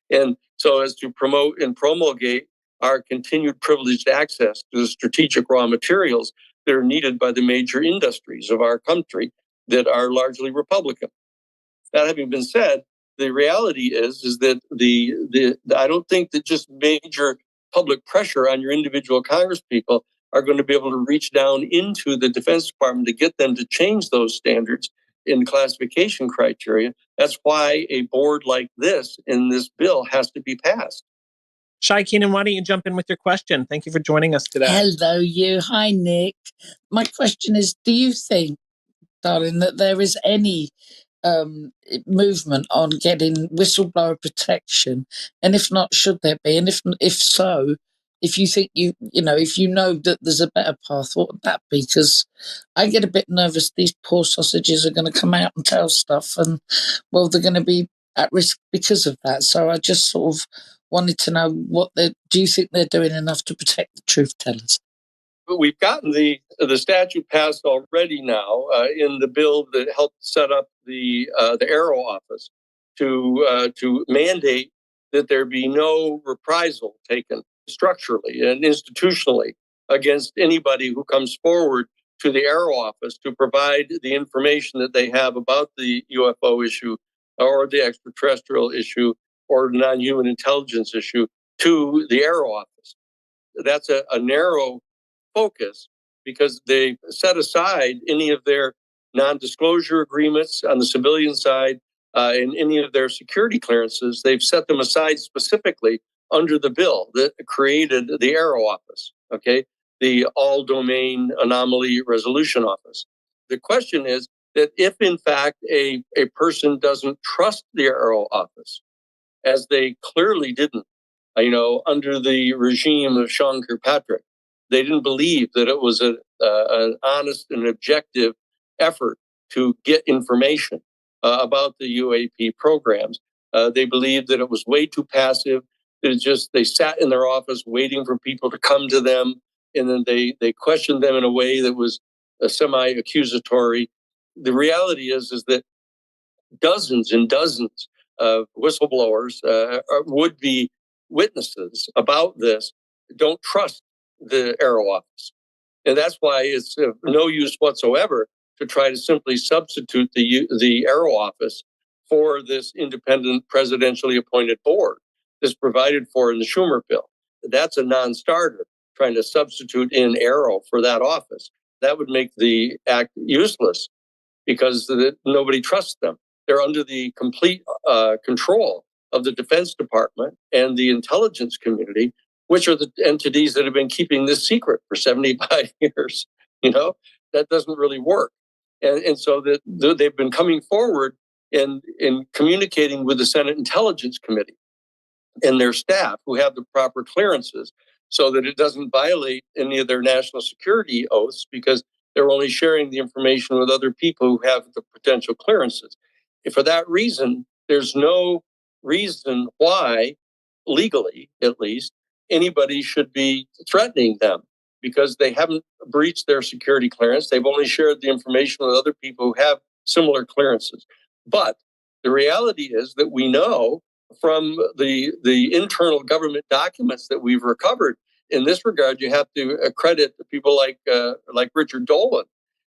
And so as to promote and promulgate our continued privileged access to the strategic raw materials that are needed by the major industries of our country that are largely Republican. That having been said, the reality is that the I don't think that just major public pressure on your individual congresspeople are going to be able to reach down into the Defense Department to get them to change those standards in classification criteria. That's why a board like this in this bill has to be passed. Shai Keenan, why don't you jump in with your question? Thank you for joining us today. Hello, you. Hi, Nick. My question is, do you think, darling, that there is any movement on getting whistleblower protection? And if not, should there be? And if so, if you think if you know that there's a better path, what would that be? Because I get a bit nervous these poor sausages are going to come out and tell stuff, and well, they're going to be at risk because of that. So I just sort of wanted to know do you think they're doing enough to protect the truth tellers? We've gotten the statute passed already now in the bill that helped set up the Arrow office to mandate that there be no reprisal taken structurally and institutionally against anybody who comes forward to the Arrow office to provide the information that they have about the UFO issue or the extraterrestrial issue or non-human intelligence issue to the Arrow office. That's a narrow focus because they set aside any of their non-disclosure agreements on the civilian side and any of their security clearances. They've set them aside specifically under the bill that created the Arrow office, okay, the all domain anomaly resolution office. The question is that if in fact a person doesn't trust the Arrow office, as they clearly didn't, under the regime of Sean Kirkpatrick, they didn't believe that it was an honest and objective effort to get information about the UAP programs. They believed that it was way too passive. They sat in their office waiting for people to come to them, and then they questioned them in a way that was semi-accusatory. The reality is that dozens and dozens of whistleblowers, would-be witnesses about this, don't trust the Arrow office. And that's why it's of no use whatsoever to try to simply substitute the Arrow office for this independent presidentially appointed board that's provided for in the Schumer bill. That's a non-starter, trying to substitute in Arrow for that office. That would make the act useless because nobody trusts them. They're under the complete control of the Defense Department and the intelligence community, which are the entities that have been keeping this secret for 75 years. That doesn't really work. And so they've been coming forward and communicating with the Senate Intelligence Committee and their staff who have the proper clearances so that it doesn't violate any of their national security oaths because they're only sharing the information with other people who have the potential clearances. And for that reason, there's no reason why, legally at least, anybody should be threatening them because they haven't breached their security clearance. They've only shared the information with other people who have similar clearances. But the reality is that we know from the internal government documents that we've recovered in this regard, you have to credit people like Richard Dolan,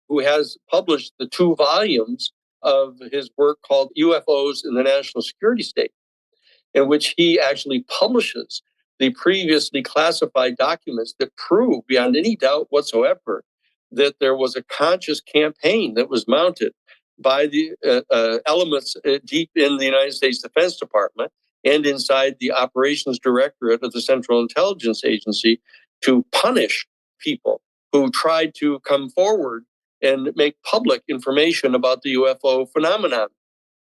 who has published the 2 volumes of his work called UFOs in the National Security State, in which he actually publishes the previously classified documents that prove beyond any doubt whatsoever that there was a conscious campaign that was mounted by the elements deep in the United States Defense Department and inside the Operations Directorate of the Central Intelligence Agency to punish people who tried to come forward and make public information about the UFO phenomenon.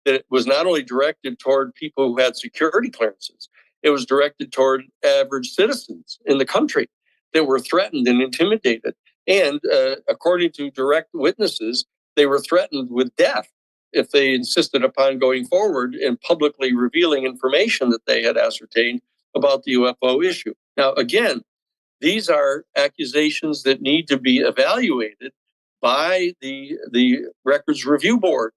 That it was not only directed toward people who had security clearances, it was directed toward average citizens in the country that were threatened and intimidated. And according to direct witnesses, they were threatened with death if they insisted upon going forward and publicly revealing information that they had ascertained about the UFO issue. Now, again, these are accusations that need to be evaluated by the Records Review Board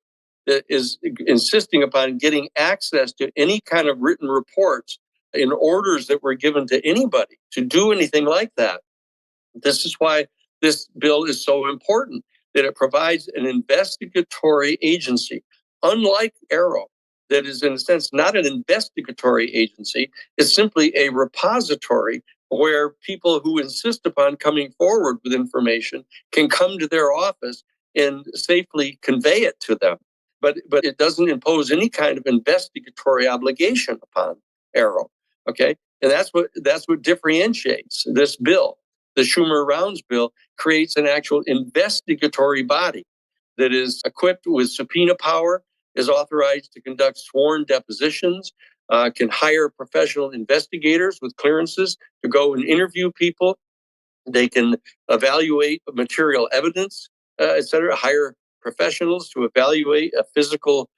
that is insisting upon getting access to any kind of written reports in orders that were given to anybody to do anything like that. This is why this bill is so important, that it provides an investigatory agency, unlike Arrow, that is, in a sense, not an investigatory agency. It's simply a repository where people who insist upon coming forward with information can come to their office and safely convey it to them. But it doesn't impose any kind of investigatory obligation upon Arrow. Okay, and that's what differentiates this bill. The Schumer-Rounds bill creates an actual investigatory body that is equipped with subpoena power, is authorized to conduct sworn depositions, can hire professional investigators with clearances to go and interview people. They can evaluate material evidence, et cetera, hire professionals to evaluate physical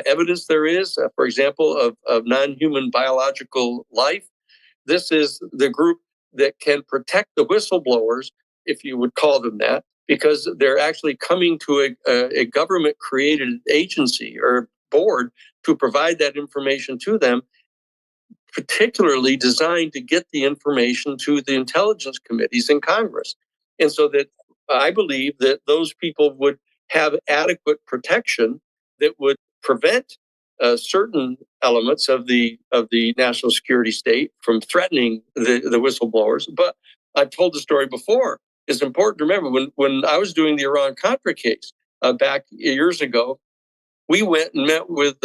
evidence there is, for example, of non-human biological life. This is the group that can protect the whistleblowers, if you would call them that, because they're actually coming to a government-created agency or board to provide that information to them, particularly designed to get the information to the intelligence committees in Congress. And so that I believe that those people would have adequate protection that would prevent certain elements of the national security state from threatening the whistleblowers. But I've told the story before. It's important to remember when I was doing the Iran-Contra case back years ago, we went and met with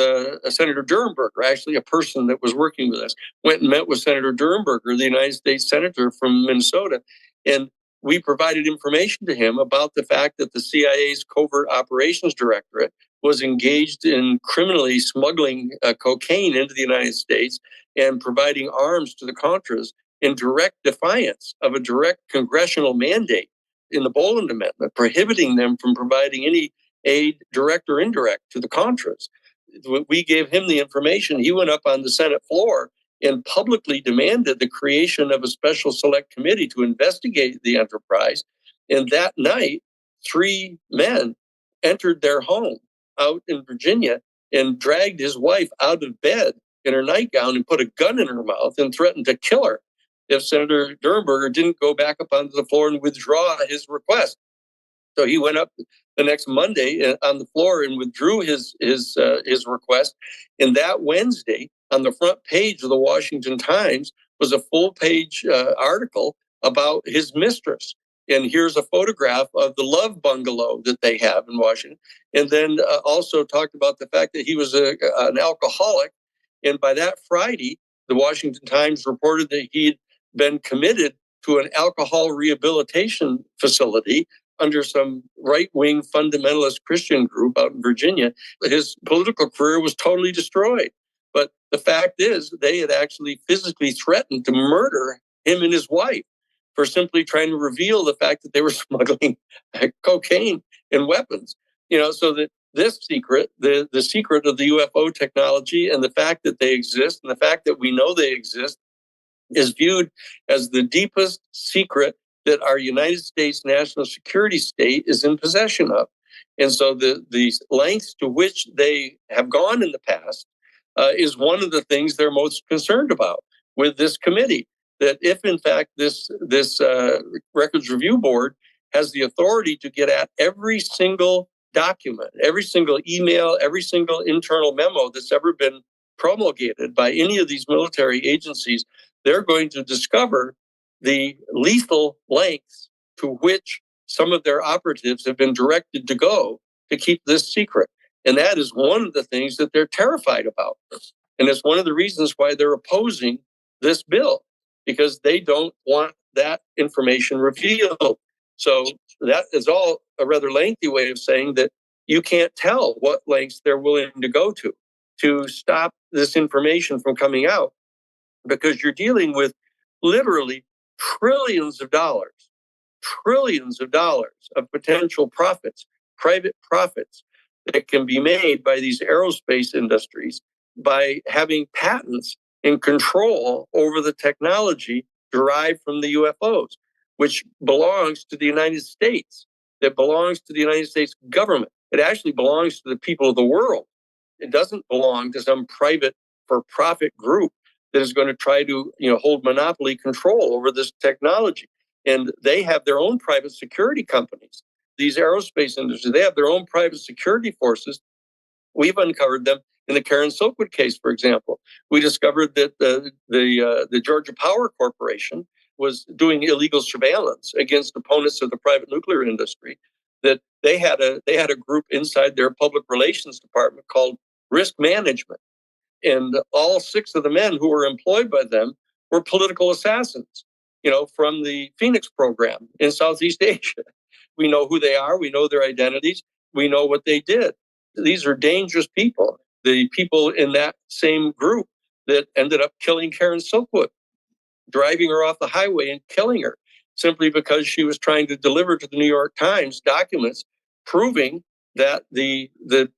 Senator Durenberger, actually a person that was working with us, went and met with Senator Durenberger, the United States Senator from Minnesota, and we provided information to him about the fact that the CIA's Covert Operations Directorate was engaged in criminally smuggling cocaine into the United States and providing arms to the Contras in direct defiance of a direct congressional mandate in the Boland Amendment, prohibiting them from providing any aid, direct or indirect, to the Contras. We gave him the information. He went up on the Senate floor and publicly demanded the creation of a special select committee to investigate the enterprise. And that night, 3 men entered their home out in Virginia and dragged his wife out of bed in her nightgown and put a gun in her mouth and threatened to kill her if Senator Durenberger didn't go back up onto the floor and withdraw his request. So he went up the next Monday on the floor and withdrew his request. And that Wednesday, on the front page of the Washington Times, was a full-page article about his mistress. And here's a photograph of the love bungalow that they have in Washington. And then also talked about the fact that he was an alcoholic. And by that Friday, the Washington Times reported that he'd been committed to an alcohol rehabilitation facility under some right-wing fundamentalist Christian group out in Virginia. His political career was totally destroyed. But the fact is, they had actually physically threatened to murder him and his wife for simply trying to reveal the fact that they were smuggling cocaine and weapons. So that this secret, the secret of the UFO technology and the fact that they exist and the fact that we know they exist is viewed as the deepest secret that our United States national security state is in possession of. And so the lengths to which they have gone in the past is one of the things they're most concerned about with this committee. That if, in fact, this Records Review Board has the authority to get at every single document, every single email, every single internal memo that's ever been promulgated by any of these military agencies, they're going to discover the lethal lengths to which some of their operatives have been directed to go to keep this secret. And that is one of the things that they're terrified about. And it's one of the reasons why they're opposing this bill, because they don't want that information revealed. So that is all a rather lengthy way of saying that you can't tell what lengths they're willing to go to stop this information from coming out, because you're dealing with literally trillions of dollars of potential profits, private profits that can be made by these aerospace industries by having patents and control over the technology derived from the UFOs, which belongs to the United States, that belongs to the United States government. It actually belongs to the people of the world. It doesn't belong to some private for-profit group that is going to try to, hold monopoly control over this technology. And they have their own private security companies. These aerospace industries, they have their own private security forces. We've uncovered them In the Karen Silkwood case, for example, we discovered that the Georgia Power Corporation was doing illegal surveillance against opponents of the private nuclear industry. That they had a group inside their public relations department called Risk Management, and all 6 of the men who were employed by them were political assassins, from the Phoenix program in Southeast Asia. We know who they are. We know their identities. We know what they did. These are dangerous people. The people in that same group that ended up killing Karen Silkwood, driving her off the highway and killing her simply because she was trying to deliver to the New York Times documents proving that the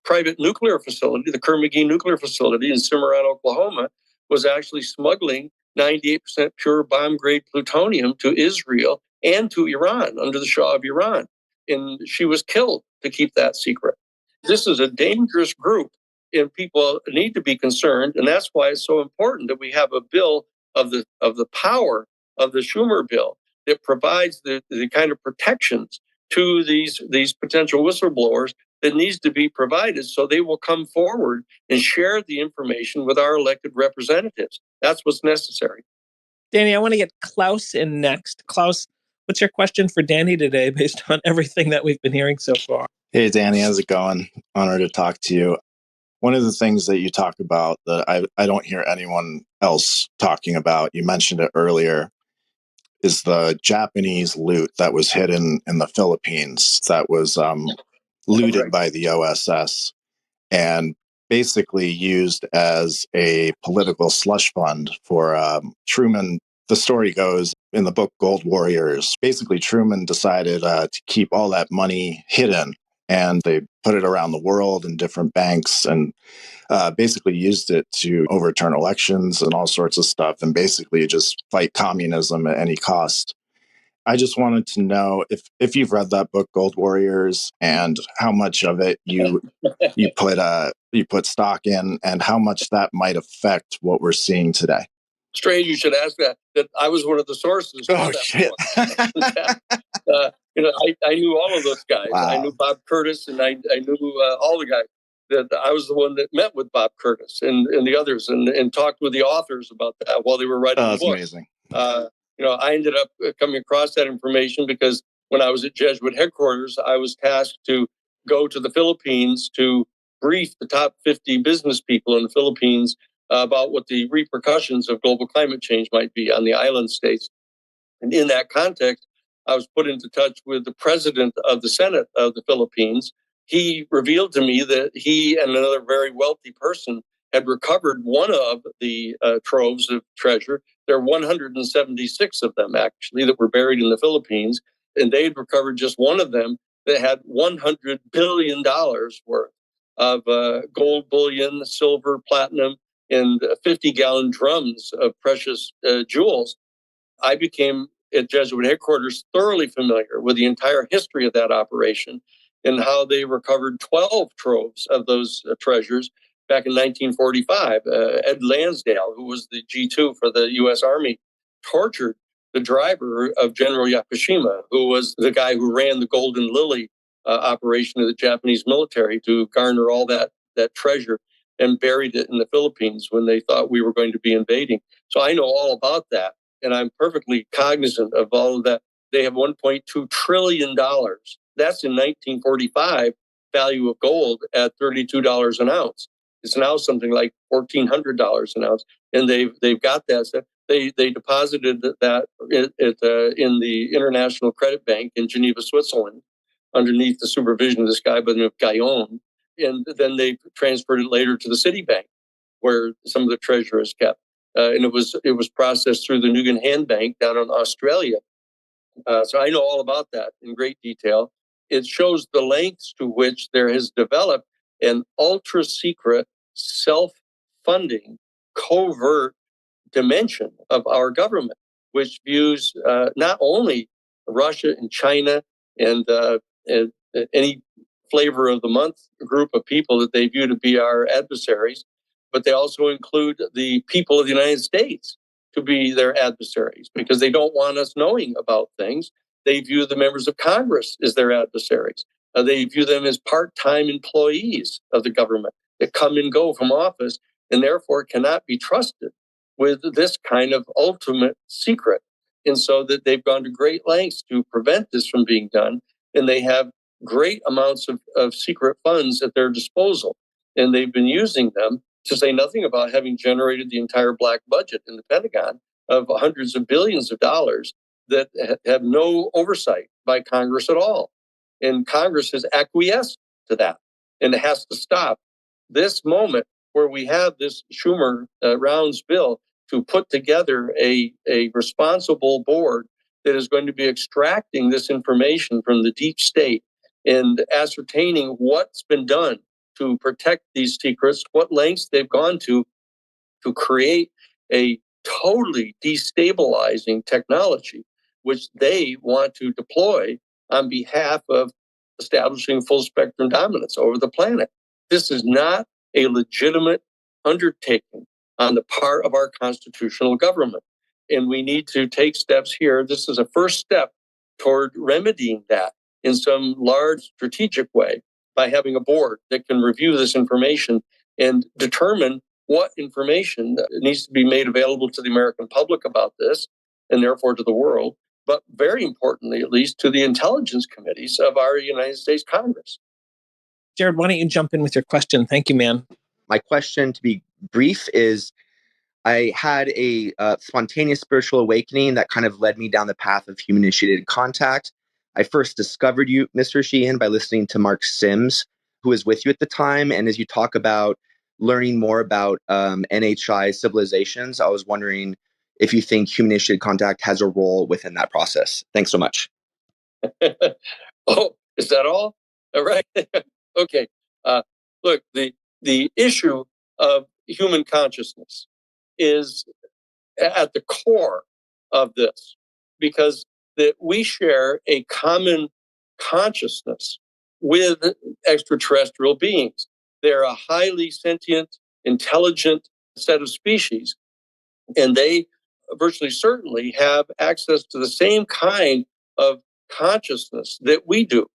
private nuclear facility, the Kerr-McGee nuclear facility in Cimarron, Oklahoma, was actually smuggling 98% pure bomb-grade plutonium to Israel and to Iran under the Shah of Iran. And she was killed to keep that secret. This is a dangerous group, and people need to be concerned. And that's why it's so important that we have a bill of the power of the Schumer bill that provides the kind of protections to these potential whistleblowers that needs to be provided, so they will come forward and share the information with our elected representatives. That's what's necessary. Danny, I want to get Klaus in next. Klaus, what's your question for Danny today based on everything that we've been hearing so far? Hey, Danny, how's it going? Honored to talk to you. One of the things that you talk about that I don't hear anyone else talking about, you mentioned it earlier, is the Japanese loot that was hidden in the Philippines that was looted by the OSS and basically used as a political slush fund for Truman. The story goes in the book Gold Warriors, basically Truman decided to keep all that money hidden, and they put it around the world in different banks and basically used it to overturn elections and all sorts of stuff and basically just fight communism at any cost. I just wanted to know if you've read that book, Gold Warriors, and how much of it you put stock in, and how much that might affect what we're seeing today. Strange you should ask that. That I was one of the sources. Oh shit! I knew all of those guys. Wow. I knew Bob Curtis, and I knew all the guys. That I was the one that met with Bob Curtis and the others, and talked with the authors about that while they were writing the book. That's amazing. I ended up coming across that information because when I was at Jesuit headquarters, I was tasked to go to the Philippines to brief the top 50 business people in the Philippines about what the repercussions of global climate change might be on the island states. And in that context, I was put into touch with the president of the Senate of the Philippines. He revealed to me that he and another very wealthy person had recovered one of the troves of treasure. There are 176 of them, actually, that were buried in the Philippines. And they had recovered just one of them that had $100 billion worth of gold bullion, silver, platinum, and 50-gallon drums of precious jewels. I became, at Jesuit headquarters, thoroughly familiar with the entire history of that operation and how they recovered 12 troves of those treasures back in 1945. Ed Lansdale, who was the G2 for the U.S. Army, tortured the driver of General Yakushima, who was the guy who ran the Golden Lily operation of the Japanese military to garner all that treasure, and buried it in the Philippines when they thought we were going to be invading. So I know all about that. And I'm perfectly cognizant of all of that. They have $1.2 trillion. That's in 1945 value of gold at $32 an ounce. It's now something like $1,400 an ounce. And they've got that. They deposited that in the International Credit Bank in Geneva, Switzerland, underneath the supervision of this guy by the name of Gaillon. And then they transferred it later to the Citibank, where some of the treasure is kept. And it was processed through the Nugan Hand Bank down in Australia. So I know all about that in great detail. It shows the lengths to which there has developed an ultra secret, self-funding, covert dimension of our government, which views not only Russia and China and any flavor of the month group of people that they view to be our adversaries, but they also include the people of the United States to be their adversaries because they don't want us knowing about things. They view the members of Congress as their adversaries. They view them as part-time employees of the government. that come and go from office and therefore cannot be trusted with this kind of ultimate secret. And so that they've gone to great lengths to prevent this from being done. And they have great amounts of secret funds at their disposal. And they've been using them, to say nothing about having generated the entire black budget in the Pentagon of hundreds of billions of dollars that have no oversight by Congress at all. And Congress has acquiesced to that, and it has to stop. This moment where we have this Schumer Rounds bill to put together a responsible board that is going to be extracting this information from the deep state and ascertaining what's been done to protect these secrets, what lengths they've gone to create a totally destabilizing technology, which they want to deploy on behalf of establishing full spectrum dominance over the planet. This is not a legitimate undertaking on the part of our constitutional government. And we need to take steps here. This is a first step toward remedying that in some large strategic way by having a board that can review this information and determine what information needs to be made available to the American public about this, and therefore to the world, but very importantly, at least, to the intelligence committees of our United States Congress. Jared, why don't you jump in with your question? Thank you, man. My question, to be brief, is I had a spontaneous spiritual awakening that kind of led me down the path of human-initiated contact. I first discovered you, Mr. Sheehan, by listening to Mark Sims, who was with you at the time. And as you talk about learning more about NHI civilizations, I was wondering if you think human-initiated contact has a role within that process. Thanks so much. Oh, is that all? All right. Okay. Look, the issue of human consciousness is at the core of this, because that we share a common consciousness with extraterrestrial beings. They're a highly sentient, intelligent set of species, and they virtually certainly have access to the same kind of consciousness that we do,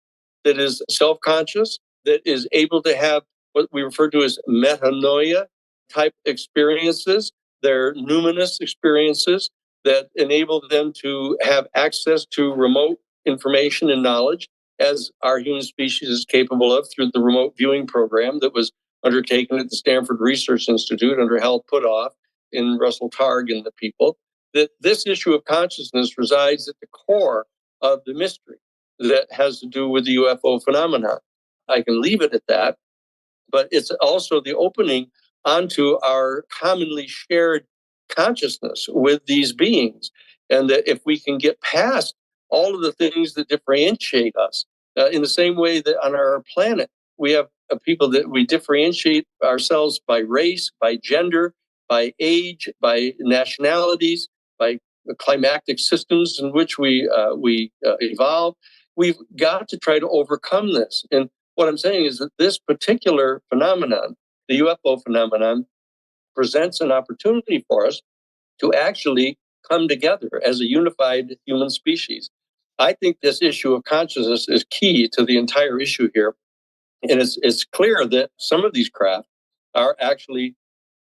that is self-conscious, that is able to have what we refer to as metanoia type experiences. They're numinous experiences that enable them to have access to remote information and knowledge, as our human species is capable of through the remote viewing program that was undertaken at the Stanford Research Institute under Hal Puthoff and Russell Targ and the people. That this issue of consciousness resides at the core of the mystery that has to do with the UFO phenomenon. I can leave it at that, but it's also the opening onto our commonly shared consciousness with these beings. And that if we can get past all of the things that differentiate us, in the same way that on our planet, we have people that we differentiate ourselves by race, by gender, by age, by nationalities, by climactic systems in which we evolve. We've got to try to overcome this. And what I'm saying is that this particular phenomenon, the UFO phenomenon, presents an opportunity for us to actually come together as a unified human species. I think this issue of consciousness is key to the entire issue here. And it's clear that some of these craft are actually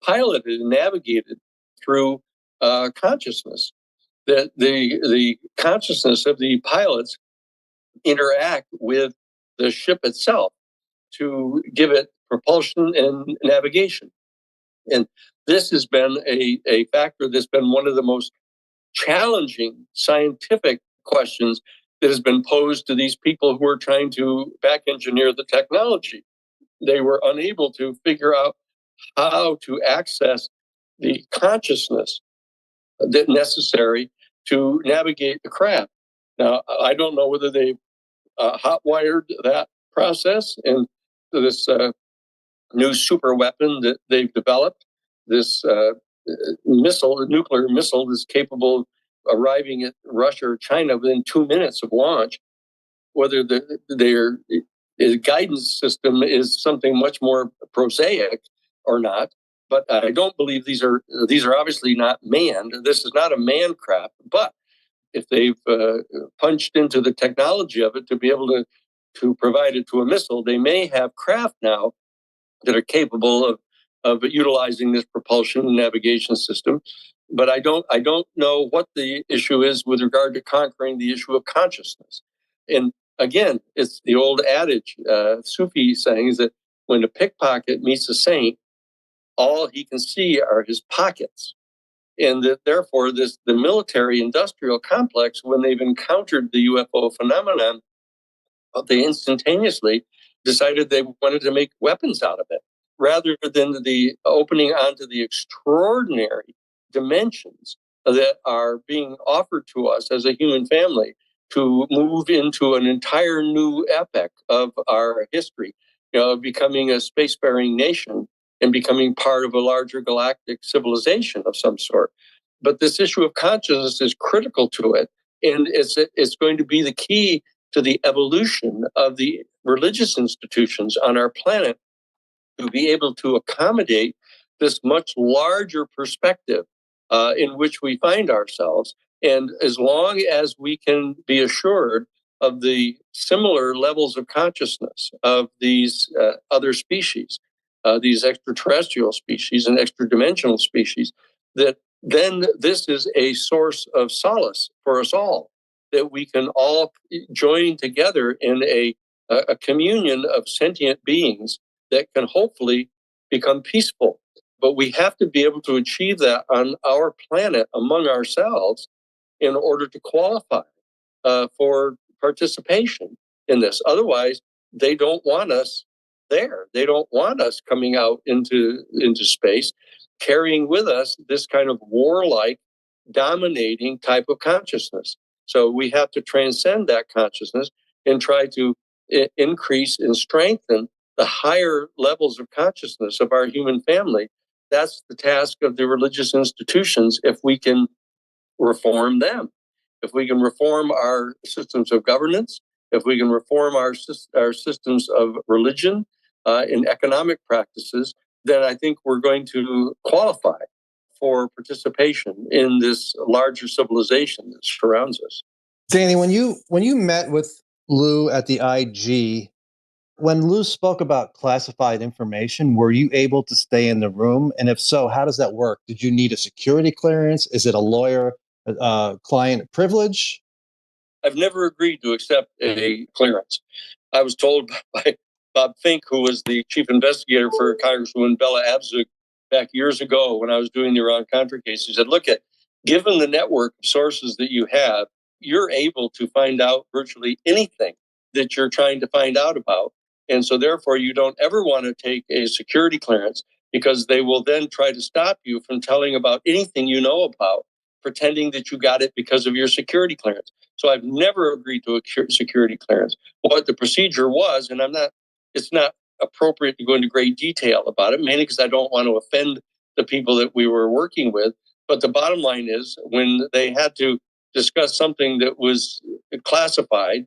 piloted and navigated through consciousness. That the consciousness of the pilots interact with the ship itself to give it propulsion and navigation. And this has been a factor that's been one of the most challenging scientific questions that has been posed to these people who are trying to back engineer the technology. They were unable to figure out how to access the consciousness that necessary to navigate the craft. Now, I don't know whether they hot-wired that process and this new super weapon that they've developed, this missile, a nuclear missile that's capable of arriving at Russia or China within 2 minutes of launch, whether their guidance system is something much more prosaic or not. But I don't believe these are obviously not manned. This is not a manned craft. But if they've punched into the technology of it to be able to provide it to a missile, they may have craft now that are capable of utilizing this propulsion and navigation system. But I don't know what the issue is with regard to conquering the issue of consciousness. And again, it's the old adage, Sufi saying, is that when a pickpocket meets a saint, all he can see are his pockets. And that therefore, the military industrial complex, when they've encountered the UFO phenomenon, they instantaneously decided they wanted to make weapons out of it, rather than the opening onto the extraordinary dimensions that are being offered to us as a human family to move into an entire new epoch of our history, becoming a spacefaring nation and becoming part of a larger galactic civilization of some sort. But this issue of consciousness is critical to it, and it's going to be the key to the evolution of the religious institutions on our planet to be able to accommodate this much larger perspective in which we find ourselves. And as long as we can be assured of the similar levels of consciousness of these other species, these extraterrestrial species and extra-dimensional species, that then this is a source of solace for us all, that we can all join together in a communion of sentient beings that can hopefully become peaceful. But we have to be able to achieve that on our planet among ourselves in order to qualify for participation in this. Otherwise, they don't want us there. They don't want us coming out into space, carrying with us this kind of warlike, dominating type of consciousness. So we have to transcend that consciousness and try to increase and strengthen the higher levels of consciousness of our human family. That's the task of the religious institutions if we can reform them. If we can reform our systems of governance, if we can reform our systems of religion and economic practices, then I think we're going to qualify for participation in this larger civilization that surrounds us. Danny, when you met with Lou at the IG, when Lou spoke about classified information, were you able to stay in the room? And if so, how does that work? Did you need a security clearance? Is it a lawyer client privilege? I've never agreed to accept a clearance. I was told by Bob Fink, who was the chief investigator for Congresswoman Bella Abzug back years ago when I was doing the Iran-Contra case, he said, look, given the network of sources that you have, you're able to find out virtually anything that you're trying to find out about. And so therefore, you don't ever want to take a security clearance because they will then try to stop you from telling about anything you know about, pretending that you got it because of your security clearance. So I've never agreed to a security clearance. What the procedure was, and it's not appropriate to go into great detail about it, mainly because I don't want to offend the people that we were working with. But the bottom line is, when they had to discuss something that was classified,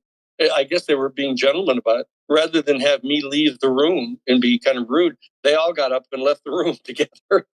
I guess they were being gentlemen about it. Rather than have me leave the room and be kind of rude, they all got up and left the room together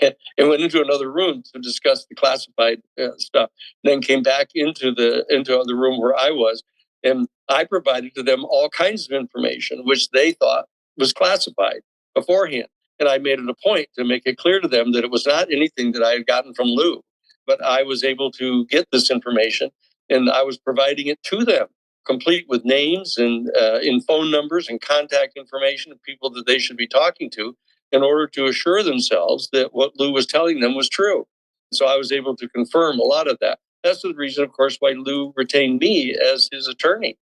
and went into another room to discuss the classified stuff. Then came back into the room where I was, and I provided to them all kinds of information which they thought was classified beforehand. And I made it a point to make it clear to them that it was not anything that I had gotten from Lou, but I was able to get this information, and I was providing it to them, complete with names and in phone numbers and contact information of people that they should be talking to, in order to assure themselves that what Lou was telling them was true. So I was able to confirm a lot of that. That's the reason, of course, why Lou retained me as his attorney.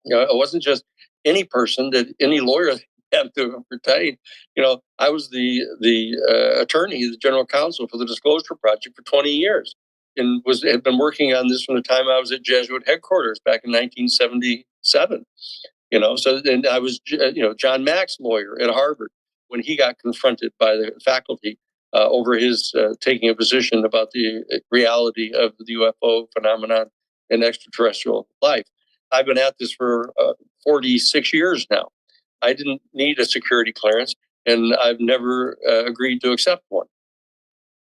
It wasn't just any person that any lawyer had to retain. I was the attorney, the general counsel for the Disclosure Project for 20 years, and had been working on this from the time I was at Jesuit headquarters back in 1977. So then I was, John Mack's lawyer at Harvard when he got confronted by the faculty over his taking a position about the reality of the UFO phenomenon and extraterrestrial life. I've been at this for 46 years now. I didn't need a security clearance, and I've never agreed to accept one.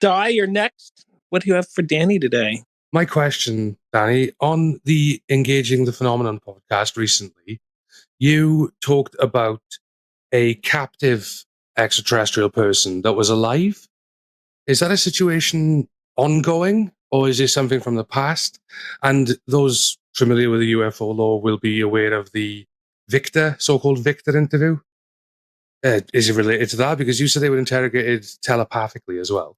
Di, you're next. What do you have for Danny today? My question, Danny, on the Engaging the Phenomenon podcast recently, you talked about a captive extraterrestrial person that was alive. Is that a situation ongoing, or is it something from the past? And those familiar with the UFO lore will be aware of the Victor, so-called Victor interview. Is it related to that? Because you said they were interrogated telepathically as well.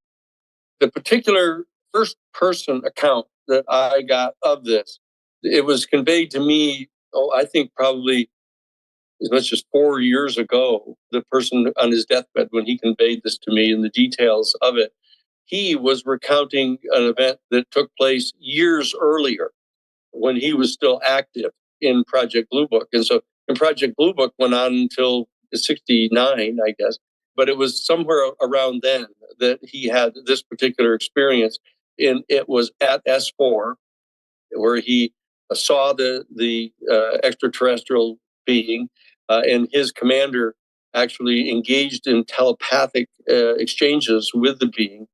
The particular first person account that I got of this, it was conveyed to me, I think probably as much as 4 years ago. The person on his deathbed, when he conveyed this to me and the details of it, he was recounting an event that took place years earlier when he was still active in Project Blue Book. And so, and Project Blue Book went on until 69, I guess. But it was somewhere around then that he had this particular experience. And it was at S4 where he saw the extraterrestrial being, and his commander actually engaged in telepathic exchanges with the being.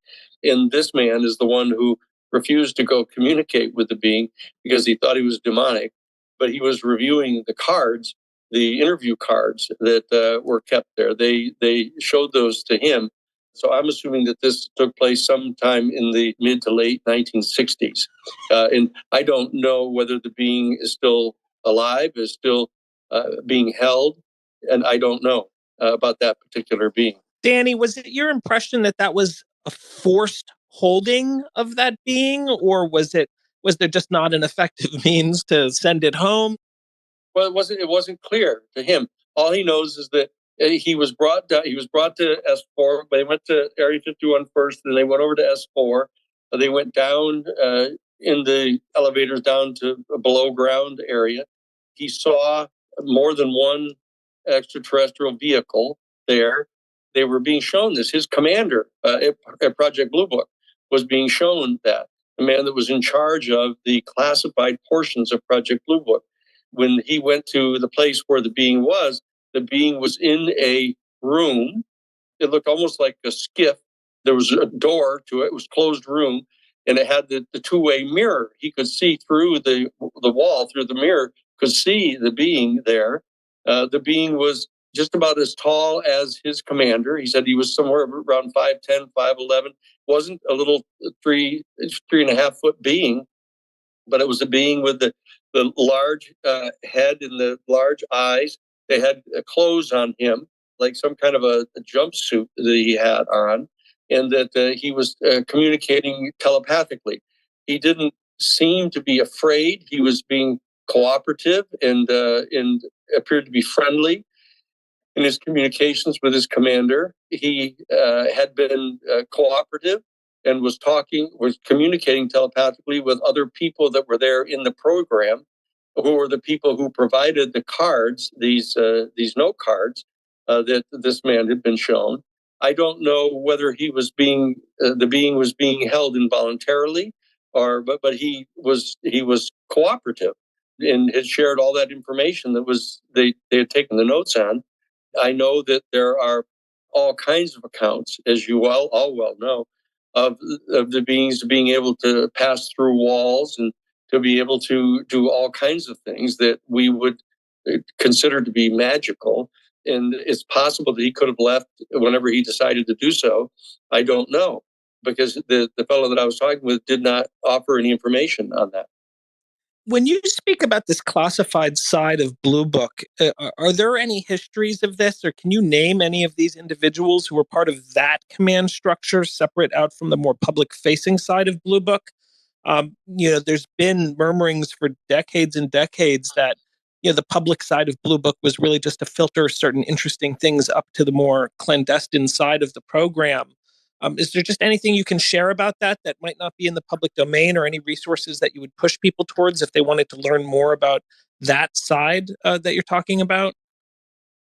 And this man is the one who refused to go communicate with the being because he thought he was demonic, but he was reviewing the cards, the interview cards that were kept there. They showed those to him. So I'm assuming that this took place sometime in the mid to late 1960s. And I don't know whether the being is still alive, is still being held, and I don't know about that particular being. Danny, was it your impression that that was a forced holding of that being, or was there just not an effective means to send it home? Well, it wasn't clear to him. All he knows is that he was brought down. He was brought to S4. They went to Area 51 first, then they went over to S4. They went down in the elevators down to a below ground area. He saw more than one extraterrestrial vehicle there. They were being shown this. His commander at Project Blue Book was being shown that, the man that was in charge of the classified portions of Project Blue Book. When he went to the place where the being was in a room. It looked almost like a skiff. There was a door to it. It was a closed room, and it had the two-way mirror. He could see through the wall, through the mirror, could see the being there. The being was just about as tall as his commander. He said he was somewhere around 5'10", 5'11". Wasn't a little 3.5 foot being, but it was a being with the large head and the large eyes. They had clothes on him, like some kind of a jumpsuit that he had on, and that he was communicating telepathically. He didn't seem to be afraid. He was being cooperative and appeared to be friendly in his communications with his commander. He had been cooperative and was communicating telepathically with other people that were there in the program, who were the people who provided the cards, these note cards that this man had been shown. I don't know whether the being was being held involuntarily, but he was cooperative and had shared all that information that they had taken the notes on. I know that there are all kinds of accounts, as you all well know, of the beings being able to pass through walls and to be able to do all kinds of things that we would consider to be magical. And it's possible that he could have left whenever he decided to do so. I don't know, because the fellow that I was talking with did not offer any information on that. When you speak about this classified side of Blue Book, are there any histories of this, or can you name any of these individuals who were part of that command structure, separate out from the more public-facing side of Blue Book? There's been murmurings for decades and decades that the public side of Blue Book was really just to filter certain interesting things up to the more clandestine side of the program. Is there just anything you can share about that might not be in the public domain, or any resources that you would push people towards if they wanted to learn more about that side that you're talking about?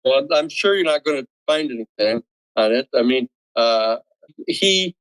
Well, I'm sure you're not going to find anything on it. I mean, he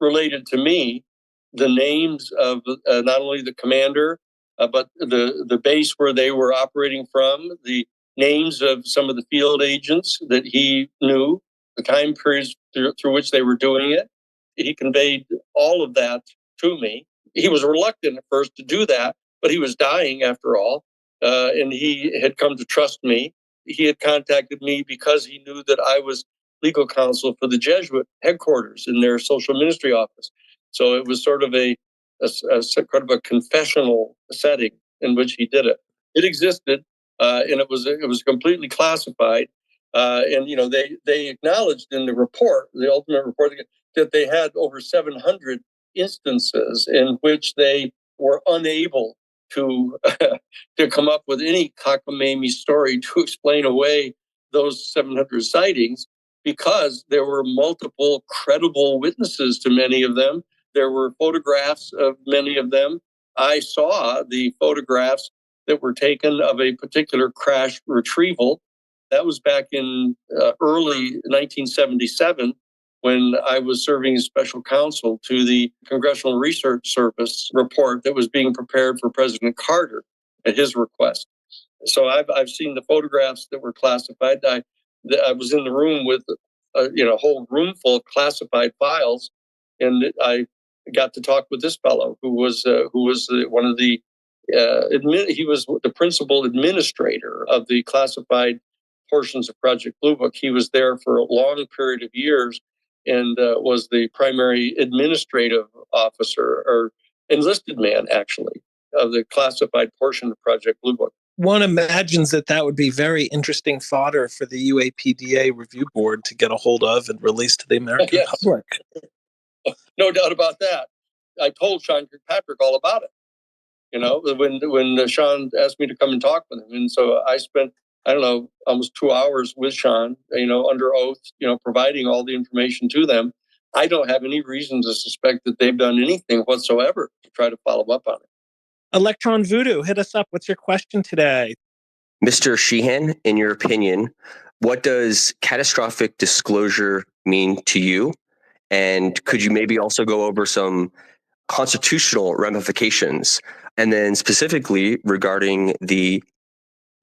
related to me the names of not only the commander, but the base where they were operating from, the names of some of the field agents that he knew, the time periods through which they were doing it. He conveyed all of that to me. He was reluctant at first to do that, but he was dying after all, and he had come to trust me. he had contacted me because he knew that I was legal counsel for the Jesuit headquarters in their social ministry office. So it was sort of a kind of a confessional setting in which he did it. It existed, and it was completely classified. And they acknowledged in the report, the ultimate report, that they had over 700 instances in which they were unable to to come up with any cockamamie story to explain away those 700 sightings, because there were multiple credible witnesses to many of them. There were photographs of many of them. I saw the photographs that were taken of a particular crash retrieval. That was back in early 1977, when I was serving as special counsel to the Congressional Research Service report that was being prepared for President Carter at his request. So I've seen the photographs that were classified. I was in the room with a whole room full of classified files, and I got to talk with this fellow who was one of the he was the principal administrator of the classified portions of Project Blue Book. He was there for a long period of years and was the primary administrative officer, or enlisted man, actually, of the classified portion of Project Blue Book. One imagines that would be very interesting fodder for the UAPDA review board to get a hold of and release to the American public. No doubt about that. I told Sean Kirkpatrick all about it, when Sean asked me to come and talk with him. And so I spent, almost 2 hours with Sean, under oath, providing all the information to them. I don't have any reason to suspect that they've done anything whatsoever to try to follow up on it. Electron Voodoo, hit us up. What's your question today? Mr. Sheehan, in your opinion, what does catastrophic disclosure mean to you? And could you maybe also go over some constitutional ramifications? And then specifically regarding the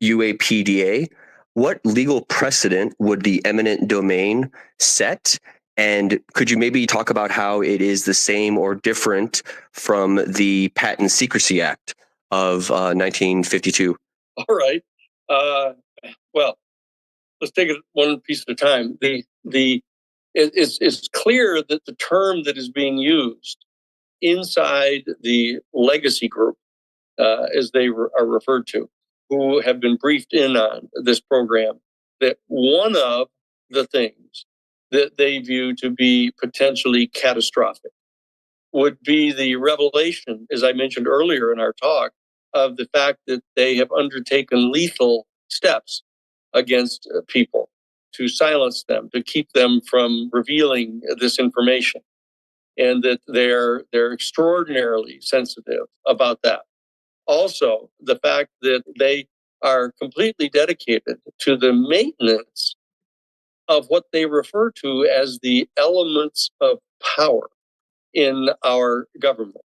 UAPDA, what legal precedent would the eminent domain set? And could you maybe talk about how it is the same or different from the Patent Secrecy Act of 1952? All right. Well, let's take it one piece at a time. It's clear that the term that is being used inside the legacy group, as they are referred to, who have been briefed in on this program, that one of the things that they view to be potentially catastrophic would be the revelation, as I mentioned earlier in our talk, of the fact that they have undertaken lethal steps against people to silence them, to keep them from revealing this information, and that they're extraordinarily sensitive about that. Also, the fact that they are completely dedicated to the maintenance of what they refer to as the elements of power in our government.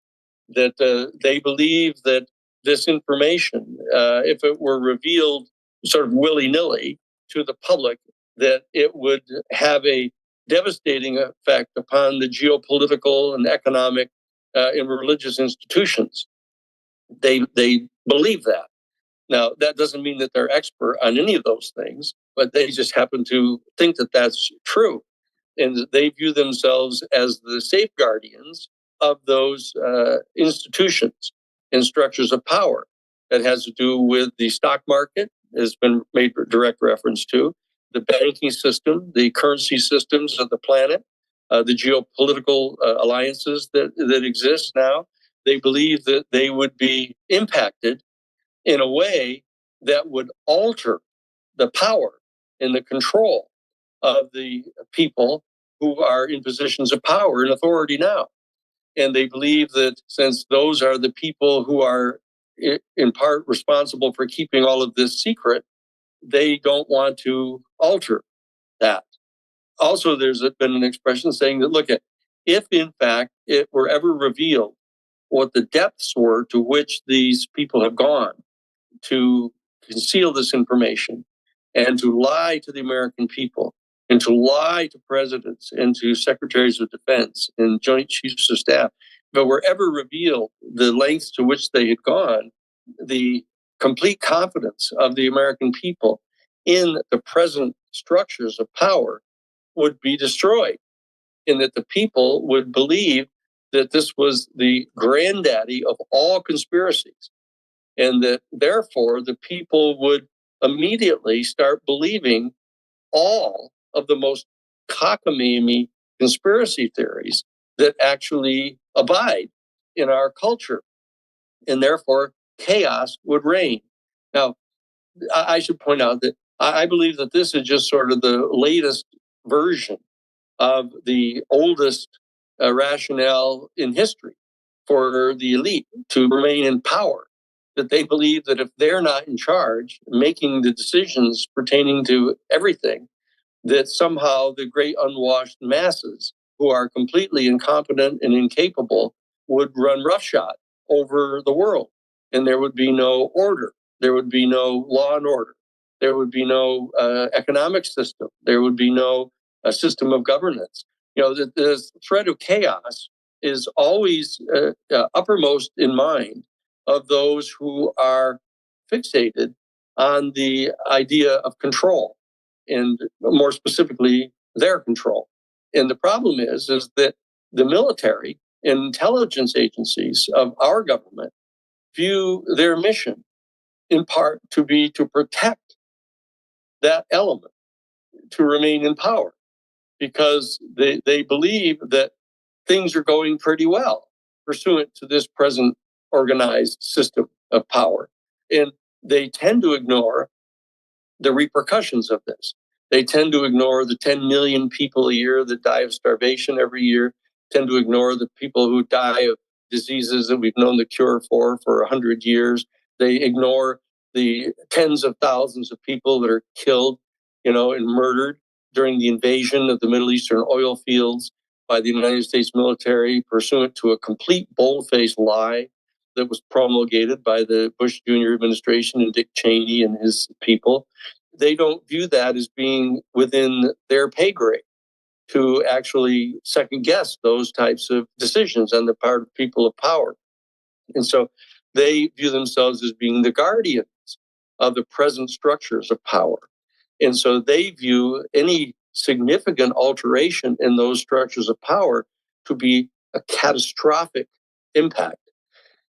That they believe that this information, if it were revealed sort of willy-nilly to the public, that it would have a devastating effect upon the geopolitical and economic and religious institutions. They believe that. Now, that doesn't mean that they're expert on any of those things, but they just happen to think that that's true. And they view themselves as the safeguardians of those institutions and structures of power. That has to do with the stock market, has been made direct reference to, the banking system, the currency systems of the planet, the geopolitical alliances that exist now. They believe that they would be impacted in a way that would alter the power and the control of the people who are in positions of power and authority now. And they believe that since those are the people who are in part responsible for keeping all of this secret, they don't want to alter that. Also, there's been an expression saying that, look, if in fact it were ever revealed what the depths were to which these people have gone to conceal this information and to lie to the American people and to lie to presidents and to secretaries of defense and joint chiefs of staff, but were ever revealed the lengths to which they had gone, the complete confidence of the American people in the present structures of power would be destroyed, and that the people would believe that this was the granddaddy of all conspiracies, and that therefore the people would immediately start believing all of the most cockamamie conspiracy theories that actually abide in our culture, and therefore chaos would reign. Now, I should point out that I believe that this is just sort of the latest version of the oldest rationale in history for the elite to remain in power. That they believe that if they're not in charge, making the decisions pertaining to everything, that somehow the great unwashed masses who are completely incompetent and incapable would run roughshod over the world. And there would be no order. There would be no law and order. There would be no economic system. There would be no system of governance. The threat of chaos is always uppermost in mind of those who are fixated on the idea of control, and more specifically, their control. And the problem is that the military and intelligence agencies of our government view their mission in part to be to protect that element, to remain in power, because they believe that things are going pretty well pursuant to this present organized system of power. And they tend to ignore the repercussions of this. They tend to ignore the 10 million people a year that die of starvation every year, tend to ignore the people who die of diseases that we've known the cure for 100 years. They ignore the tens of thousands of people that are killed, and murdered during the invasion of the Middle Eastern oil fields by the United States military, pursuant to a complete bold-faced lie that was promulgated by the Bush Jr. administration and Dick Cheney and his people. They don't view that as being within their pay grade to actually second guess those types of decisions on the part of people of power. And so they view themselves as being the guardians of the present structures of power. And so they view any significant alteration in those structures of power to be a catastrophic impact.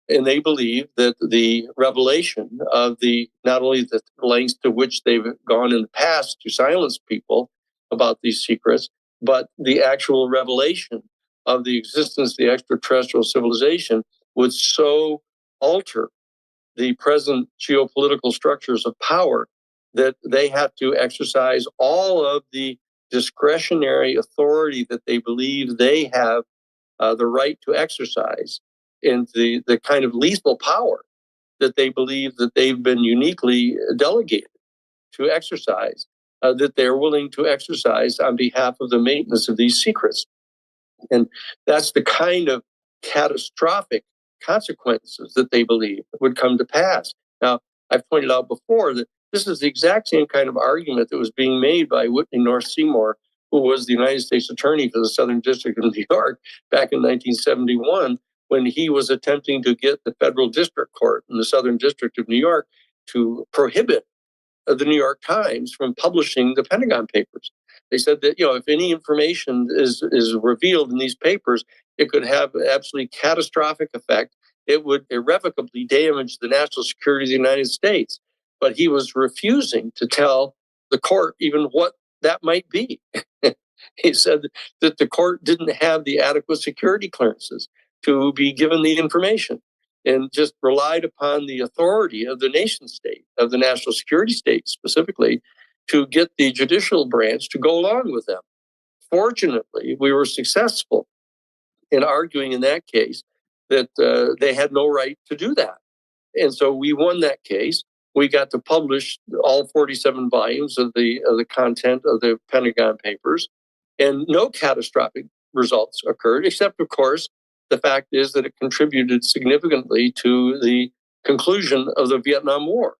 And they believe that the revelation of not only the lengths to which they've gone in the past to silence people about these secrets, but the actual revelation of the existence of the extraterrestrial civilization would so alter the present geopolitical structures of power that they have to exercise all of the discretionary authority that they believe they have the right to exercise, and the kind of lethal power that they believe that they've been uniquely delegated to exercise, that they're willing to exercise on behalf of the maintenance of these secrets. And that's the kind of catastrophic consequences that they believe would come to pass. Now, I've pointed out before that this is the exact same kind of argument that was being made by Whitney North Seymour, who was the United States Attorney for the Southern District of New York back in 1971, when he was attempting to get the federal district court in the Southern District of New York to prohibit the New York Times from publishing the Pentagon Papers. They said that, if any information is revealed in these papers, it could have an absolutely catastrophic effect. It would irrevocably damage the national security of the United States. But he was refusing to tell the court even what that might be. He said that the court didn't have the adequate security clearances to be given the information, and just relied upon the authority of the nation state, of the national security state specifically, to get the judicial branch to go along with them. Fortunately, we were successful in arguing in that case that they had no right to do that. And so we won that case. We got to publish all 47 volumes of the content of the Pentagon Papers, and no catastrophic results occurred, except, of course, the fact is that it contributed significantly to the conclusion of the Vietnam War.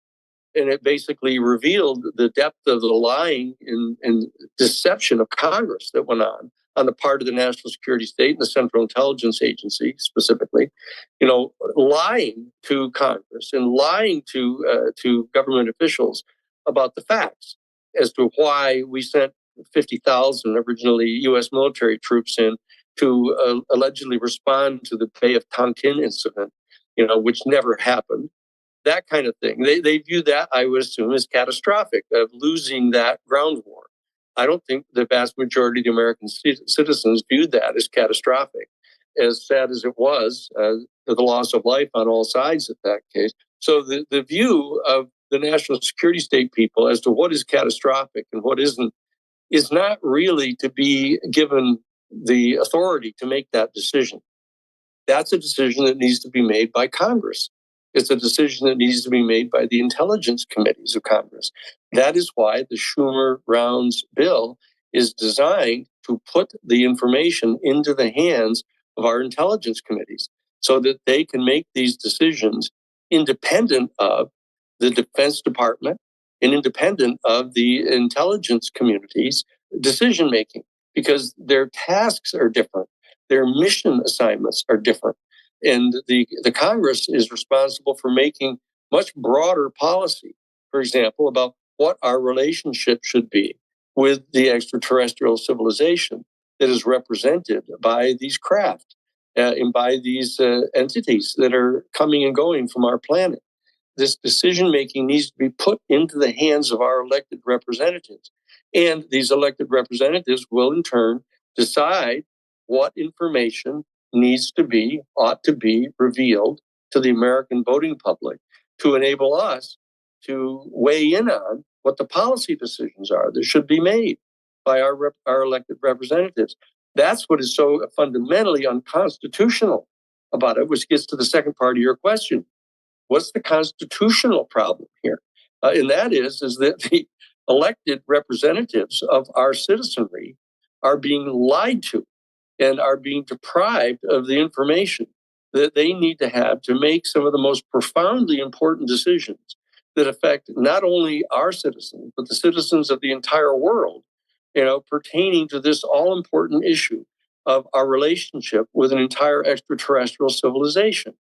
And it basically revealed the depth of the lying and deception of Congress that went on the part of the national security state and the Central Intelligence Agency specifically, lying to Congress and lying to government officials about the facts. as to why we sent 50,000 originally U.S. military troops in to allegedly respond to the Bay of Tonkin incident, which never happened. That kind of thing. They view that, I would assume, as catastrophic, of losing that ground war. I don't think the vast majority of the American citizens viewed that as catastrophic. As sad as it was, the loss of life on all sides in that case. So the view of the national security state people as to what is catastrophic and what isn't is not really to be given the authority to make that decision. That's a decision that needs to be made by Congress. It's a decision that needs to be made by the intelligence committees of Congress. That is why the Schumer-Rounds bill is designed to put the information into the hands of our intelligence committees so that they can make these decisions independent of the Defense Department and independent of the intelligence community's decision making, because their tasks are different. Their mission assignments are different. And the Congress is responsible for making much broader policy, for example, about what our relationship should be with the extraterrestrial civilization that is represented by these craft and by these entities that are coming and going from our planet. This decision-making needs to be put into the hands of our elected representatives. And these elected representatives will, in turn, decide what information ought to be revealed to the American voting public to enable us to weigh in on what the policy decisions are that should be made by our elected representatives. That's what is so fundamentally unconstitutional about it, which gets to the second part of your question. What's the constitutional problem here? And that is that the elected representatives of our citizenry are being lied to and are being deprived of the information that they need to have to make some of the most profoundly important decisions that affect not only our citizens, but the citizens of the entire world, pertaining to this all-important issue of our relationship with an entire extraterrestrial civilization.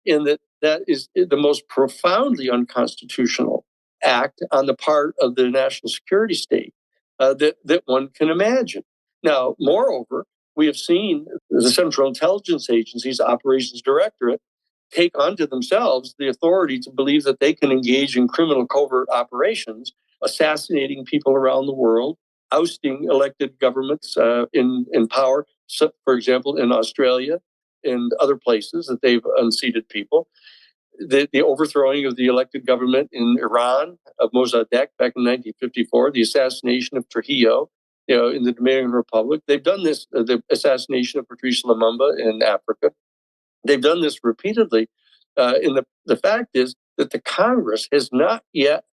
And that is the most profoundly unconstitutional act on the part of the national security state that one can imagine. Now, moreover, we have seen the Central Intelligence Agency's Operations Directorate take onto themselves the authority to believe that they can engage in criminal covert operations, assassinating people around the world, ousting elected governments in power, so, for example, in Australia and other places that they've unseated people. The overthrowing of the elected government in Iran of Mossadegh back in 1954, the assassination of Trujillo, in the Dominican Republic. They've done this, the assassination of Patrice Lumumba in Africa. They've done this repeatedly. And the fact is that the Congress has not yet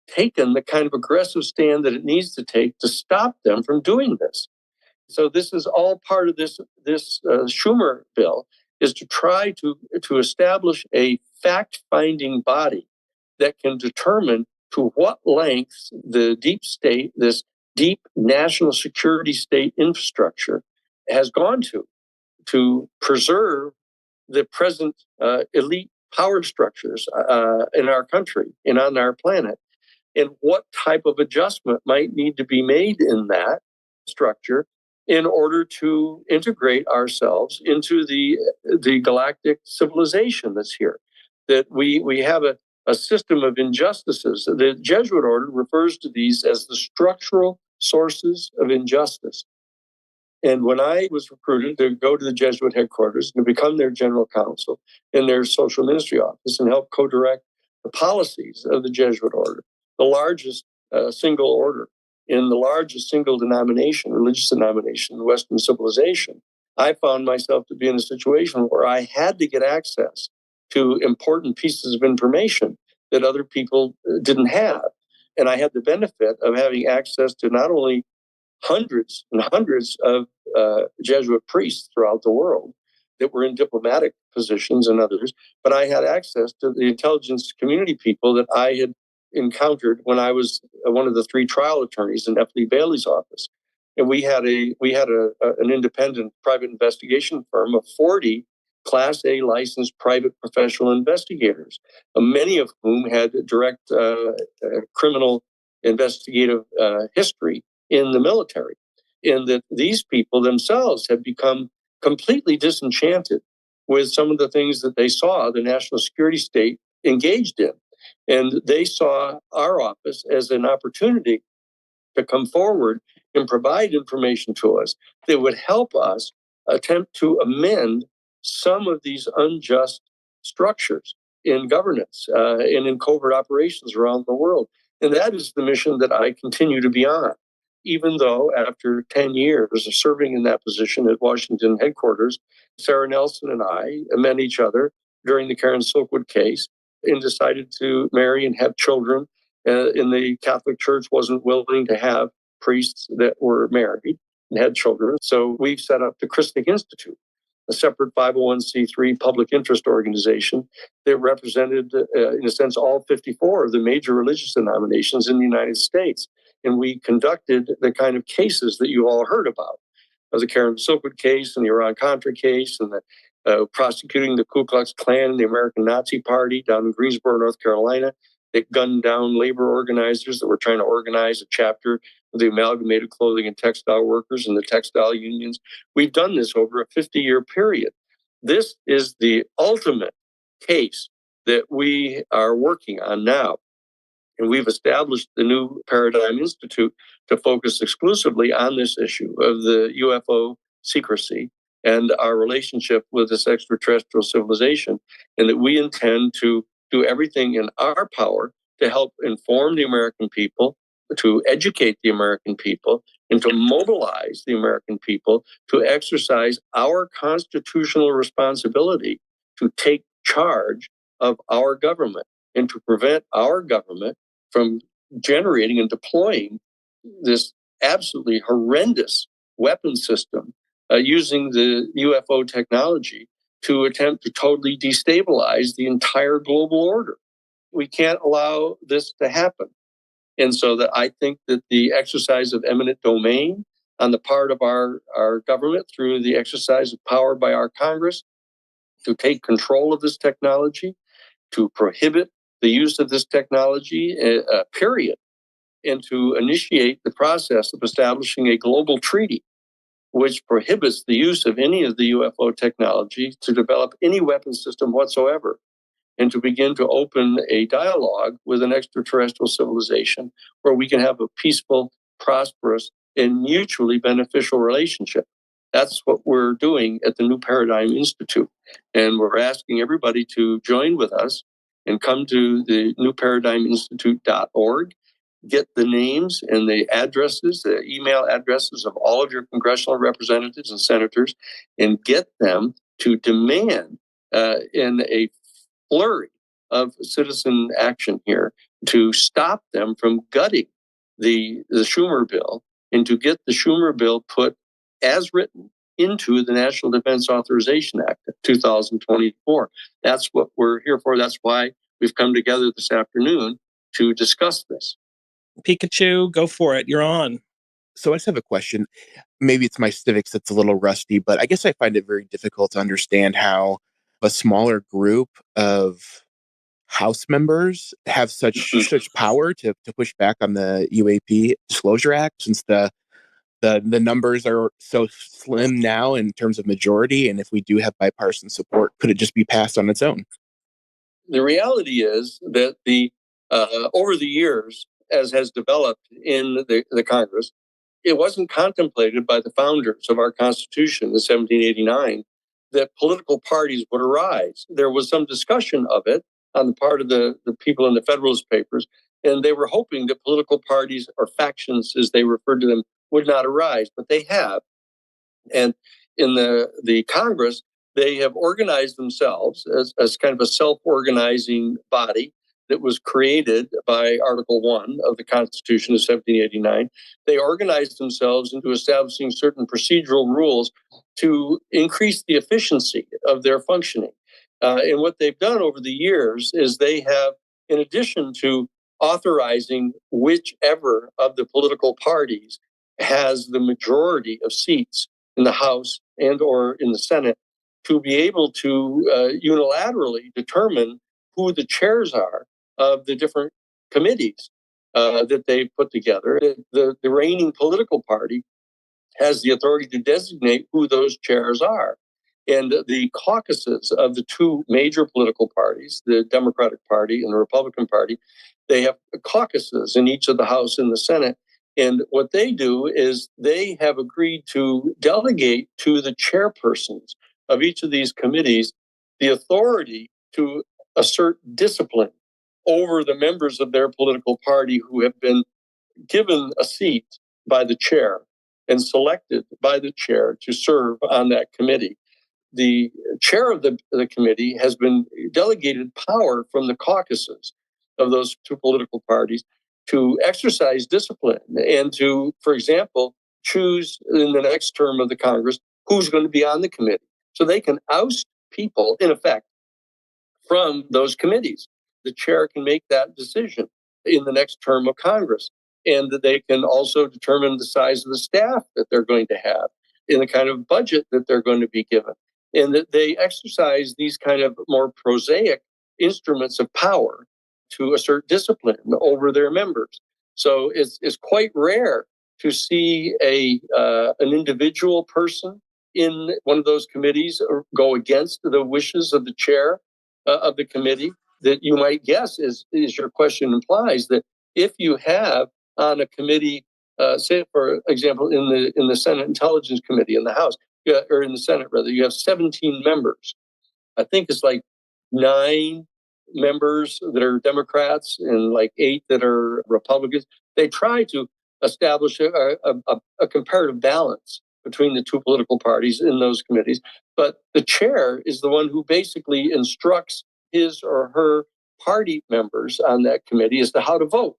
taken the kind of aggressive stand that it needs to take to stop them from doing this. So this is all part of this Schumer bill, is to try to establish a fact-finding body that can determine to what lengths the deep state, this deep national security state infrastructure, has gone to preserve the present elite power structures in our country and on our planet, and what type of adjustment might need to be made in that structure in order to integrate ourselves into the galactic civilization that's here. That we have a system of injustices. The Jesuit order refers to these as the structural sources of injustice. And when I was recruited to go to the Jesuit headquarters and to become their general counsel in their social ministry office and help co-direct the policies of the Jesuit order, the largest single order in the largest single denomination, religious denomination in Western civilization, I found myself to be in a situation where I had to get access to important pieces of information that other people didn't have. And I had the benefit of having access to not only hundreds and hundreds of Jesuit priests throughout the world that were in diplomatic positions and others, but I had access to the intelligence community people that I had encountered when I was one of the 3 trial attorneys in F. Lee Bailey's office. And we had an independent private investigation firm of 40 Class A licensed private professional investigators, many of whom had direct criminal investigative history in the military, in that these people themselves have become completely disenchanted with some of the things that they saw the national security state engaged in. And they saw our office as an opportunity to come forward and provide information to us that would help us attempt to amend some of these unjust structures in governance and in covert operations around the world. And that is the mission that I continue to be on. Even though after 10 years of serving in that position at Washington headquarters, Sarah Nelson and I met each other during the Karen Silkwood case and decided to marry and have children. In the Catholic Church wasn't willing to have priests that were married and had children. So we've set up the Christic Institute, a separate 501c3 public interest organization that represented, in a sense, all 54 of the major religious denominations in the United States. And we conducted the kind of cases that you all heard about, the Karen Silkwood case and the Iran-Contra case and the prosecuting the Ku Klux Klan and the American Nazi Party down in Greensboro, North Carolina. They gunned down labor organizers that were trying to organize a chapter of the Amalgamated Clothing and Textile Workers and the textile unions. We've done this over a 50-year period. This is the ultimate case that we are working on now. And we've established the new Paradigm Institute to focus exclusively on this issue of the UFO secrecy and our relationship with this extraterrestrial civilization, and that we intend to do everything in our power to help inform the American people, to educate the American people, and to mobilize the American people to exercise our constitutional responsibility to take charge of our government and to prevent our government from generating and deploying this absolutely horrendous weapon system using the UFO technology to attempt to totally destabilize the entire global order. We can't allow this to happen. And so that I think that the exercise of eminent domain on the part of our government through the exercise of power by our Congress to take control of this technology, to prohibit the use of this technology, period, and to initiate the process of establishing a global treaty which prohibits the use of any of the UFO technology to develop any weapon system whatsoever, and to begin to open a dialogue with an extraterrestrial civilization where we can have a peaceful, prosperous, and mutually beneficial relationship. That's what we're doing at the New Paradigm Institute. And we're asking everybody to join with us and come to the newparadigminstitute.org, get the names and the addresses, the email addresses of all of your congressional representatives and senators, and get them to demand in a flurry of citizen action here to stop them from gutting the Schumer bill and to get the Schumer bill put as written into the National Defense Authorization Act of 2024. That's what we're here for. That's why we've come together this afternoon to discuss this. Pikachu, go for it. You're on. So I just have a question. Maybe it's my civics that's a little rusty, but I guess I find it very difficult to understand how a smaller group of House members have such power to push back on the UAP Disclosure Act, since the numbers are so slim now in terms of majority, and if we do have bipartisan support, could it just be passed on its own? The reality is that over the years, as has developed in the Congress, it wasn't contemplated by the founders of our Constitution in 1789 that political parties would arise. There was some discussion of it on the part of the people in the Federalist Papers, and they were hoping that political parties or factions, as they referred to them, would not arise, but they have. And in the Congress, they have organized themselves as kind of a self-organizing body that was created by Article 1 of the Constitution of 1789. They organized themselves into establishing certain procedural rules to increase the efficiency of their functioning. And what they've done over the years is they have, in addition to authorizing whichever of the political parties has the majority of seats in the House and or in the Senate, to be able to unilaterally determine who the chairs are of the different committees. that they put together. The reigning political party has the authority to designate who those chairs are. And the caucuses of the two major political parties, the Democratic Party and the Republican Party, they have caucuses in each of the House and the Senate. And what they do is they have agreed to delegate to the chairpersons of each of these committees the authority to assert discipline over the members of their political party who have been given a seat by the chair and selected by the chair to serve on that committee. The chair of the committee has been delegated power from the caucuses of those two political parties to exercise discipline and to, for example, choose in the next term of the Congress who's going to be on the committee. So they can oust people, in effect, from those committees. The chair can make that decision in the next term of Congress. And they can also determine the size of the staff that they're going to have and the kind of budget that they're going to be given. And that they exercise these kind of more prosaic instruments of power to assert discipline over their members. So it's quite rare to see an individual person in one of those committees go against the wishes of the chair of the committee. That you might guess is your question implies that if you have on a committee, say for example in the Senate Intelligence Committee in the House, or in the Senate rather, you have 17 members. I think it's like 9 members that are Democrats and like 8 that are Republicans. They try to establish a comparative balance between the two political parties in those committees. But the chair is the one who basically instructs his or her party members on that committee as to how to vote.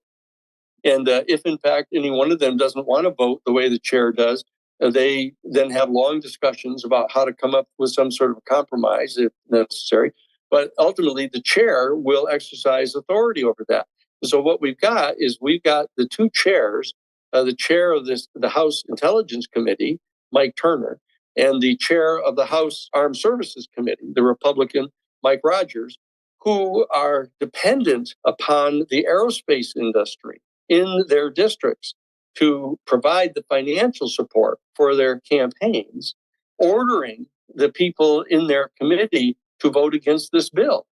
And if, in fact, any one of them doesn't want to vote the way the chair does, they then have long discussions about how to come up with some sort of compromise if necessary. But ultimately, the chair will exercise authority over that. And so what we've got is we've got the two chairs, the chair of the House Intelligence Committee, Mike Turner, and the chair of the House Armed Services Committee, the Republican Mike Rogers, who are dependent upon the aerospace industry in their districts to provide the financial support for their campaigns, ordering the people in their committee to vote against this bill.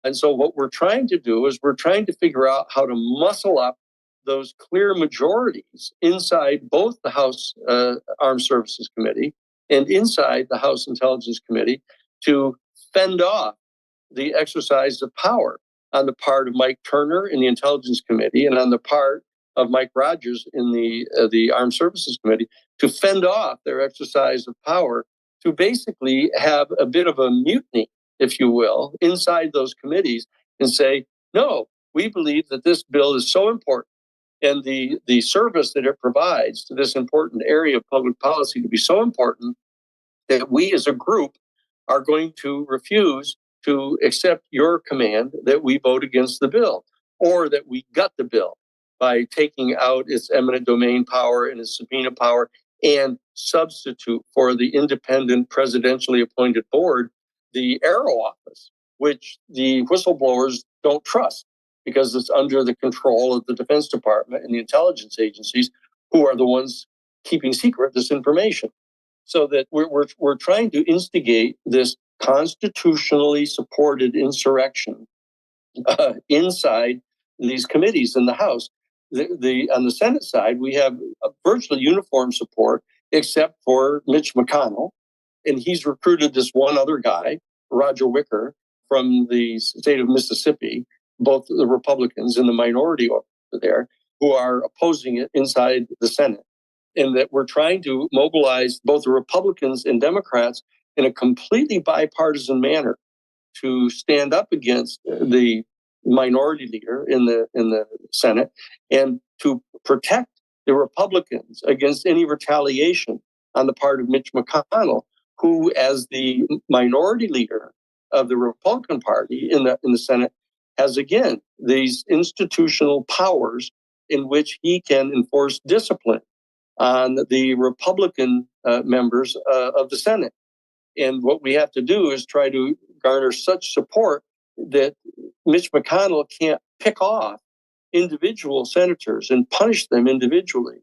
And so what we're trying to do is we're trying to figure out how to muscle up those clear majorities inside both the House Armed Services Committee and inside the House Intelligence Committee to fend off the exercise of power on the part of Mike Turner in the Intelligence Committee and on the part of Mike Rogers in the Armed Services Committee to fend off their exercise of power to basically have a bit of a mutiny, if you will, inside those committees and say, no, we believe that this bill is so important and the service that it provides to this important area of public policy to be so important that we as a group are going to refuse to accept your command that we vote against the bill or that we gut the bill by taking out its eminent domain power and its subpoena power and substitute for the independent presidentially appointed board the Aero Office, which the whistleblowers don't trust because it's under the control of the Defense Department and the intelligence agencies who are the ones keeping secret this information. So that we're trying to instigate this constitutionally supported insurrection inside these committees in the House. On the Senate side, we have virtually uniform support, except for Mitch McConnell, and he's recruited this one other guy, Roger Wicker, from the state of Mississippi. Both the Republicans and the minority over there who are opposing it inside the Senate. And that we're trying to mobilize both the Republicans and Democrats in a completely bipartisan manner to stand up against the minority leader in the Senate and to protect the Republicans against any retaliation on the part of Mitch McConnell, who, as the minority leader of the Republican Party in the Senate, has again these institutional powers in which he can enforce discipline on the Republican members of the Senate. And what we have to do is try to garner such support that Mitch McConnell can't pick off individual senators and punish them individually,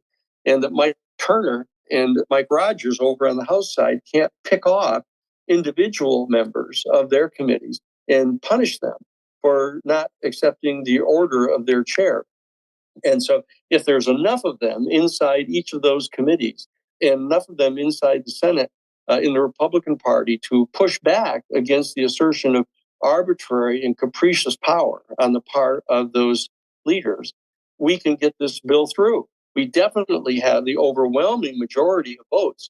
and that Mike Turner and Mike Rogers over on the House side can't pick off individual members of their committees and punish them for not accepting the order of their chair. And so if there's enough of them inside each of those committees and enough of them inside the Senate in the Republican Party to push back against the assertion of arbitrary and capricious power on the part of those leaders, we can get this bill through. We definitely have the overwhelming majority of votes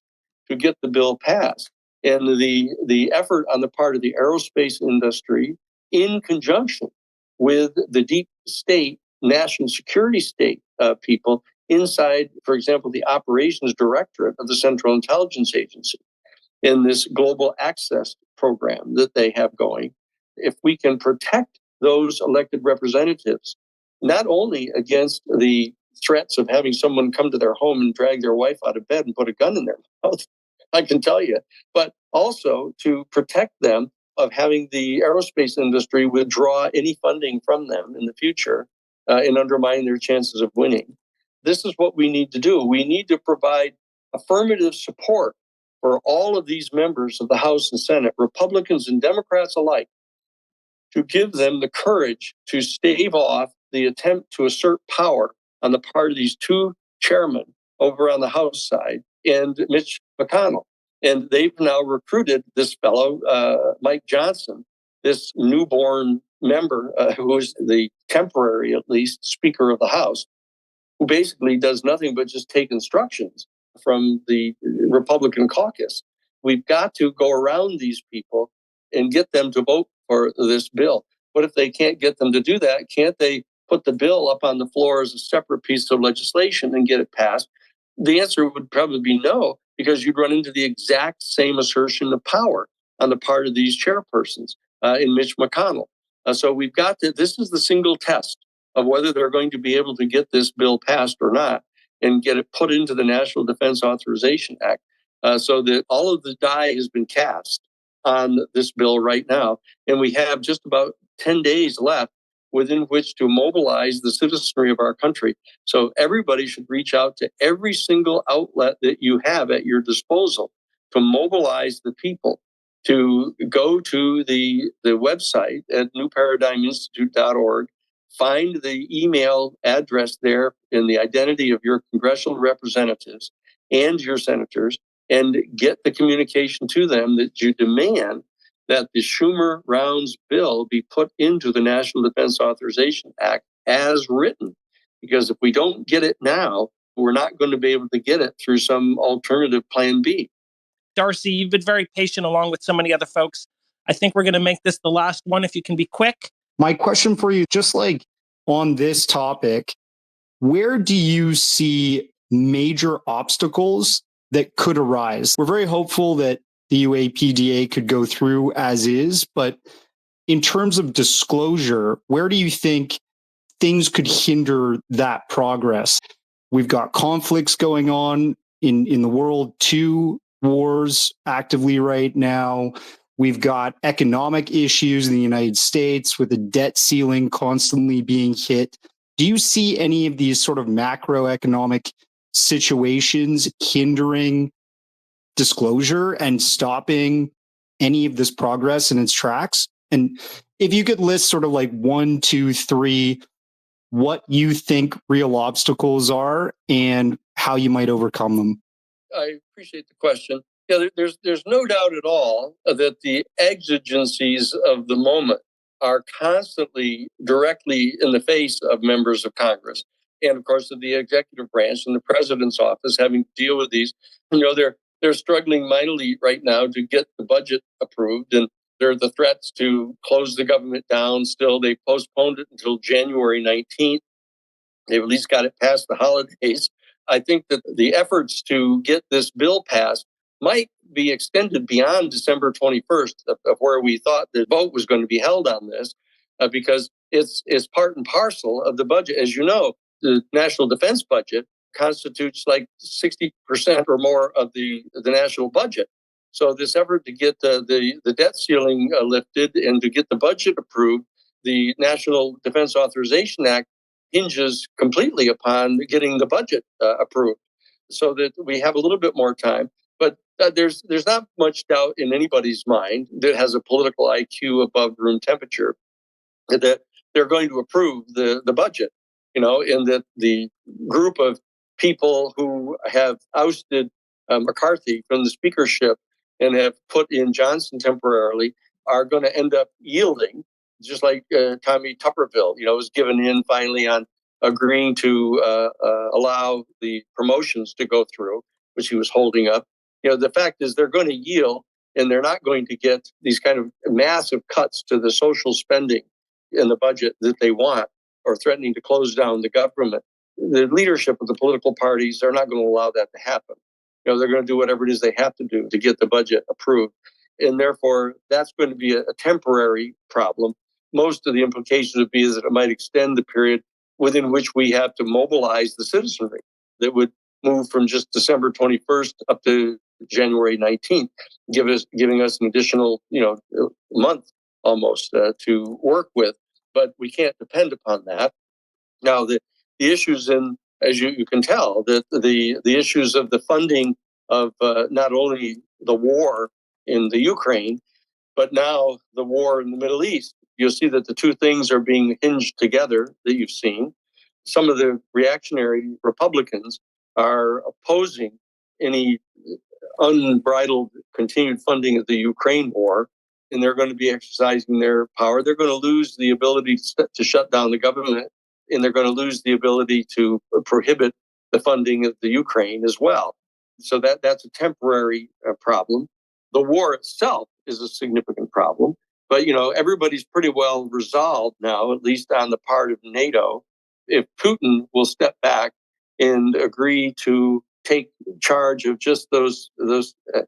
to get the bill passed. And the effort on the part of the aerospace industry in conjunction with the deep state national security state people inside, for example, the operations directorate of the Central Intelligence Agency in this global access program that they have going. If we can protect those elected representatives, not only against the threats of having someone come to their home and drag their wife out of bed and put a gun in their mouth, I can tell you, but also to protect them of having the aerospace industry withdraw any funding from them in the future and undermine their chances of winning. This is what we need to do. We need to provide affirmative support for all of these members of the House and Senate, Republicans and Democrats alike, to give them the courage to stave off the attempt to assert power on the part of these two chairmen over on the House side and Mitch McConnell. And they've now recruited this fellow, Mike Johnson, this newborn member who is the temporary, at least, Speaker of the House, who basically does nothing but just take instructions from the Republican caucus. We've got to go around these people and get them to vote for this bill. What if they can't get them to do that? Can't they put the bill up on the floor as a separate piece of legislation and get it passed? The answer would probably be no, because you'd run into the exact same assertion of power on the part of these chairpersons in Mitch McConnell. So we've got to, this is the single test of whether they're going to be able to get this bill passed or not and get it put into the National Defense Authorization Act so that all of the die has been cast on this bill right now. And we have just about 10 days left within which to mobilize the citizenry of our country. So everybody should reach out to every single outlet that you have at your disposal to mobilize the people to go to the website at newparadigminstitute.org, find the email address there in the identity of your congressional representatives and your senators, and get the communication to them that you demand that the Schumer-Rounds bill be put into the National Defense Authorization Act as written. Because if we don't get it now, we're not going to be able to get it through some alternative plan B. Darcy, you've been very patient along with so many other folks. I think we're going to make this the last one if you can be quick. My question for you, just like on this topic, where do you see major obstacles that could arise? We're very hopeful that the UAPDA could go through as is, but in terms of disclosure, where do you think things could hinder that progress? We've got conflicts going on in the world, 2 wars actively right now. We've got economic issues in the United States with the debt ceiling constantly being hit. Do you see any of these sort of macroeconomic situations hindering disclosure and stopping any of this progress in its tracks? And if you could list sort of like 1, 2, 3, what you think real obstacles are and how you might overcome them. I appreciate the question. Yeah, there's no doubt at all that the exigencies of the moment are constantly directly in the face of members of Congress and, of course, of the executive branch and the president's office having to deal with these. You know, they're struggling mightily right now to get the budget approved, and there are the threats to close the government down. Still, they postponed it until January 19th. They've at least got it past the holidays. I think that the efforts to get this bill passed might be extended beyond December 21st of where we thought the vote was going to be held on this, because it's part and parcel of the budget. As you know, the national defense budget constitutes like 60% or more of the national budget. So this effort to get the debt ceiling lifted and to get the budget approved, the National Defense Authorization Act hinges completely upon getting the budget approved, so that we have a little bit more time. But there's not much doubt in anybody's mind that has a political IQ above room temperature that they're going to approve the budget, and that the group of people who have ousted McCarthy from the speakership and have put in Johnson temporarily are going to end up yielding, just like Tommy Tuberville, was given in finally on agreeing to allow the promotions to go through, which he was holding up. The fact is they're going to yield, and they're not going to get these kind of massive cuts to the social spending in the budget that they want, or threatening to close down the government. The leadership of the political parties are not going to allow that to happen. They're going to do whatever it is they have to do to get the budget approved. And therefore, that's going to be a temporary problem. Most of the implications would be is that it might extend the period within which we have to mobilize the citizenry. That would move from just December 21st up to January 19th, giving us an additional, month almost to work with. But we can't depend upon that. Now, the issues as you can tell, that the issues of the funding of not only the war in the Ukraine, but now the war in the Middle East, you'll see that the two things are being hinged together that you've seen. Some of the reactionary Republicans are opposing any unbridled continued funding of the Ukraine war, and they're going to be exercising their power. They're going to lose the ability to shut down the government, and they're going to lose the ability to prohibit the funding of the Ukraine as well. So that's a temporary problem. The war itself is a significant problem, but everybody's pretty well resolved now, at least on the part of NATO. If Putin will step back and agree to take charge of just those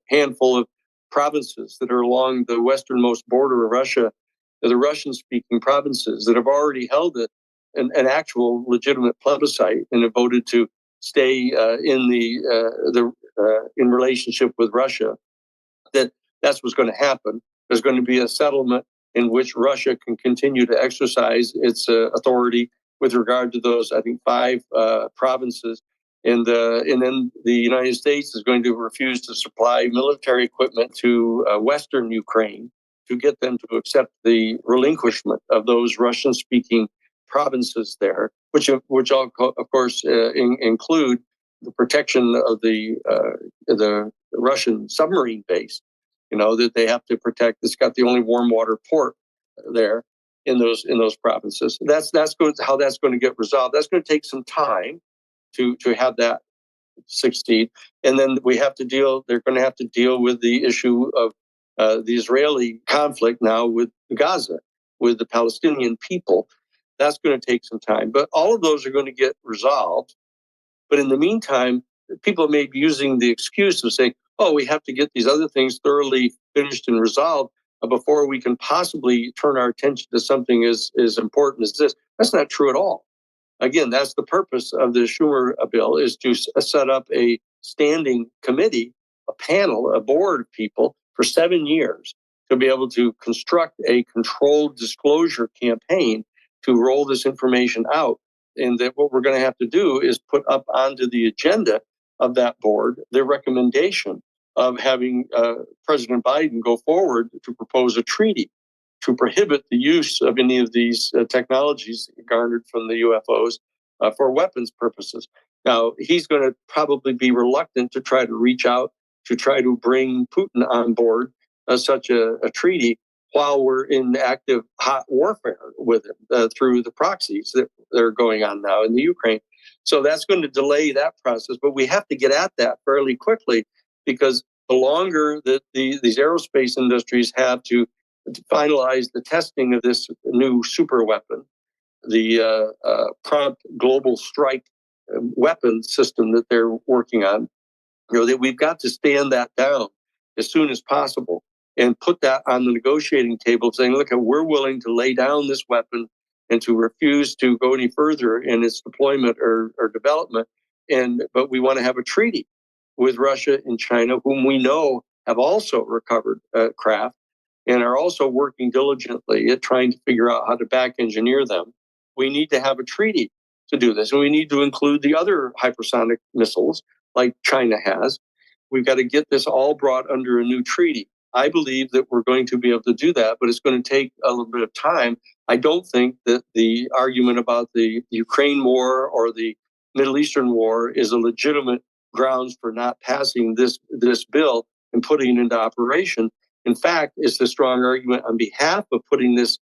handful of provinces that are along the westernmost border of Russia, the Russian-speaking provinces that have already held an actual legitimate plebiscite and have voted to stay in relationship with Russia, that's what's going to happen. There's going to be a settlement in which Russia can continue to exercise its authority with regard to those, I think, 5 provinces. And then the United States is going to refuse to supply military equipment to Western Ukraine to get them to accept the relinquishment of those Russian-speaking provinces there, which all, of course, include the protection of the Russian submarine base. That they have to protect. It's got the only warm water port there in those provinces. That's how that's going to get resolved. That's going to take some time to have that succeed. And then they're going to have to deal with the issue of the Israeli conflict now with Gaza, with the Palestinian people. That's going to take some time. But all of those are going to get resolved. But in the meantime, people may be using the excuse of saying, oh, we have to get these other things thoroughly finished and resolved before we can possibly turn our attention to something as important as this. That's not true at all. Again, that's the purpose of the Schumer bill, is to set up a standing committee, a panel, a board of people for 7 years to be able to construct a controlled disclosure campaign to roll this information out. And that what we're going to have to do is put up onto the agenda of that board the recommendation of having President Biden go forward to propose a treaty to prohibit the use of any of these technologies garnered from the UFOs for weapons purposes. Now, he's going to probably be reluctant to try to reach out to try to bring Putin on board such a treaty while we're in active hot warfare with him through the proxies that are going on now in the Ukraine. So that's going to delay that process, but we have to get at that fairly quickly, because the longer that these aerospace industries have to finalize the testing of this new super weapon, the prompt global strike weapon system that they're working on, that we've got to stand that down as soon as possible and put that on the negotiating table, saying, look, we're willing to lay down this weapon and to refuse to go any further in its deployment or development. But we want to have a treaty with Russia and China, whom we know have also recovered craft and are also working diligently at trying to figure out how to back engineer them. We need to have a treaty to do this. And we need to include the other hypersonic missiles like China has. We've got to get this all brought under a new treaty. I believe that we're going to be able to do that, but it's going to take a little bit of time. I don't think that the argument about the Ukraine war or the Middle Eastern war is a legitimate grounds for not passing this bill and putting it into operation. In fact, it's a strong argument on behalf of putting this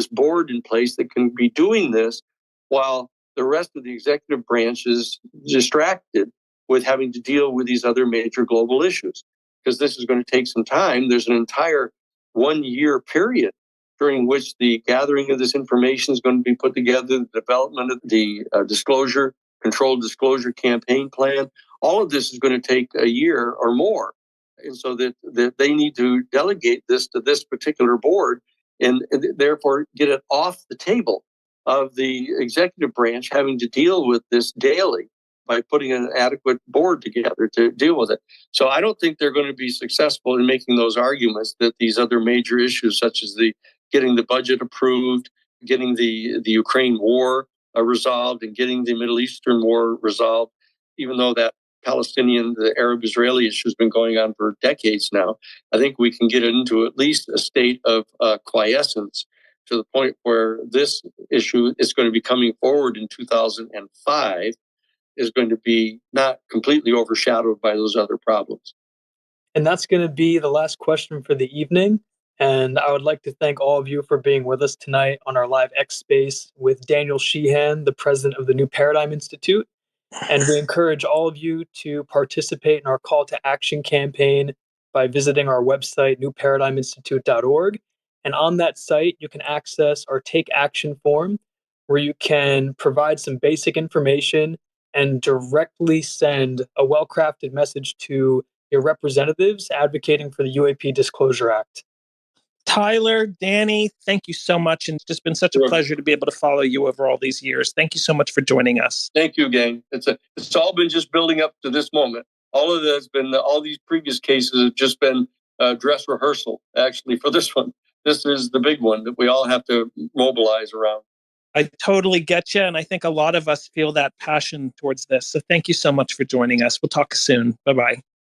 board in place that can be doing this while the rest of the executive branch is distracted with having to deal with these other major global issues. Because this is going to take some time. There's an entire 1 year period during which the gathering of this information is going to be put together, the development of the controlled disclosure campaign plan. All of this is going to take a year or more. And so that they need to delegate this to this particular board and therefore get it off the table of the executive branch having to deal with this daily by putting an adequate board together to deal with it. So I don't think they're going to be successful in making those arguments that these other major issues, such as getting the budget approved, getting the Ukraine war resolved, and getting the Middle Eastern war resolved, even though that the Arab-Israeli issue has been going on for decades now, I think we can get it into at least a state of quiescence to the point where this issue is going to be coming forward in 2005 is going to be not completely overshadowed by those other problems. And that's going to be the last question for the evening. And I would like to thank all of you for being with us tonight on our live X Space with Daniel Sheehan, the president of the New Paradigm Institute. And we encourage all of you to participate in our call to action campaign by visiting our website, newparadigminstitute.org. And on that site, you can access our Take Action form, where you can provide some basic information and directly send a well-crafted message to your representatives advocating for the UAP Disclosure Act. Tyler, Danny, thank you so much. And it's just been such a pleasure to be able to follow you over all these years. Thank you so much for joining us. Thank you, gang. It's all been just building up to this moment. All of this all these previous cases have just been dress rehearsal, actually, for this one. This is the big one that we all have to mobilize around. I totally get you. And I think a lot of us feel that passion towards this. So thank you so much for joining us. We'll talk soon. Bye-bye.